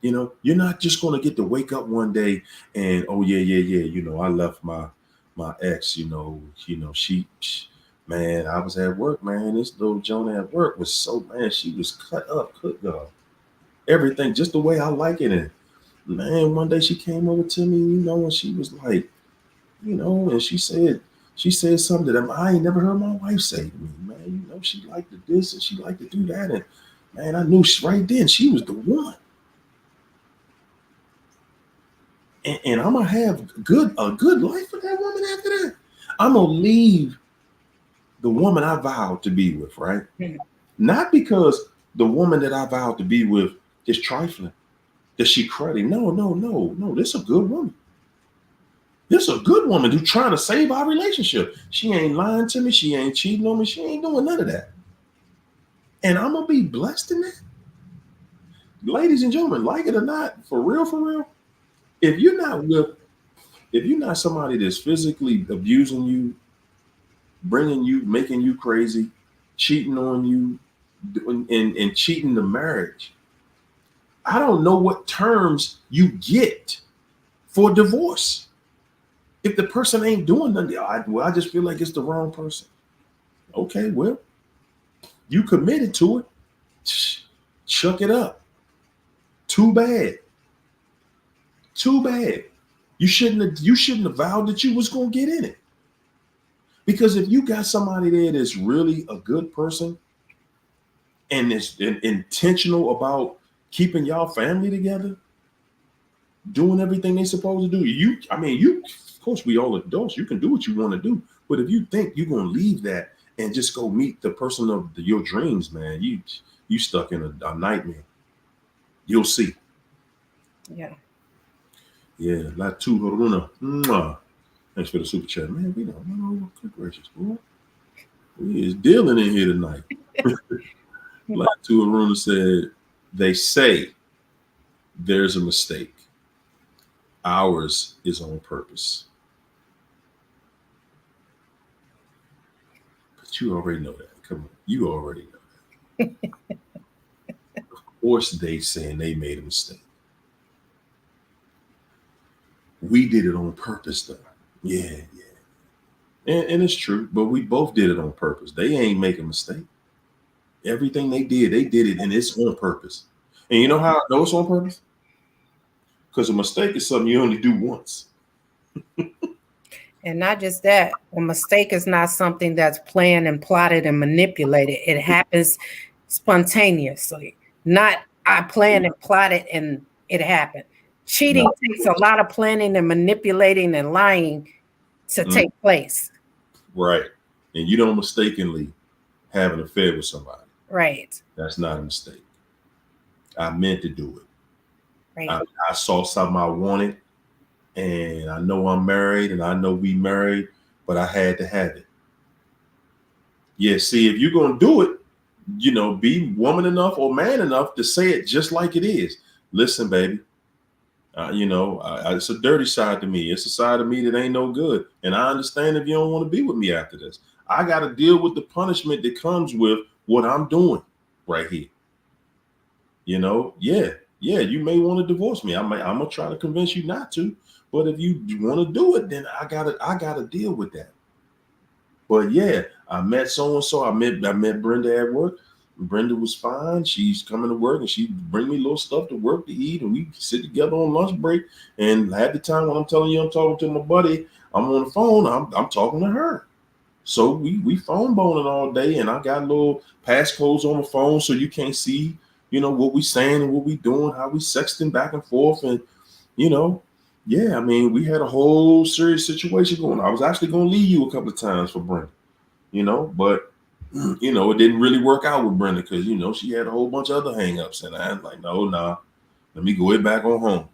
You're not just going to get to wake up one day and, oh yeah. I left my ex, she, man, I was at work, man. This little Jonah at work was so, man, she was cut up, cooked up. Everything just the way I like it. And man, one day she came over to me, and she was like, and she said something that I ain't never heard my wife say to me, man. She liked to this and she liked to do that. And man, I knew right then she was the one. And I'm going to have a good life with that woman after that. I'm going to leave the woman I vowed to be with, right? Mm-hmm. Not because the woman that I vowed to be with is trifling, that she cruddy. No. This is a good woman. This is a good woman who's trying to save our relationship. She ain't lying to me. She ain't cheating on me. She ain't doing none of that. And I'm going to be blessed in that. Ladies and gentlemen, like it or not, for real, if you're not somebody that's physically abusing you, making you crazy, cheating on you, and cheating the marriage, I don't know what terms you get for divorce. If the person ain't doing nothing, I just feel like it's the wrong person. Okay, well, you committed to it. Chuck it up. Too bad. You shouldn't have vowed that you was going to get in it. Because if you got somebody there that's really a good person and is intentional about keeping y'all family together, doing everything they supposed to do, of course, we all adults, you can do what you want to do. But if you think you're going to leave that and just go meet the person of your dreams, man, you stuck in a nightmare. You'll see. Yeah. Yeah, La Tuharuna. Thanks for the super chat. Man, we don't know. Good gracious, boy. We is dealing in here tonight. La Tuharuna said, they say there's a mistake. Ours is on purpose. But you already know that. Come on. You already know that. Of course, they saying they made a mistake. We did it on purpose, though. Yeah. And it's true, but we both did it on purpose. They ain't make a mistake. Everything they did it, and it's on purpose. And you know how I know it's on purpose? Because a mistake is something you only do once. And not just that, a mistake is not something that's planned and plotted and manipulated. It happens spontaneously. Not I planned and plotted and it happened. Cheating takes a lot of planning and manipulating and lying to take place. Right. And you don't mistakenly have an affair with somebody. Right. That's not a mistake. I meant to do it. Right. I saw something I wanted, and I know I'm married, and I know we married, but I had to have it. Yeah, see, if you're going to do it, you know, be woman enough or man enough to say it just like it is. Listen, baby, you know, it's a dirty side to me. It's a side of me that ain't no good. And I understand if you don't want to be with me after this. I got to deal with the punishment that comes with what I'm doing right here. You know, yeah, you may want to divorce me. I'm gonna try to convince you not to. But if you want to do it, then I gotta deal with that. But yeah, I met so and so. I met Brenda at work. Brenda was fine. She's coming to work and she bring me little stuff to work to eat, and we sit together on lunch break. And at the time when I'm telling you I'm talking to my buddy, I'm on the phone. I'm talking to her. So we phone boning all day, and I got little passcodes on the phone so you can't see, you know, what we saying and what we doing, how we sexting back and forth. And, you know, yeah, I mean, we had a whole serious situation going on. I was actually going to leave you a couple of times for Brenda, you know, but, you know, it didn't really work out with Brenda because, you know, she had a whole bunch of other hangups. And I was like, no, nah, let me go it back on home.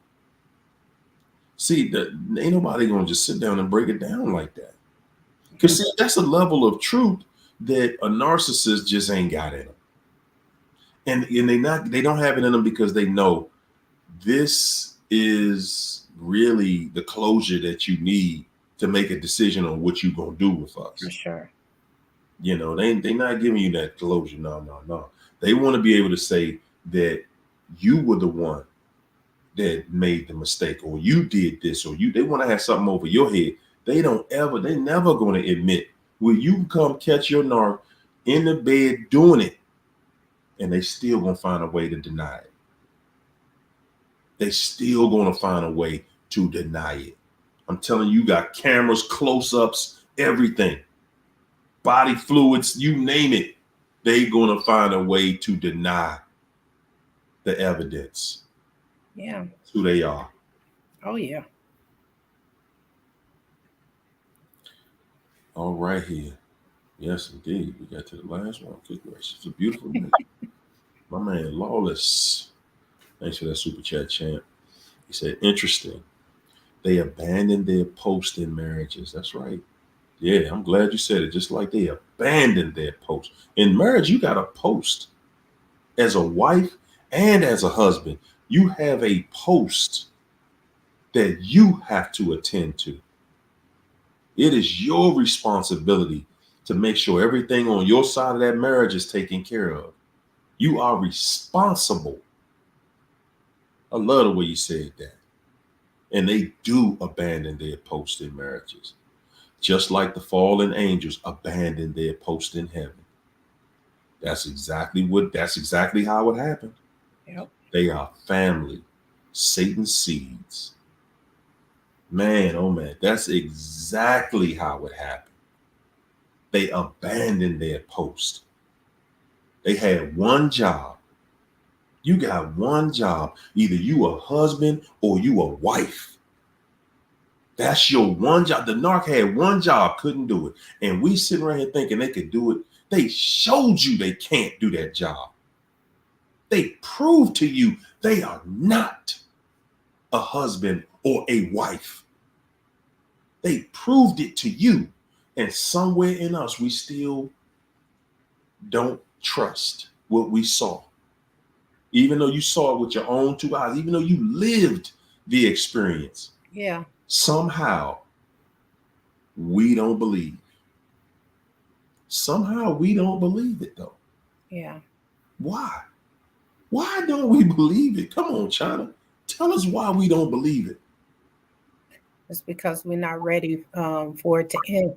See, ain't nobody going to just sit down and break it down like that. Because, see, that's a level of truth that a narcissist just ain't got in them. And they don't have it in them because they know this is really the closure that you need to make a decision on what you're going to do with us. For sure. You know, they not giving you that closure. No. They want to be able to say that you were the one that made the mistake, or you did this, or they want to have something over your head. They never going to admit when you come catch your narc in the bed doing it, and they still gonna find a way to deny it. They still gonna find a way to deny it. I'm telling you, got cameras, close-ups, everything, body fluids, you name it. They gonna find a way to deny the evidence. Yeah. That's who they are. Oh yeah. All right here. Yes, indeed. We got to the last one. Good gracious. It's a beautiful day. My man, Lawless. Thanks for that super chat, champ. He said, interesting. They abandoned their post in marriages. That's right. Yeah, I'm glad you said it. Just like they abandoned their post. In marriage, you got a post. As a wife and as a husband, you have a post that you have to attend to. It is your responsibility to make sure everything on your side of that marriage is taken care of. You are responsible. I love the way you said that. And they do abandon their post in marriages, just like the fallen angels abandoned their post in heaven. That's exactly how it happened. Yep. They are family, Satan's seeds. Man, oh man, that's exactly how it happened. They abandoned their post. They had one job. You got one job. Either you a husband or you a wife. That's your one job. The narc had one job, couldn't do it. And we sitting right here thinking they could do it. They showed you they can't do that job. They proved to you they are not a husband or a wife. They proved it to you. And somewhere in us, we still don't trust what we saw. Even though you saw it with your own two eyes, even though you lived the experience. Yeah. Somehow we don't believe. Somehow we don't believe it though. Yeah. Why? Why don't we believe it? Come on, China. Tell us why we don't believe it. It's because we're not ready for it to end.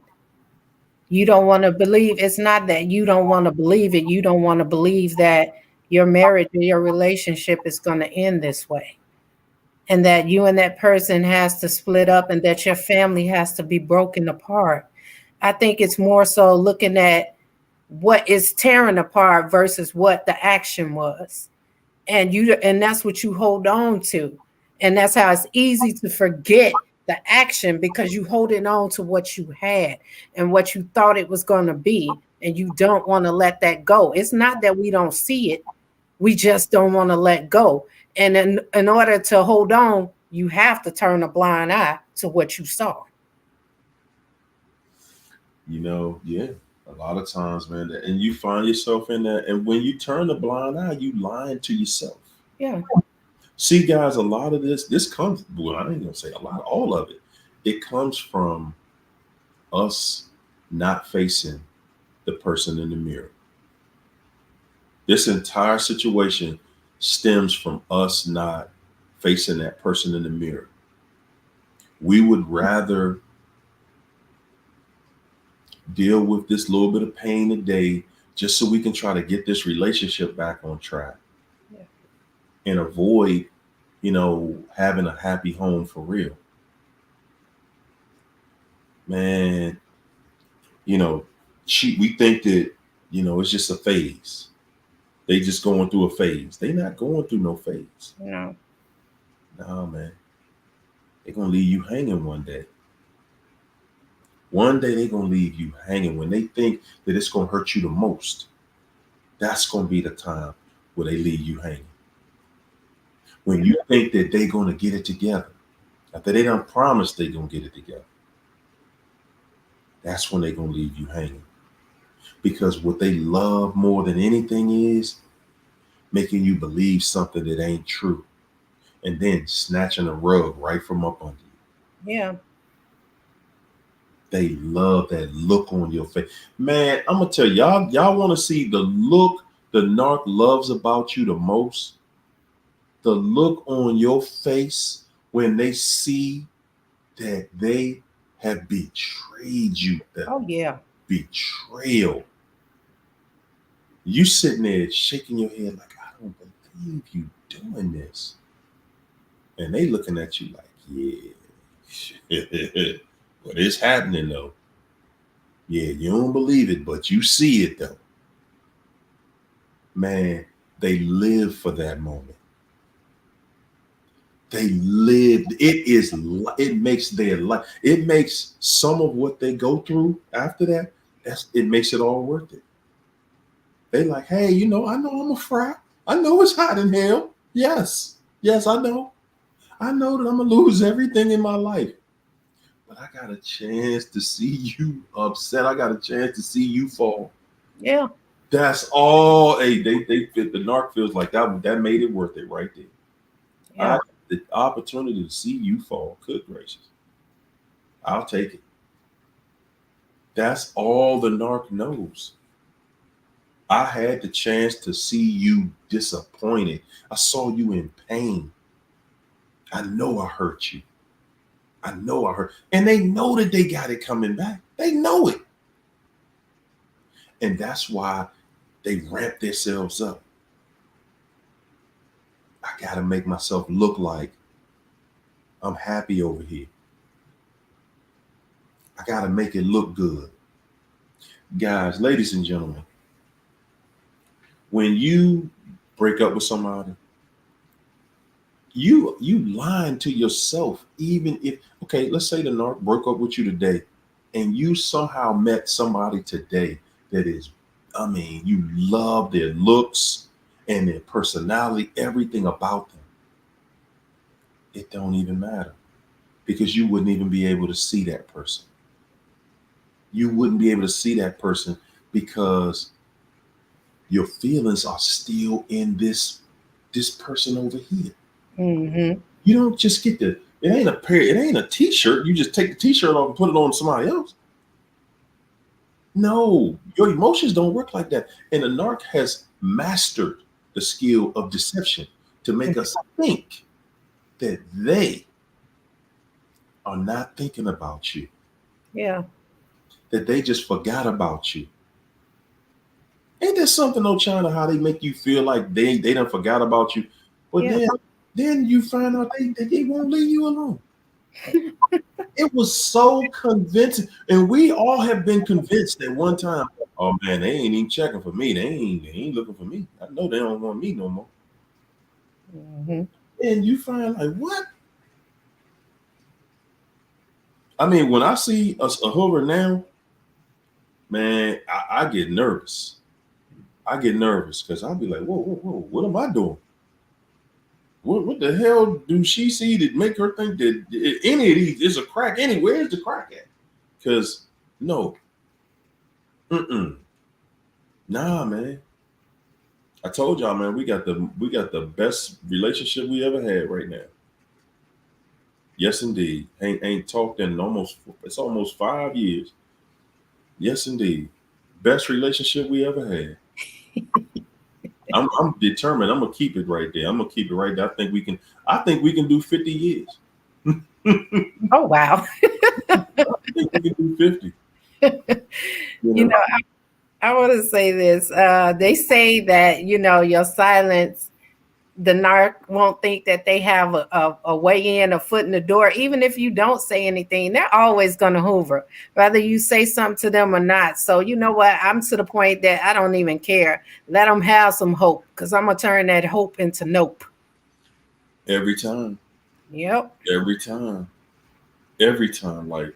You don't want to believe. It's not that you don't want to believe it. You don't want to believe that your marriage or your relationship is going to end this way. and that you and that person has to split up and that your family has to be broken apart. I think it's more so looking at what is tearing apart versus what the action was. And that's what you hold on to. And that's how it's easy to forget the action because you holding on to what you had and what you thought it was going to be, and you don't want to let that go. It's not that we don't see it, we just don't want to let go. And in order to hold on, you have to turn a blind eye to what you saw. Yeah, a lot of times, man, and you find yourself in that. And when you turn a blind eye, you lying to yourself. Yeah. See, guys, a lot of this comes, well, I ain't gonna say a lot, all of it comes from us not facing the person in the mirror. This entire situation stems from us not facing that person in the mirror. We would rather deal with this little bit of pain today just so we can try to get this relationship back on track. Yeah. And avoid, having a happy home for real. Man, we think that, it's just a phase. They just going through a phase. They not going through no phase. No. No, man. They're going to leave you hanging one day. One day they're going to leave you hanging. When they think that it's going to hurt you the most, that's going to be the time where they leave you hanging. When you think that they're going to get it together, after they done promised they're going to get it together, that's when they're going to leave you hanging. Because what they love more than anything is making you believe something that ain't true, and then snatching a rug right from up under you. Yeah. They love that look on your face. Man, I'm going to tell y'all want to see the look the narc loves about you the most? The look on your face when they see that they have betrayed you. Oh, yeah. Betrayal. You sitting there shaking your head like, I don't believe you doing this. And they looking at you like, yeah. But it's happening though. Yeah, you don't believe it, but you see it though. Man, they live for that moment. They live. It makes their life. It makes some of what they go through after that. It makes it all worth it. They like, hey, I know I'm a fry. I know it's hot in hell. Yes, I know. I know that I'm gonna lose everything in my life. But I got a chance to see you upset. I got a chance to see you fall. Yeah. That's all. Hey, they fit. The narc feels like that made it worth it right there. Yeah. The opportunity to see you fall. Good gracious. I'll take it. That's all the narc knows. I had the chance to see you disappointed. I saw you in pain. I know I hurt you. I know I hurt. And they know that they got it coming back. They know it. And that's why they ramp themselves up. I got to make myself look like I'm happy over here. I got to make it look good. Guys, ladies and gentlemen, when you break up with somebody, you lying to yourself. Even if, okay, let's say the narc broke up with you today and you somehow met somebody today that is, you love their looks and their personality, everything about them. It don't even matter because you wouldn't even be able to see that person. You wouldn't be able to see that person because your feelings are still in this person over here. Mm-hmm. You don't just get it ain't a t-shirt. You just take the t-shirt off and put it on somebody else. No, your emotions don't work like that. And the narc has mastered the skill of deception to make us think that they are not thinking about you. Yeah. That they just forgot about you. Ain't there something, China, how they make you feel like they done forgot about you? But yeah. Then you find out they won't leave you alone. It was so convincing, and we all have been convinced at one time. Oh man, they ain't even checking for me. They ain't looking for me. I know they don't want me no more. Mm-hmm. And you find like what? I mean, when I see a hoover now, man, I get nervous. I get nervous because I'll be like, whoa, what am I doing? What the hell do she see that make her think that any of these is a crack anywhere? Where's the crack at? Because no, nah, man. I told y'all, man, we got the best relationship we ever had right now. Yes, indeed. Ain't talked in almost 5 years. Yes, indeed. Best relationship we ever had. I'm determined. I'm gonna keep it right there. I'm gonna keep it right there. I think we can do 50 years. Oh wow. I think we can do 50. You know, I want to say this. They say that, your silence, the narc won't think that they have a way in, a foot in the door. Even if you don't say anything, they're always going to hoover, whether you say something to them or not. So you know what? I'm to the point that I don't even care. Let them have some hope, because I'm going to turn that hope into nope. Every time. Yep. Every time. Every time. Like,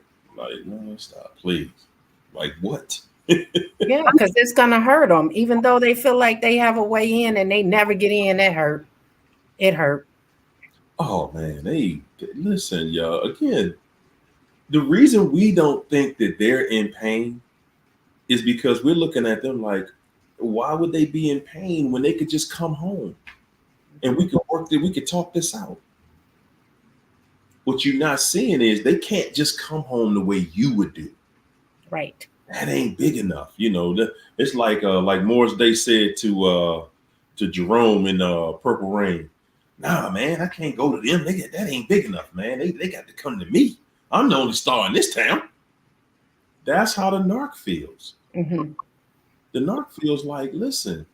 no, stop, please. Like what? Yeah, because it's going to hurt them. Even though they feel like they have a way in and they never get in, it hurt. It hurt. Oh man, listen, y'all. Again, the reason we don't think that they're in pain is because we're looking at them like, why would they be in pain when they could just come home and we could talk this out? What you're not seeing is they can't just come home the way you would do. Right. That ain't big enough. It's like Morris Day said to Jerome in Purple Rain. Nah, man, I can't go to them. That ain't big enough, man. They got to come to me. I'm the only star in this town. That's how the narc feels. Mm-hmm. The narc feels like, listen,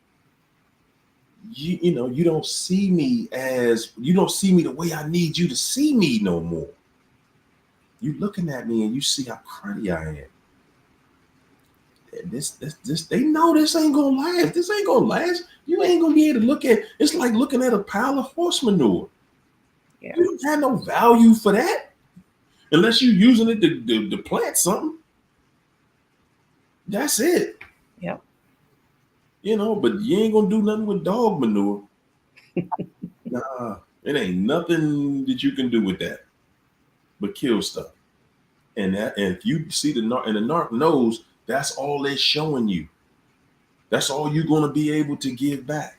you don't see me the way I need you to see me no more. You looking at me and you see how cruddy I am. And this they know this ain't gonna last. This ain't gonna last. You ain't gonna be able to look at it's like looking at a pile of horse manure. Yeah. You don't have no value for that unless you're using it to plant something. That's it. Yep. But you ain't gonna do nothing with dog manure. Nah, it ain't nothing that you can do with that but kill stuff. And if you see the narc knows that's all they're showing you. That's all you're gonna be able to give back.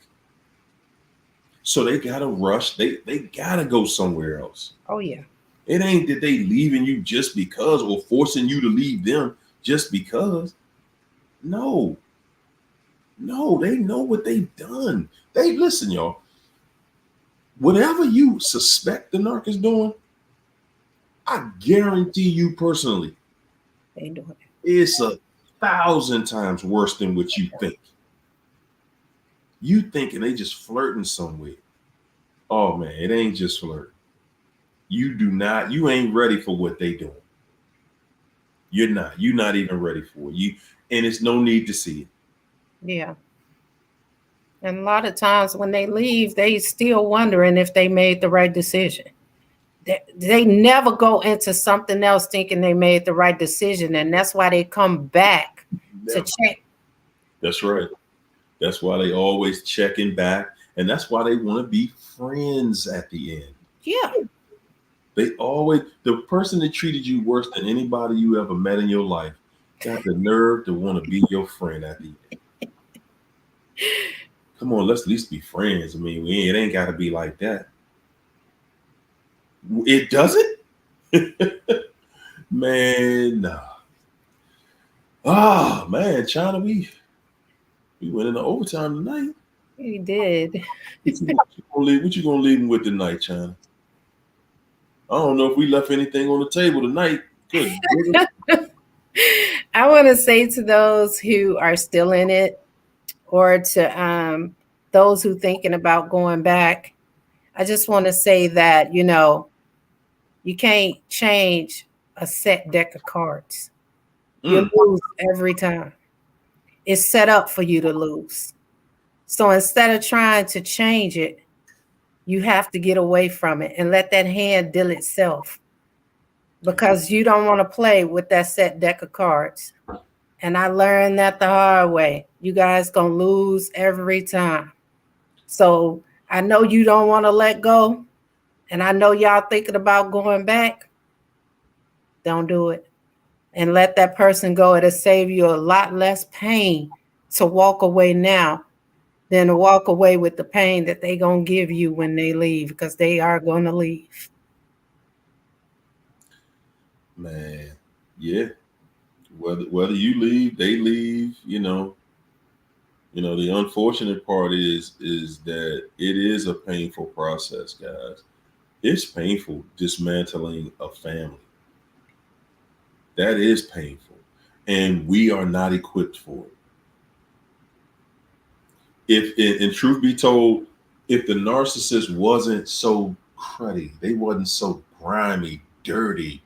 So they gotta rush. They gotta go somewhere else. Oh yeah. It ain't that they leaving you just because or forcing you to leave them just because. No, they know what they've done. Listen, y'all. Whatever you suspect the narc is doing, I guarantee you personally, They doing it. It's 1,000 times worse than what you think. You thinking they just flirting somewhere. Oh man, it ain't just flirting. You ain't ready for what they doing. You're not even ready for it. And it's no need to see it. Yeah. And a lot of times when they leave, they still wondering if they made the right decision. They never go into something else thinking they made the right decision. And that's why they come back to check. That's right. That's why they always checking back. And that's why they want to be friends at the end. Yeah. The person that treated you worse than anybody you ever met in your life got the nerve to want to be your friend at the end. Come on, let's at least be friends. I mean, it ain't got to be like that. It doesn't? Man, nah. Oh, man, China, we went into overtime tonight. We did. What you gonna leave them with tonight, China? I don't know if we left anything on the table tonight. Good. I want to say to those who are still in it, or to those who thinking about going back, I just want to say that, you know, you can't change a set deck of cards. You lose every time. It's set up for you to lose. So instead of trying to change it, you have to get away from it and let that hand deal itself, because you don't want to play with that set deck of cards. And I learned that the hard way. You guys gonna lose every time. So I know you don't want to let go, and I know y'all thinking about going back. Don't do it. And let that person go. It'll save you a lot less pain to walk away now than to walk away with the pain that they gonna give you when they leave, because they are gonna leave. Man, yeah. Whether you leave, they leave. You know. The unfortunate part is that it is a painful process, guys. It's painful dismantling a family. That is painful, and we are not equipped for it. If, and truth be told, if the narcissist wasn't so cruddy, they wasn't so grimy, dirty,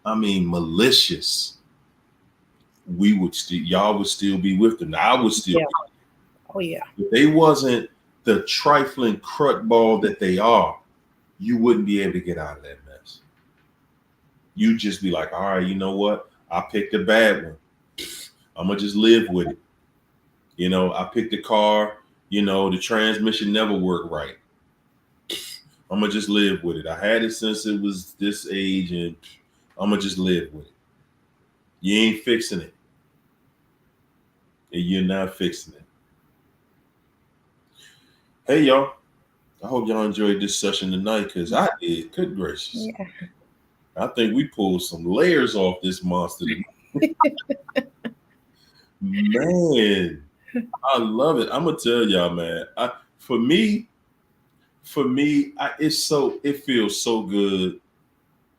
malicious, y'all would still be with them. I would still. Yeah. Oh yeah. If they wasn't the trifling crud ball that they are, you wouldn't be able to get out of that mess. You'd just be like, all right, you know what? I picked a bad one. I'm gonna just live with it. I picked a car, the transmission never worked right. I'm gonna just live with it. I had it since it was this age, and I'm gonna just live with it. You ain't fixing it. And you're not fixing it. Hey, y'all. I hope y'all enjoyed this session tonight, because I did. Good gracious. Yeah. I think we pulled some layers off this monster. Man, I love it. I'm going to tell y'all, man. For me, it feels so good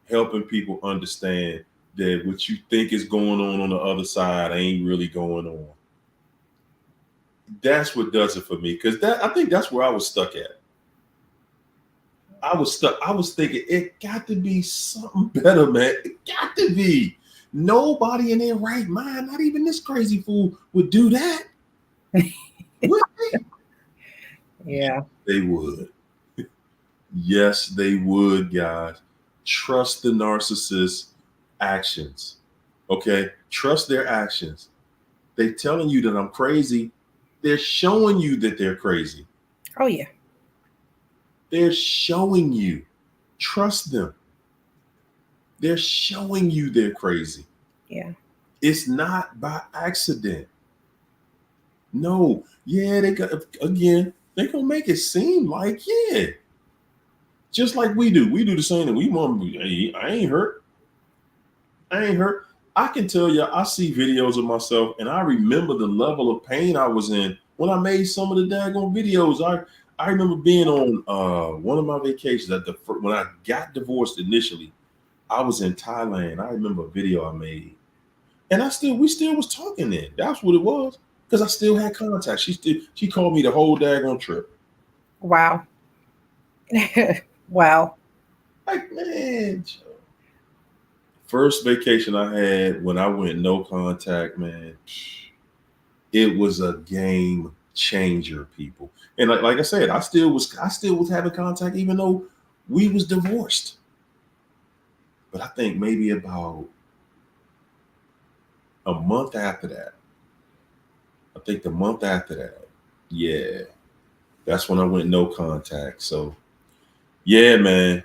helping people understand that what you think is going on the other side ain't really going on. That's what does it for me, because I think that's where I was stuck at. I was stuck. I was thinking it got to be something better, man. It got to be. Nobody in their right mind, not even this crazy fool, would do that. Would they? Yeah. They would. Yes, they would, guys. Trust the narcissist's actions. Okay? Trust their actions. They're telling you that I'm crazy. They're showing you that they're crazy. Oh, yeah. They're showing you. Trust them. They're showing you they're crazy. Yeah. It's not by accident. No. Yeah, they're going to make it seem like, yeah. Just like we do. We do the same thing. We want to be, hey, I ain't hurt. I can tell you, I see videos of myself, and I remember the level of pain I was in when I made some of the daggone videos. I remember being on one of my vacations when I got divorced initially. I was in Thailand. I remember a video I made, and we still was talking then. That's what it was, because I still had contact. She called me the whole daggone trip. Wow. Wow. Like, man. First vacation I had when I went no contact, man, it was a game changer, people. And like I said, I still was having contact even though we was divorced. But I think maybe about a month after that. Yeah, that's when I went no contact. So yeah, man.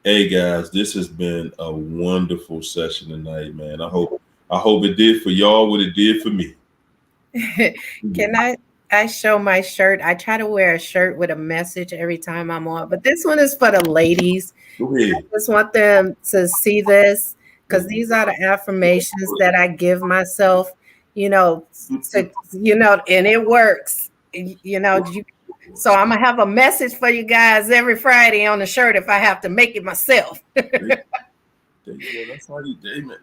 Hey guys, this has been a wonderful session tonight, man. I hope it did for y'all what it did for me. Can I show my shirt? I try to wear a shirt with a message every time I'm on, but this one is for the ladies. Go ahead. I just want them to see this, because these are the affirmations that I give myself, and it works. So I'm gonna have a message for you guys every Friday on the shirt if I have to make it myself. That's how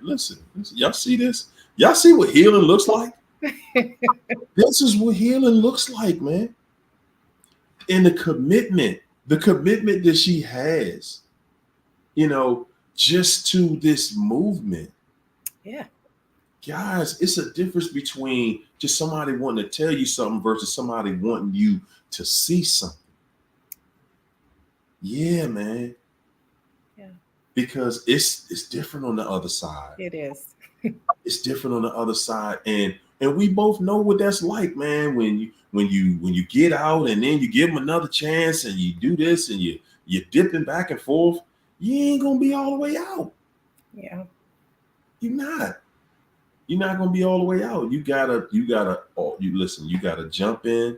listen, y'all see this? Y'all see what healing looks like? This is what healing looks like, man. And the commitment The commitment that she has, just to this movement. Yeah. Guys, it's a difference between just somebody wanting to tell you something versus somebody wanting you to see something. Yeah, man. Yeah. Because it's different on the other side. It is. It's different on the other side, and we both know what that's like, man. When you get out and then you give them another chance and you do this and you're dipping back and forth, you ain't gonna be all the way out. Yeah. You're not gonna be all the way out. You gotta you gotta jump in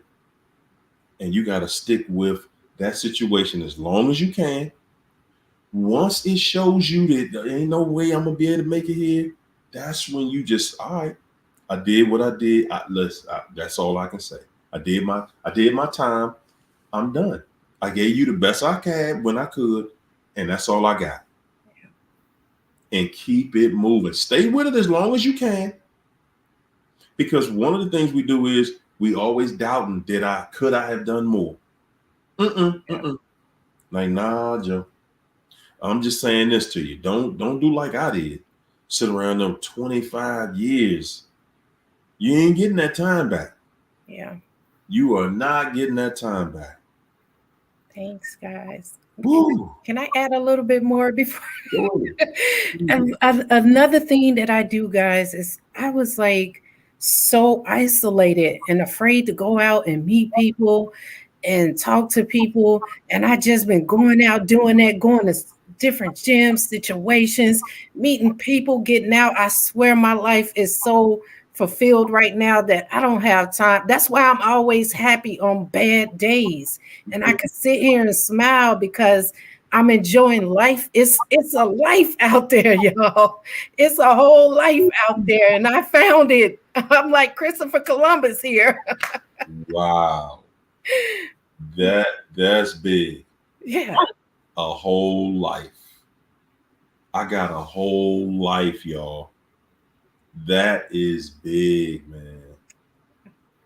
and you gotta stick with that situation as long as you can. Once it shows you that there ain't no way I'm gonna be able to make it here, that's when you just, all right, I did what I did. That's all I can say. I did my time. I'm done. I gave you the best I can when I could, and that's all I got. Yeah. And keep it moving. Stay with it as long as you can. Because one of the things we do is we always doubting, could I have done more? Like, nah, Joe. I'm just saying this to you. Don't do like I did. Sit around them 25 years. You ain't getting that time back. Yeah. You are not getting that time back. Thanks, guys. Woo. Can I add a little bit more before? Another thing that I do, guys, is I was like so isolated and afraid to go out and meet people and talk to people. And I just been going out doing that, going to different gyms, situations, meeting people, getting out. I swear my life is so fulfilled right now that I don't have time. That's why I'm always happy on bad days. And I can sit here and smile because I'm enjoying life. It's a life out there, y'all. It's a whole life out there. And I found it. I'm like Christopher Columbus here. Wow. That's big. Yeah. A whole life. I got a whole life, y'all. That is big, man.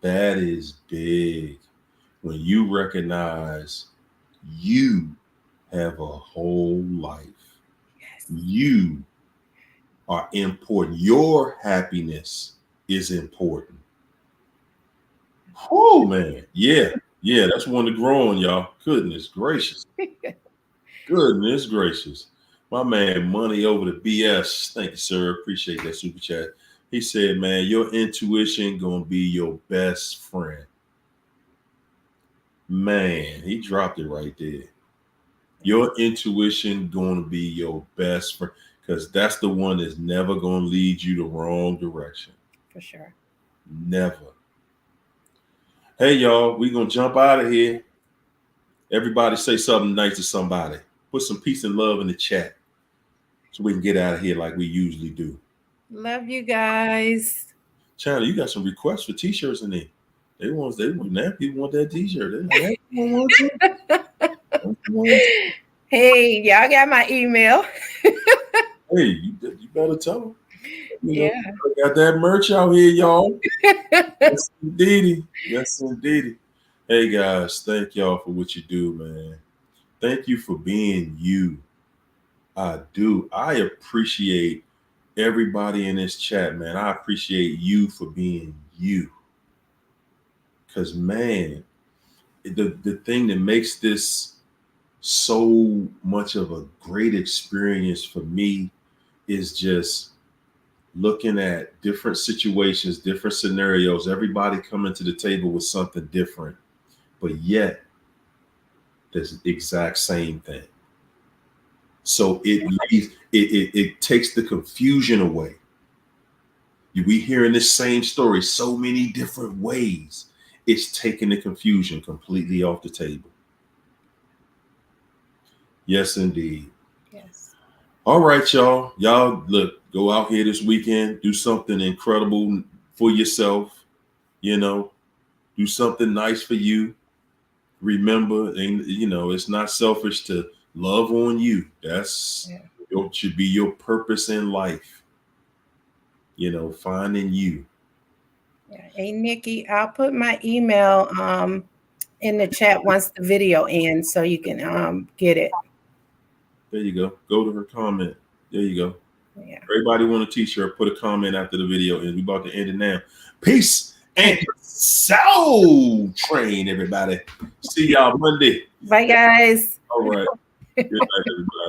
That is big. When you recognize you have a whole life. Yes. You are important. Your happiness is important. Oh, man. Yeah. Yeah, that's one to grow on, y'all. Goodness gracious. Goodness gracious. My man, Money Over the BS. Thank you, sir. Appreciate that super chat. He said, man, your intuition gonna be your best friend. Man, he dropped it right there. Your intuition gonna be your best friend because that's the one that's never gonna lead you the wrong direction. For sure. Never. Hey, y'all, we gonna jump out of here. Everybody say something nice to somebody. Put some peace and love in the chat so we can get out of here like we usually do. Love you guys. China, you got some requests for t-shirts in there. They want people want that t-shirt. Hey, y'all got my email. Hey, you better tell them. Yeah. I got that merch out here, y'all. Yes, indeedy. Yes, indeedy. Hey, guys, thank y'all for what you do, man. Thank you for being you. I do. I appreciate everybody in this chat, man. I appreciate you for being you. Because, man, the thing that makes this so much of a great experience for me is just looking at different situations, different scenarios, everybody coming to the table with something different, but yet the exact same thing. So it takes the confusion away. We hearing this same story so many different ways. It's taking the confusion completely off the table. Yes, indeed. Yes. All right, y'all. Y'all, look, go out here this weekend, do something incredible for yourself. Do something nice for you. Remember, and it's not selfish to love on you. That's it should be your purpose in life. Finding you. Yeah. Hey, Nikki, I'll put my email in the chat once the video ends, so you can get it. There you go. Go to her comment. There you go. Yeah. Everybody want a t-shirt, put a comment after the video, and we about to end it now. Peace and Soul Train, everybody. See y'all Monday. Bye, guys. All right. Good night, everybody.